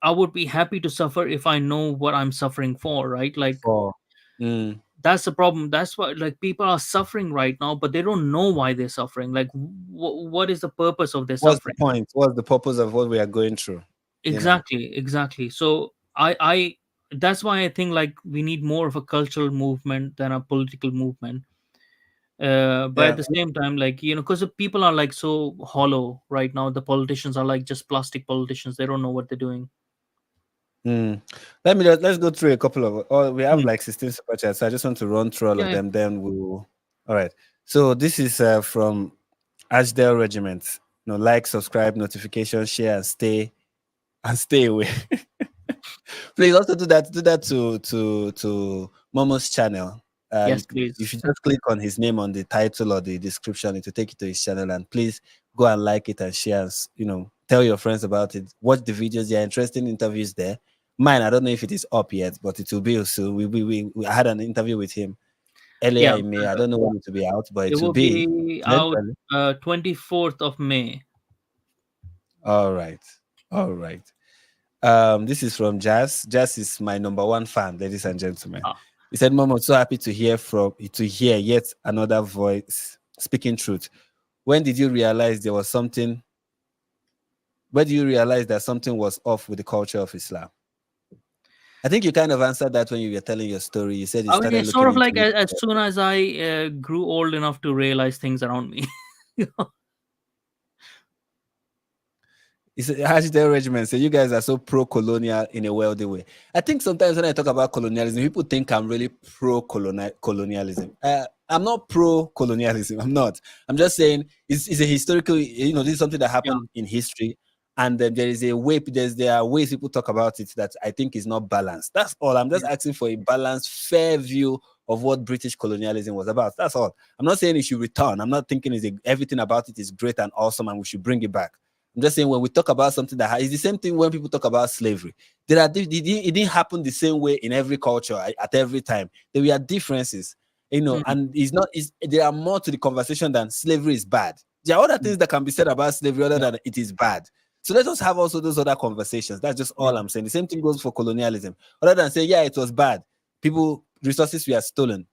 I would be happy to suffer if I know what I'm suffering for, right? Like, For mm. that's the problem. That's why, like, people are suffering right now, but they don't know why they're suffering. Like, what is the purpose of their What's the suffering? point? What's the purpose of what we are going through? You know. Exactly, exactly. So I that's why I think, like, we need more of a cultural movement than a political movement. But at Yeah. the same time, like, because people are like so hollow right now. The politicians are like just plastic politicians. They don't know what they're doing. Mm. Let's go through a couple of. Oh, we have Hmm. like 16 super chats. So I just want to run through all of Yeah, them. Then we'll. All right. So this is from Ashdale Regiment. Like, subscribe, notification, share, and stay away. Please also do that to Momo's channel. yes, please. If you just click on his name on the title or the description, it will take you to his channel. And please go and like it and share. Tell your friends about it. Watch the videos. There are interesting interviews there. Mine, I don't know if it is up yet, but it will be soon. I had an interview with him earlier Yeah, in May. I don't know when it will be out, but it it will will be be out eventually. 24th of May. All right, all right. This is from Jazz. Jazz is my number one fan, ladies and gentlemen. Ah, He said, "Mom, I'm so happy to hear yet another voice speaking truth. When did you realize there was something? Where do you realize that something was off with the culture of Islam?" I think you kind of answered that when you were telling your story. You said you I mean, started it's sort looking of like, into it. as soon as I grew old enough to realize things around me. It's a Hashtag Regiment. So you guys are so pro-colonial in a wealthy way. I think sometimes when I talk about colonialism, people think I'm really pro-colonialism. I'm not pro-colonialism. I'm not. I'm just saying it's a historical. This is something that Yeah, happened in history, and then there are ways people talk about it that I think is not balanced. That's all. I'm just yeah. asking for a balanced, fair view of what British colonialism was about. That's all. I'm not saying it should return. I'm not thinking everything about it is great and awesome, and we should bring it back. I'm just saying when we talk about something it's the same thing when people talk about slavery. It didn't happen the same way in every culture at every time. There were differences, Mm, and there are more to the conversation than slavery is bad. There are other mm, things that can be said about slavery other yeah, than it is bad. So let us have also those other conversations. That's just all yeah. I'm saying. The same thing goes for colonialism. Other than say, yeah, it was bad. Resources were stolen.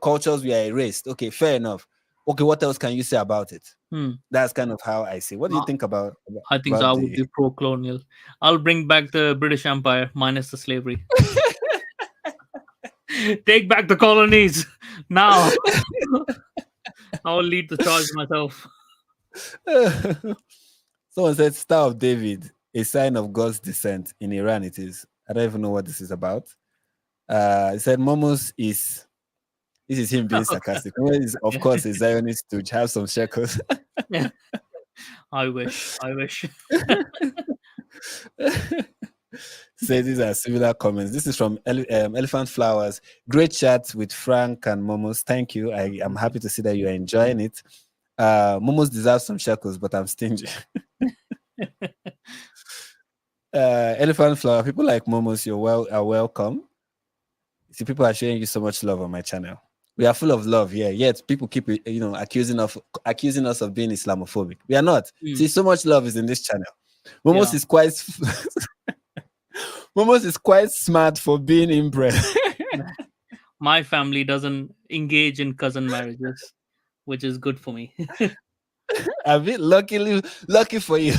Cultures were erased. Okay, fair enough. Okay, what else can you say about it? Hmm. That's kind of how I see. What do you Uh, think about I think so. about I would the? be pro-colonial. I'll bring back the British Empire minus the slavery. Take back the colonies now. I will lead the charge myself. Someone said Star of David, a sign of God's descent. In Iran, it is. I don't even know what this is about. He said Momus is. This is him being sarcastic. Momus is, of course, a Zionist to have some shekels. I wish. I wish. Say these are similar comments. This is from Elephant Flowers. Great chat with Frank and Momos. Thank you. I am happy to see that you are enjoying it. Momos deserves some shekels, but I'm stingy. Elephant Flower. People like Momos, are welcome. See, people are showing you so much love on my channel. We are full of love here. Yet people keep accusing us of being Islamophobic. We are not. Hmm. See, so much love is in this channel. Momos Yeah. is quite Momos is quite smart for being inbred. My family doesn't engage in cousin marriages, which is good for me. I mean, lucky for you.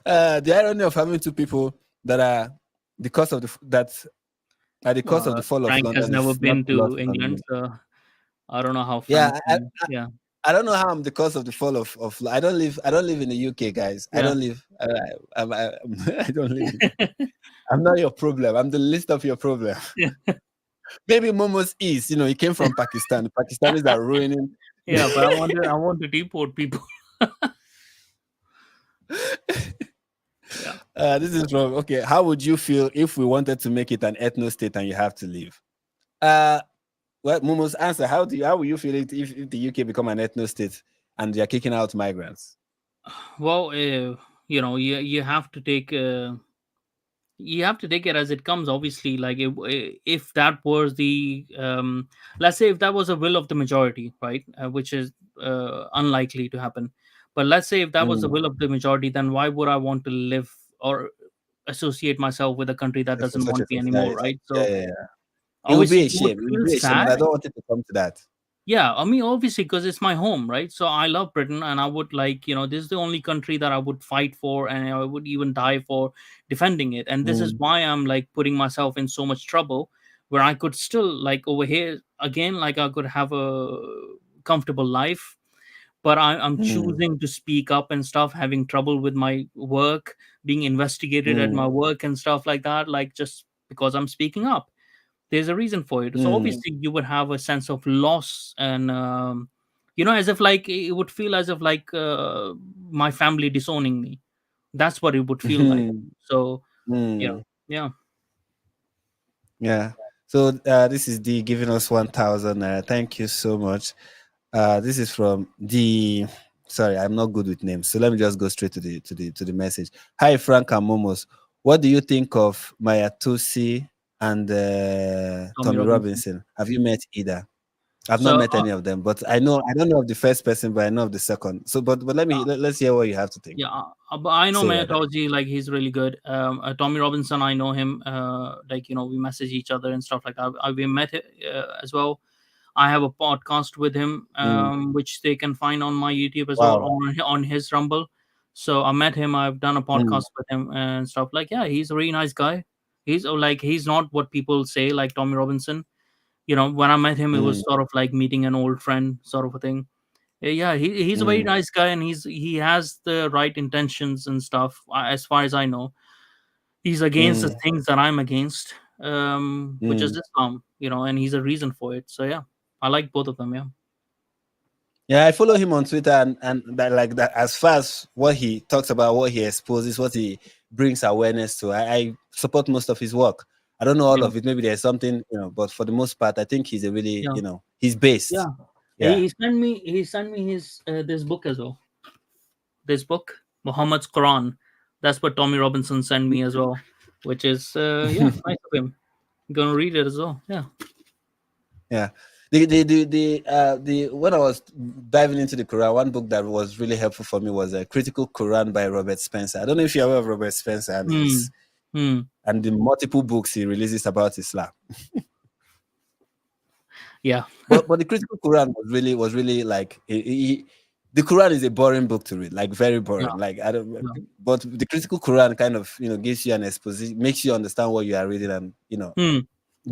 The irony of having two people that are the cause of that are the cause of the fall of Frank has London never is not been lost to on England, me. so I don't know how Yeah, Frank can. Yeah, I don't know how I'm the cause of the fall of. I don't live in the UK, guys. I yeah. don't live. I don't live. I'm not your problem. I'm the least of your problem. Maybe Momus is. He came from Pakistan. The Pakistanis are ruining. Yeah, but I want to deport people. Yeah. This is from okay. How would you feel if we wanted to make it an ethno state and you have to leave? Uh, well, Momo's answer. How will you feel if the UK become an ethno state and they're kicking out migrants? Well, you have to take. You have to take it as it comes, obviously. Like, if that was the let's say if that was a will of the majority, right, which is unlikely to happen, but let's say if that was the Mm, will of the majority, then why would I want to live or associate myself with a country that for doesn't such a want me anymore, society. right? Yeah, So yeah, yeah. It would be obviously a you would shame. It would feel be a shame, and sad. I don't want it to come to that. Yeah, I mean, obviously, because it's my home, right? So I love Britain, and I would like, this is the only country that I would fight for, and I would even die for defending it. And this is Mm, why I'm like putting myself in so much trouble, where I could still, like, over here again, like I could have a comfortable life, but I'm mm, choosing to speak up and stuff, having trouble with my work, being investigated at my mm, work and stuff like that, like just because I'm speaking up. There's a reason for it. So mm, obviously you would have a sense of loss, and as if like it would feel as if like my family disowning me. That's what it would feel like. mm, So mm. yeah. Yeah. So this is D giving us 1,000. Thank you so much. This is from the. Sorry, I'm not good with names, so let me just go straight to the message. Hi, Frank and Momos. What do you think of Maya Tusi and Tommy Tommy Robinson. Robinson? Have you met either? I've not So met any of them, but I don't know of the first person, but I know of the second. So, but let's hear what you have to think. yeah, but I know Say rather. Mayatoji, like he's really good. Tommy Robinson, I know him. Like we message each other and stuff like that. We met as well. I have a podcast with him, Mm, which they can find on my YouTube as well, wow. on his Rumble. So I met him. I've done a Mm, podcast with him and stuff. Like, yeah, he's a really nice guy. He's not what people say, like Tommy Robinson. When I met him, it was mm, sort of like meeting an old friend, sort of a thing. Yeah, he's a very mm, nice guy, and he has the right intentions and stuff. As far as I know, he's against the mm, things that I'm against, which is mm. Islam, and he's a reason for it. So yeah, I like both of them. Yeah. Yeah, I follow him on Twitter, and that like that as far as what he talks about, what he exposes, what he brings awareness to, I support most of his work. I don't know all Yeah. of it. Maybe there's something, but for the most part, I think he's a really, Yeah. he's based. Yeah. Yeah. He sent me his this book as well. This book, Muhammad's Quran. That's what Tommy Robinson sent me as well, which is yeah, nice of him. I'm gonna read it as well. Yeah. Yeah. The when I was diving into the Quran, one book that was really helpful for me was a Critical Quran by Robert Spencer. I don't know if you're aware of Robert Spencer and Hmm. his Hmm. and the multiple books he releases about Islam. Yeah. But the Critical Quran was really like the Quran is a boring book to read, like very Yeah. boring. Like I don't, Yeah. but the Critical Quran kind of gives you an exposition, makes you understand what you are reading, and Hmm.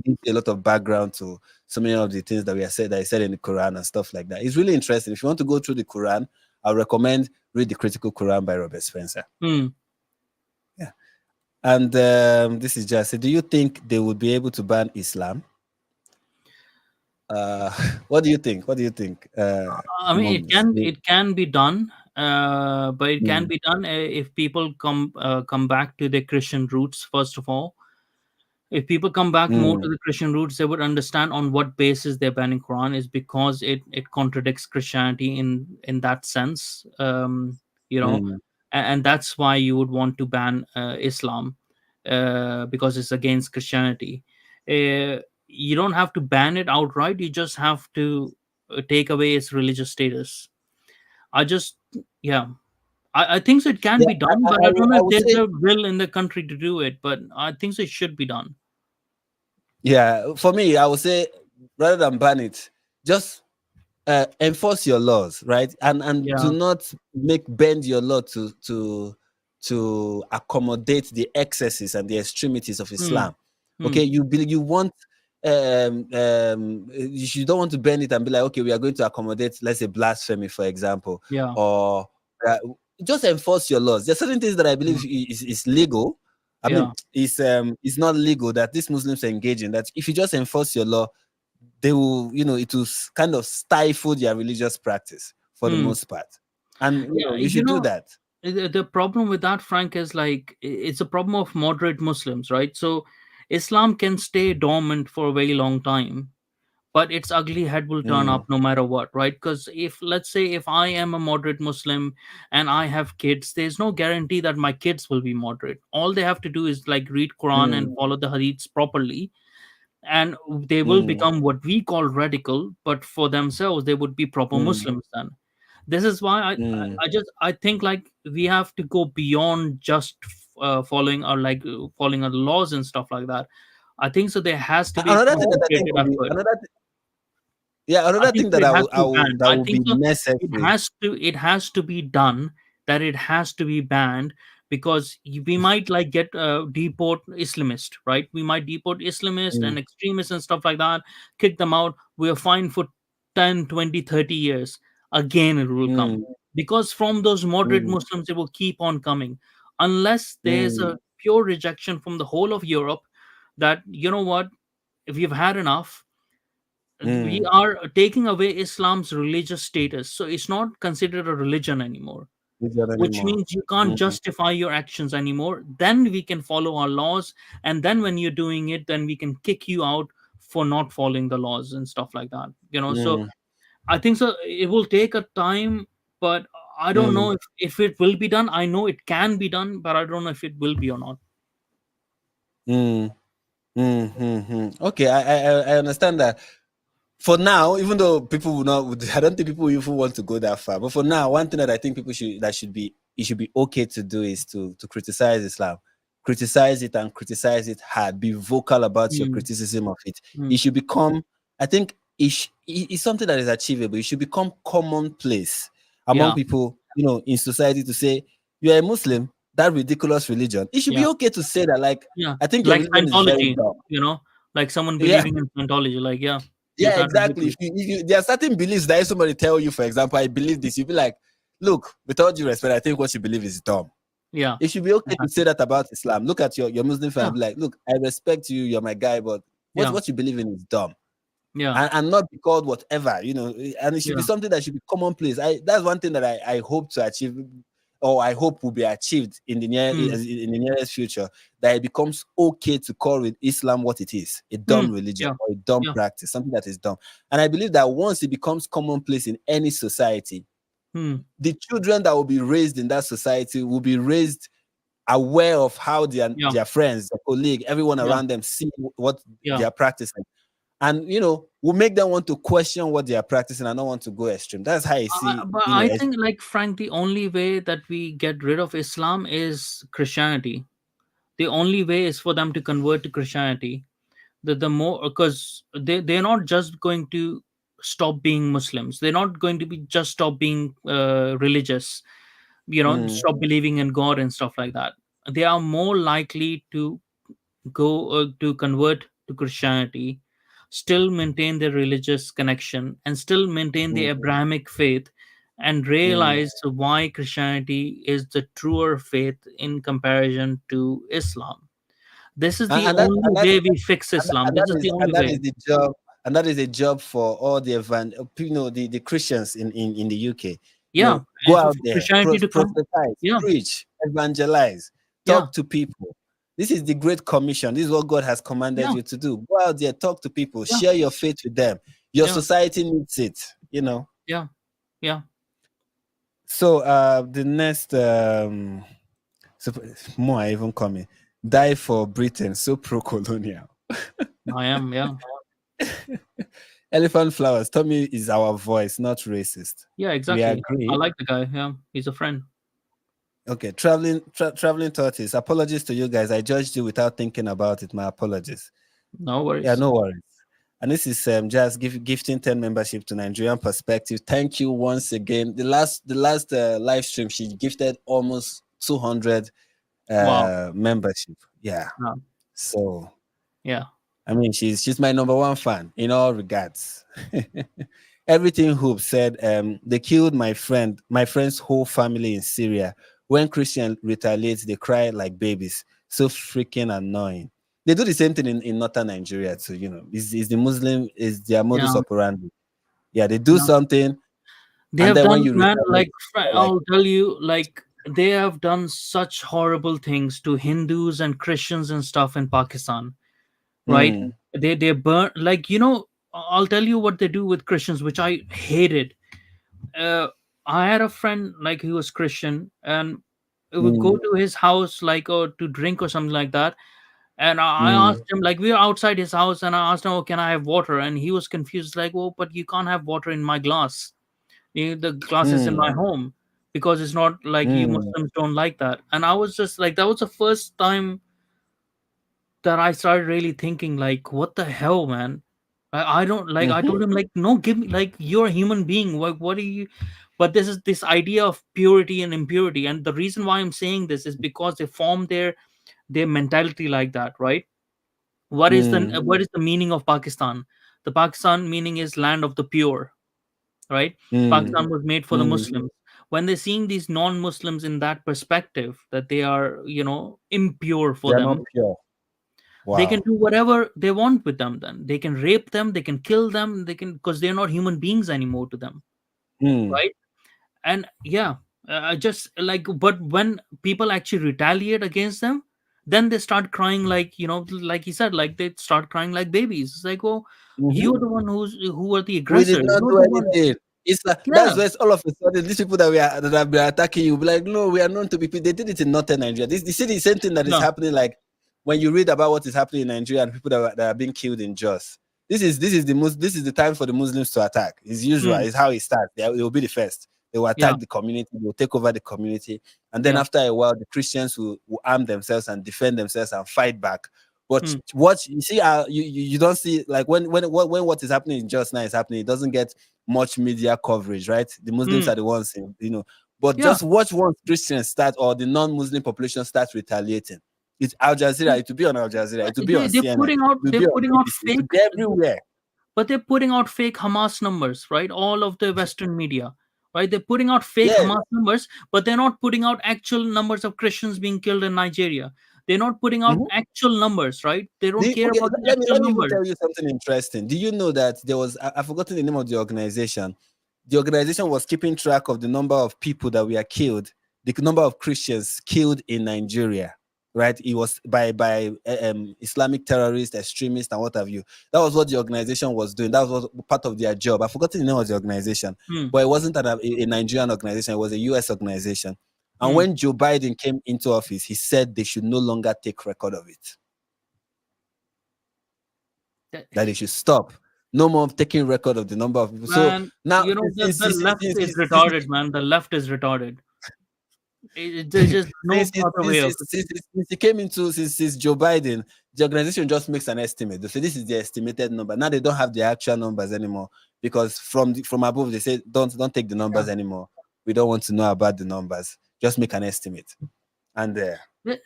gives you a lot of background to so many of the things that is said in the Quran and stuff like that. It's really interesting. If you want to go through the Quran, I recommend read the Critical Quran by Robert Spencer. Hmm. Yeah, and this is just. Do you think they would be able to ban Islam? Uh, what do you think? What do you think, I mean, it Momus? can it can be done, but it can Mm, be done if people come back to their Christian roots first of all. If people come back more to mm, the Christian roots, they would understand on what basis they're banning Quran is because it contradicts Christianity in that sense. mm, And that's why you would want to ban Islam, because it's against Christianity. You don't have to ban it outright. You just have to take away its religious status. I just yeah. I think so it can yeah, be done, but I don't know I if would there's say, a will in the country to do it. But I think so it should be done. yeah. For me, I would say rather than ban it, just enforce your laws, right? And do Yeah. not make bend your law to accommodate the excesses and the extremities of Hmm. Islam. Hmm. Okay, you want you don't want to bend it and be like, okay, we are going to accommodate, let's say, blasphemy, for example, Yeah. or uh, just enforce your laws. There's certain things that I believe Yeah. is legal. I mean, Yeah. it's not legal that these Muslims engage in. That if you just enforce your law, they will, it will kind of stifle their religious practice for the Hmm. most part. And Yeah. you should do that. The problem with that, Frank, is like it's a problem of moderate Muslims, right? So Islam can stay dormant for a very long time, but its ugly head will turn up Mm, no matter what, right? Because if, let's say, if I am a moderate Muslim and I have kids, there's no guarantee that my kids will be moderate. All they have to do is like read Quran and mm, follow the hadiths properly, and they will mm, become what we call radical, but for themselves they would be proper mm, Muslims then. This is why mm. I think like we have to go beyond just following our laws and stuff like that. I think so there has to be a Another thing that I think concentrated will be effort. yeah, I another think thing so that it has to be banned. that I will think be so necessary. it has to be done, that it has to be banned, because we might like get deport Islamist, right? We might deport Islamist Mm, and extremists and stuff like that, kick them out. We are fine for 10, 20, 30 years. Again, it will come, mm, because from those moderate mm, Muslims, it will keep on coming unless there's mm, a pure rejection from the whole of Europe, that you know what, if we've had enough, we mm. are taking away Islam's religious status. So it's not considered a religion anymore, Is there which anymore? means you can't Mm, justify your actions anymore. Then we can follow our laws. And then when you're doing it, then we can kick you out for not following the laws and stuff like that. So mm, I think so. It will take a time, but I don't know mm, if it will be done. I know it can be done, but I don't know if it will be or not. mm, mm, Okay, I understand that. For now, even though people will not, I don't think people even want to go that far. But for now, one thing that I think people should be, it should be okay to do is to criticize Islam, criticize it and criticize it hard. Be vocal about your Hmm. criticism of it. Hmm. It should become, I think, it's something that is achievable. It should become commonplace among Yeah. people, in society to say you are a Muslim. That ridiculous religion. It should Yeah. be okay to say that. Like, Yeah. I think your Like religion is very Scientology, dumb. like someone Yeah, believing in Scientology. Like, yeah, you yeah, can't exactly. ridiculous. If you there are certain beliefs that if somebody tell you, for example, I believe this, you'll be like, look, with all due respect, I think what you believe is dumb. Yeah. It should be okay to Exactly. say that about Islam. Look at your Muslim friend Yeah. and be like, look, I respect you, you're my guy, but Yeah. what you believe in is dumb. Yeah. And not be called whatever, and it should be Yeah. something that should be commonplace. That's one thing that I hope to achieve, or I hope will be achieved Hmm. in the nearest future, that it becomes okay to call with Islam what it is, a Hmm. dumb religion Yeah. or a dumb Yeah. practice, something that is dumb. And I believe that once it becomes commonplace in any society, Hmm. the children that will be raised in that society will be raised aware of how Yeah. their friends, their colleague, everyone Yeah. around them see what Yeah. they are practicing, and will make them want to question what they are practicing and not want to go extreme. That's how I see, But I think, like Frank, the only way that we get rid of Islam is Christianity. The only way is for them to convert to Christianity. The more, because they're not just going to stop being Muslims. They're not going to be just stop being religious. mm, Stop believing in God and stuff like that. They are more likely to go to convert to Christianity, still maintain their religious connection, and still maintain the mm, Abrahamic faith, and mm. realize why Christianity is the truer faith in comparison to Islam. This is and, the and that only and that way we fix Islam. This is the only and that way. is the job, and that is a job for all the Christians in the UK. Yeah, Go and for out there, Christianity to come. prophesize, Yeah, preach, evangelize, yeah, talk to people. This is the Great Commission. This is what God has commanded yeah, you to do. Go out there, talk to people, yeah, share your faith with them. Your yeah, society needs it. yeah, yeah. So the next so more are even coming. Die for Britain, so pro-colonial. I am. Yeah, Elephant flowers. Tommy is our voice, not racist. yeah, We exactly. I agree. like the guy. Yeah, he's a friend. Okay, traveling tortoise. Apologies to you guys. I judged you without thinking about it. My apologies. No Yeah, worries. no worries. And this is just gifting 10 membership to Nigerian Perspective. Thank you once again. The last live stream, she gifted almost 200 Wow. membership. Yeah. Yeah. So Yeah. I mean, she's my number one fan in all regards. Everything Hope said, they killed my friend's whole family in Syria. When Christian retaliates, they cry like babies. So freaking annoying. They do the same thing in northern Nigeria too. Is the Muslim is their modus Yeah. operandi. Yeah, they do Yeah. something, They and have then when done, you man, retaliate, like like, I'll tell you, like they have done such horrible things to Hindus and Christians and stuff in Pakistan, right? mm, They burn, like, I'll tell you what they do with Christians, which I hated. uh, I had a friend like he was Christian, and we would go mm, to his house like, or to drink or something like that. And I mm, asked him, like, we were outside his house, and I asked him, "Oh, can I have water?" And he was confused, like, "Oh, but you can't have water in my glass. The glass is in my mm, home, because it's not like you mm, Muslims don't like that." And I was just like, that was the first time that I started really thinking, like, what the hell, man? I don't like. I mhm, told him, like, no, give me, like, you're a human being. Like, what are you? But this is this idea of purity and impurity, and the reason why I'm saying this is because they form their mentality like that, right? mm, What is the meaning of Pakistan? The Pakistan meaning is land of the pure, right? mm, Pakistan was made for the mm. Muslims. When they're seeing these non-Muslims in that perspective, that they are, impure They for are not them, pure. they can Wow. do whatever they want with them. Then they can rape them, they can kill them, they can, because they're not human beings anymore to them, Mm, right? And yeah, just like, but when people actually retaliate against them, then they start crying, like, like he said, like they start crying like babies. It's like, oh, mhm. you're the one who are the We did aggressor, not you're do the one. anything. It's like that's Yeah. why all of a sudden these people that have been attacking you be like, no, we are known to be people. They did it in northern Nigeria. This you see the same thing that is Yeah. happening. Like when you read about what is happening in Nigeria and people that are being killed in Jos. This is the time for the Muslims to attack. It's usual. Mm, It's how it starts. They will be the first. They will yeah. attack the community. They will take over the community, and then Yeah. after a while, the Christians will arm themselves and defend themselves and fight back. But Mm, what you see, you don't see like when what is happening in just now is happening. It doesn't get much media coverage, right? The Muslims mm, are the ones, in. But yeah. just watch once Christians start or the non-Muslim population starts retaliating. It's Al Jazeera. It will be on Al Jazeera. It will be on They're CNN. It putting out will they're be on putting out BBC. It will fake, be everywhere. but they're putting out fake Hamas numbers, right? All of the Western media, right? They're putting out fake Yes. Hamas numbers, but they're not putting out actual numbers of Christians being killed in Nigeria. They're not putting out Mhm. actual numbers, right? They don't care Okay, about the let me actual let me even numbers. tell you something interesting. Do you know that there was I've forgotten the name of the organization? The organization was keeping track of the number of people that were killed, the number of Christians killed in Nigeria. Right, it was by Islamic terrorists, extremists, and what have you. That was what the organization was doing. That was part of their job. I've forgotten the name of the organization, Hmm. but it wasn't a Nigerian organization. It was a U.S. organization. And Hmm. when Joe Biden came into office, he said they should no longer take record of it, That- that they should stop. No more taking record of the number of people. So Man, now, the left is retarded, man. The left is retarded. There's just no other way of it. since he came into since Joe Biden, the organization just makes an estimate. They say this is the estimated number. Now they don't have the actual numbers anymore because from above they say don't take the Yeah. numbers anymore. We don't want to know about the numbers. Just make an estimate. And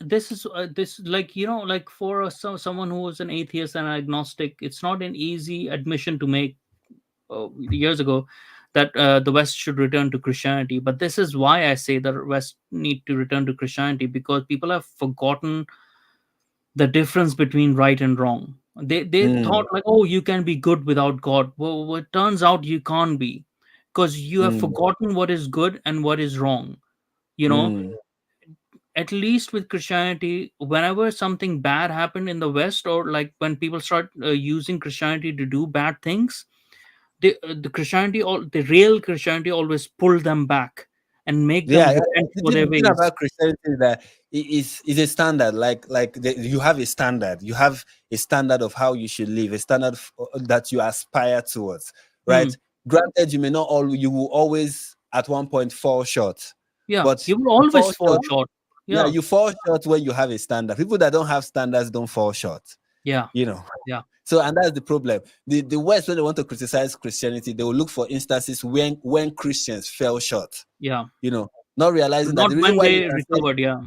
This, like, like for someone who was an atheist and agnostic, it's not an easy admission to make, years ago, that the West should return to Christianity. But this is why I say the West need to return to Christianity, because people have forgotten the difference between right and wrong. They mm, thought, like, oh, you can be good without God. Well, it turns out you can't be, because you have mm, forgotten what is good and what is wrong. You know, mm. at least with Christianity, whenever something bad happened in the West, or like when people start using Christianity to do bad things, the Christianity, all the real Christianity, always pull them back and make them Yeah, repent the for thing, their the thing ways. about Christianity is that is a standard. You have a standard. You have a standard of how you should live. A standard that you aspire towards. Hmm. Right. Granted, you may not all. You will always at one point fall short, Yeah, but you will you always fall fall short. short. Yeah, Yeah. you fall short when you have a standard. People that don't have standards don't fall short. Yeah. You know, Yeah. so, and that's the problem. The West, when they want to criticize Christianity, they will look for instances when Christians fell short. Yeah. Not realizing that Not the reason when why you they can say, recovered. Yeah.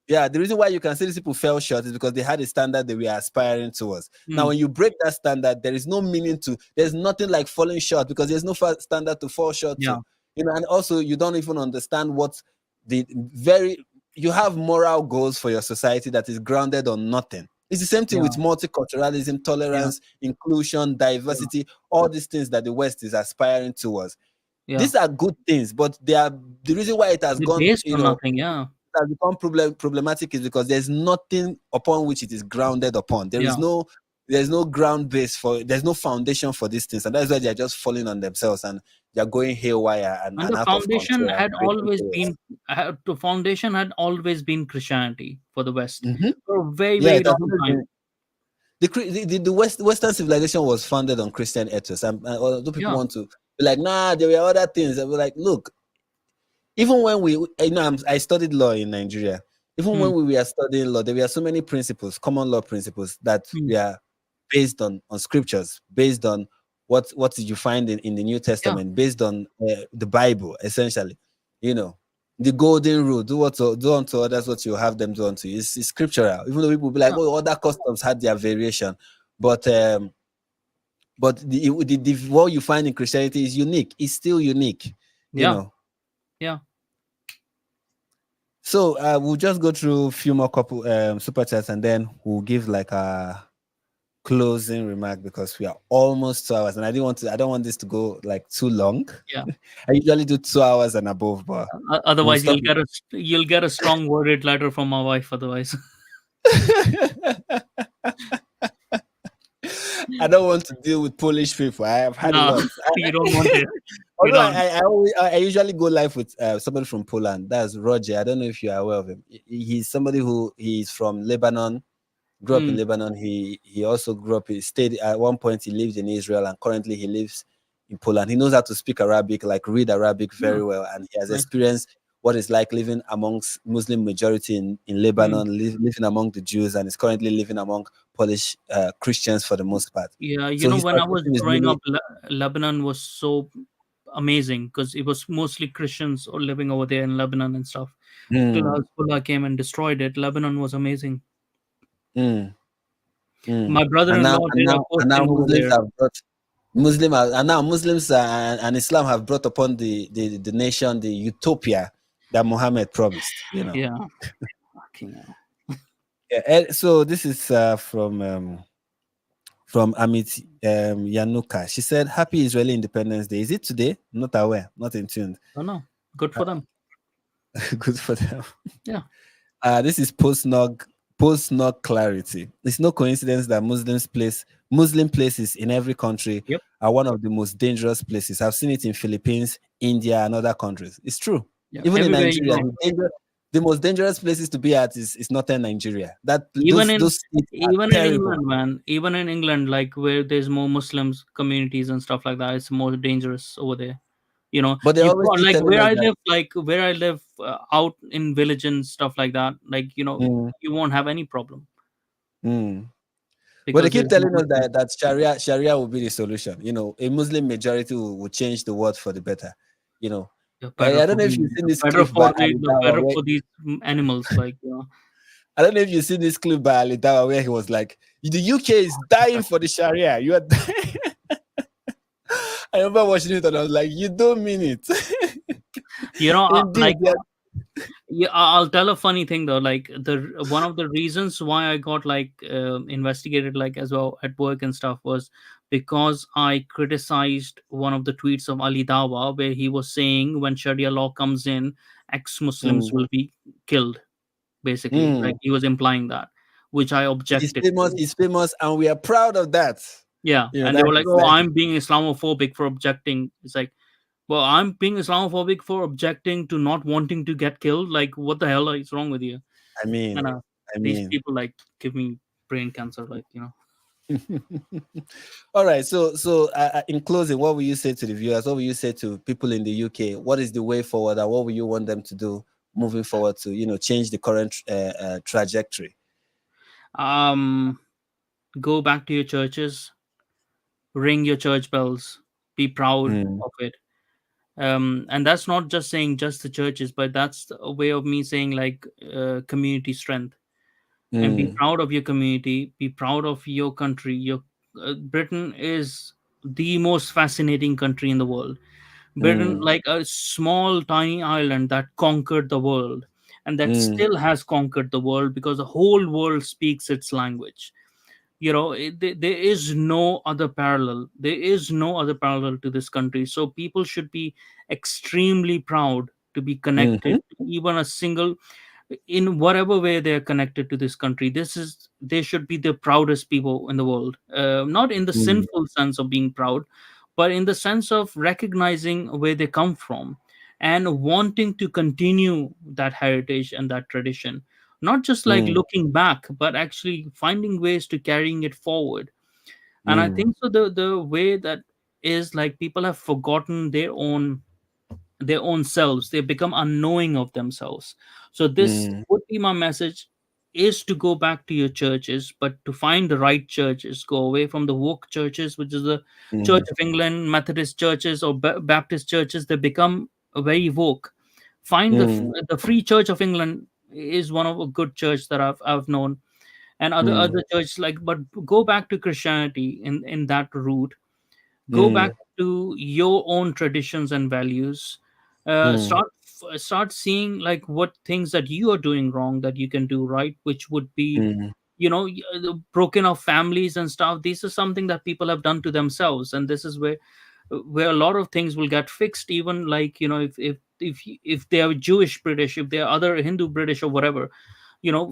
yeah, the reason why you can say these people fell short is because they had a standard that we are aspiring towards. Now, Mm. when you break that standard, there is no meaning to. There's nothing like falling short because there's no standard to fall short Yeah. to. And also you don't even understand what the very you have moral goals for your society that is grounded on nothing. It's the same thing Yeah. with multiculturalism, Yeah. tolerance, inclusion, Yeah. diversity, all these things that the West is aspiring towards. Yeah. These are good things, but they are the reason why it has They gone, based on nothing. Yeah. has become problematic is because there's nothing upon which it is grounded upon. Yeah. There's no ground base there's no foundation for these things, and that's why they're just falling on themselves and they're going haywire And and the out of foundation control and had breaking always chaos. been the foundation had always been Christianity for the West Mhm. for a very, Yeah, very it has long always time. been the Western civilization was founded on Christian ethos, and although people Yeah. want to be like, nah, there were other things, and we're like, look, even when I studied law in Nigeria. Even Mm. when we were studying law, there were so many principles, common law principles, that Mm. were based on scriptures, based on what did you find in the New Yeah. Testament, based on the Bible, essentially. You know, the golden rule: do unto others what you have them do unto you. It's scriptural. Even though people will be like, Yeah. oh, other customs had their variation, but the what you find in Christianity is unique. It's still unique. You Yeah. know. Yeah. So we'll just go through a few more couple super chats, and then we'll give like a closing remark because we are almost 2 hours, and I don't want this to go like too long. Yeah. I usually do 2 hours and above, but we'll Otherwise, stop. you'll get a strong worded letter from my wife. Otherwise. I don't want to deal with Polish people. I have had a No, lot. you don't want it. You Although don't. I usually go live with somebody from Poland. That's Roger. I don't know if you are aware of him. He's somebody who he's from Lebanon, grew up in Mm. Lebanon. He also grew up. He stayed at one point. He lived in Israel, and currently he lives in Poland. He knows how to speak Arabic, like read Arabic Yeah. very well, and he has Nice. experienced what it's like living amongst Muslim majority in Mm. Lebanon, living among the Jews, and is currently living among Polish Christians for the most part. Yeah. So his When I was perspective is growing up, really. Lebanon was so amazing because it was mostly Christians or living over there in Lebanon and stuff. Till Mm, Hezbollah came and destroyed it. Lebanon was amazing. mm, mm. My brother-in-law And did a now posting over Muslims there. have brought and now Muslims and Islam have brought upon the nation the utopia that Muhammad promised. Yeah. Fucking hell. Yeah, so this is from Amit Yanuka. She said, "Happy Israeli Independence Day. Is it today? Not aware. Not in tune. Oh no. Good for them. Good for them." Yeah. This is post-nog clarity. It's no coincidence that Muslim places in every country Yep. are one of the most dangerous places. I've seen it in Philippines, India, and other countries. It's true. Yeah. Even in Everywhere you Nigeria, go. the most dangerous places to be at is northern Nigeria. Even Those states are in terrible. England, man. Even in England, like where there's more Muslims communities and stuff like that, it's more dangerous over there. But they're You always go still like telling us that. where I live out in village and stuff like that. Like Mm, you won't have any problem mm. But they because keep there's more telling us Muslims. that Sharia will be the solution. A Muslim majority will change the world for the better. You know, The better I for don't know if you've seen this better clip by for Ali the Dawa better where for these animals. Like I don't know if you've seen this clip by Ali Dawa where he was like, "The UK is dying for the Sharia. You are dying." I remember watching it and I was like, "You don't mean it." Indeed, like yeah. yeah, I'll tell a funny thing though. Like the one of the reasons why I got like investigated like as well at work and stuff was because I criticized one of the tweets of Ali Dawa where he was saying when Sharia law comes in, ex-Muslims Mm, will be killed. Basically, like mm. he was implying that, which I He's objected famous. to. He's famous, and we are proud of that. Yeah, and they were like, That's "Oh, like. I'm being Islamophobic for objecting." It's like, well, I'm being Islamophobic for objecting to not wanting to get killed. Like, what the hell is wrong with you? I mean, And I these mean. people like give me brain cancer. Like. All right. So, in closing, what will you say to the viewers? What will you say to people in the UK? What is the way forward, and what will you want them to do moving forward to change the current trajectory? Um, Go back to your churches, ring your church bells, be proud mm, of it. And that's not just saying just the churches, but that's a way of me saying like community strength. And be mm, proud of your community, be proud of your country. Your Britain is the most fascinating country in the world. Britain, mm, like a small tiny island that conquered the world, and that mm, still has conquered the world because the whole world speaks its language. There is no other parallel. There is no other parallel to this country. So people should be extremely proud to be connected mhm, to even a single, in whatever way they're connected to this country. They should be the proudest people in the world, not in the mm, sinful sense of being proud, but in the sense of recognizing where they come from and wanting to continue that heritage and that tradition, not just like mm, looking back, but actually finding ways to carrying it forward. And I mm, think so the way that is like people have forgotten their own selves. They become unknowing of themselves. So this mm, would be my message, is to go back to your churches, but to find the right churches. Go away from the woke churches, which is the Church mm, of England, Methodist churches, or Baptist churches. They become very woke. Find mm, the Free Church of England is one of a good church that I've known, and mm, other churches like. But go back to Christianity in that route. Go back mm, to your own traditions and values. mm, Start seeing like what things that you are doing wrong that you can do right, which would be, mm, the broken of families and stuff. This is something that people have done to themselves, and this is where a lot of things will get fixed. Even like, if they are Jewish British, if they are other Hindu British or whatever,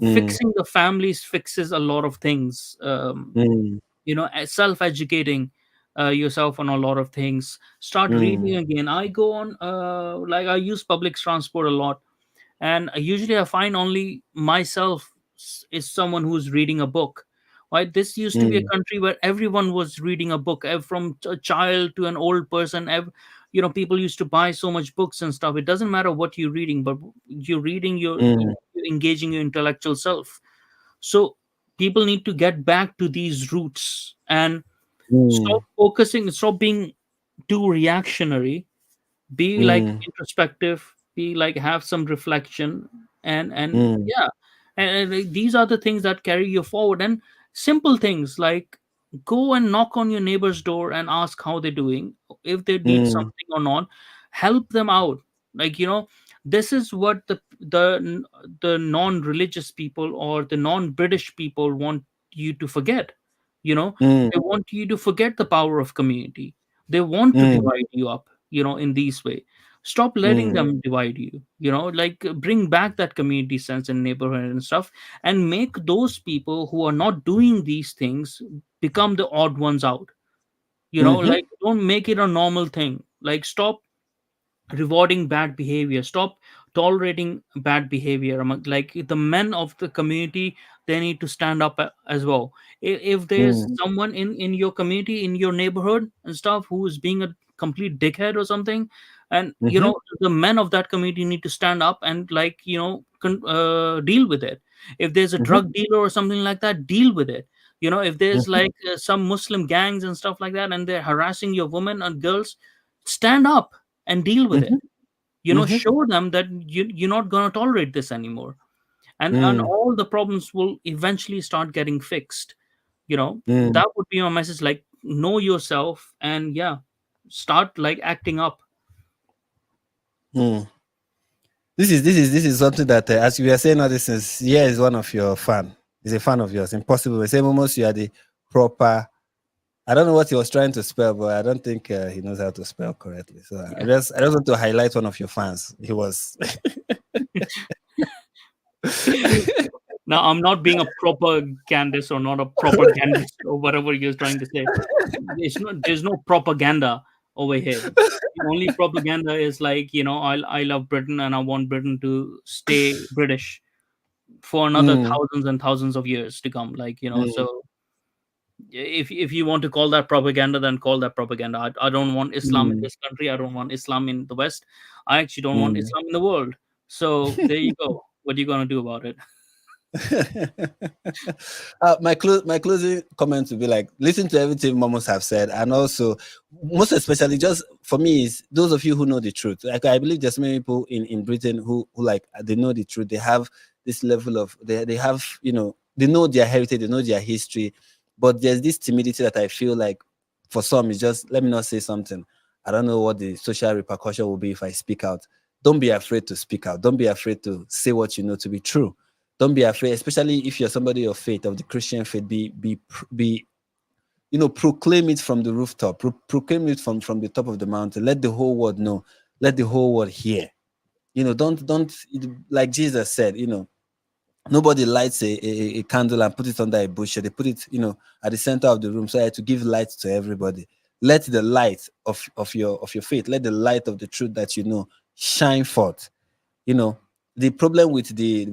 mm, fixing the families fixes a lot of things. mm, Self educating yourself on a lot of things. Start mm, reading again. I go on, like, I use public transport a lot, and usually I find only myself is someone who's reading a book. Right, this used to be a mm, country where everyone was reading a book, from a child to an old person. People used to buy so much books and stuff. It doesn't matter what you're reading, but you're reading, mm, you're engaging your intellectual self. So people need to get back to these roots and mm, stop being too reactionary, be like mm, introspective, be like have some reflection, and mm, yeah, and like, these are the things that carry you forward. And simple things like go and knock on your neighbor's door and ask how they're doing, if they need mm, something or not. Help them out. Like, this is what the non-religious people or the non-British people want you to forget. mm, They want you to forget the power of community. They want to mm, divide you up, in these way. Stop letting mm, them divide you. Like, bring back that community sense in neighborhood and stuff, and make those people who are not doing these things become the odd ones out. mhm, Like, don't make it a normal thing. Like, stop rewarding bad behavior, stop tolerating bad behavior among, like, the men of the community. They need to stand up as well. If there's mm, someone in your community, in your neighborhood and stuff, who is being a complete dickhead or something, and mhm, the men of that community need to stand up and, like, deal with it. If there's a mhm, drug dealer or something like that, deal with it. If there's mhm, like some Muslim gangs and stuff like that, and they're harassing your women and girls, stand up and deal with it. mhm, mhm, Show them that you're not going to tolerate this anymore, and mm, all the problems will eventually start getting fixed. mm, That would be my message. Like, know yourself, and yeah, start like acting up. mm. This is something that, as you were saying all this is, yeah, is one of your fan. Is a fan of yours. Impossible. We say almost you are the proper. I don't know what he was trying to spell, but I don't think he knows how to spell correctly. So I Yeah. just I just want to highlight one of your fans. He was. Now, I'm not being a propagandist, or not a propagandist, or whatever you're trying to say. There's no propaganda over here. The only propaganda is like, I love Britain and I want Britain to stay British for another Mm, thousands and thousands of years to come. Like, mm, so if you want to call that propaganda, then call that propaganda. I don't want Islam in mm, this country. I don't want Islam in the West. I actually don't want mm. Islam in the world. So there you go. What are you gonna do about it? My closing comment would be like, listen to everything Momos have said, and also most especially just for me is those of you who know the truth. Like I believe there's many people in Britain who like they know the truth. They have this level of they have they know their heritage, they know their history, but there's this timidity that I feel like for some is just let me not say something. I don't know what the social repercussion will be if I speak out. Don't be afraid to speak out. Don't be afraid to say what you know to be true. Don't be afraid, especially if you're somebody of faith, of the Christian faith. Be proclaim it from the rooftop. Proclaim it from the top of the mountain. Let the whole world know. Let the whole world hear. Don't like Jesus said. Nobody lights a candle and put it under a bush. They put it, at the center of the room, so I had to give light to everybody. Let the light of your faith, let the light of the truth that you know shine forth. you know the problem with the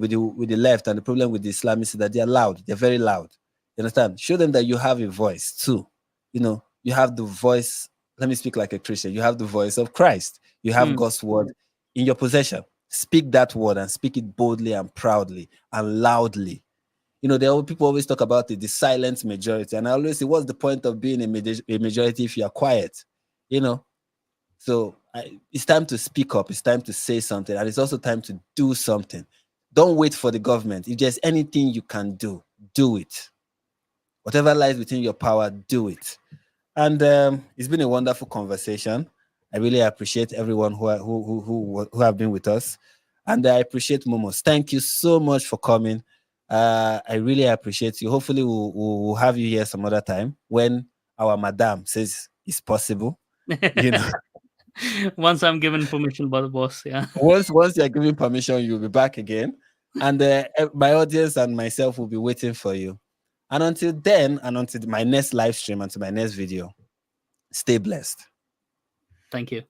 left and the problem with the Islamists is that they're loud. They're very loud. You understand? Show them that you have a voice too. You have the voice. Let me speak like a Christian. You have the voice of Christ. You have Hmm. God's word in your possession. Speak that word and speak it boldly and proudly and loudly. People always talk about the silent majority, and I always say, what's the point of being a majority if you are quiet? you know so it's time to speak up. It's time to say something, and it's also time to do something. Don't wait for the government. If there's anything you can do it. Whatever lies within your power, do it. And it's been a wonderful conversation. I really appreciate everyone who have been with us, and I appreciate Momos. Thank you so much for coming. I really appreciate you. Hopefully, we'll have you here some other time when our madam says it's possible. You know. Once I'm given permission by the boss, yeah. Once you're given permission, you'll be back again, and my audience and myself will be waiting for you. And until then, and until my next live stream, until my next video, stay blessed. Thank you.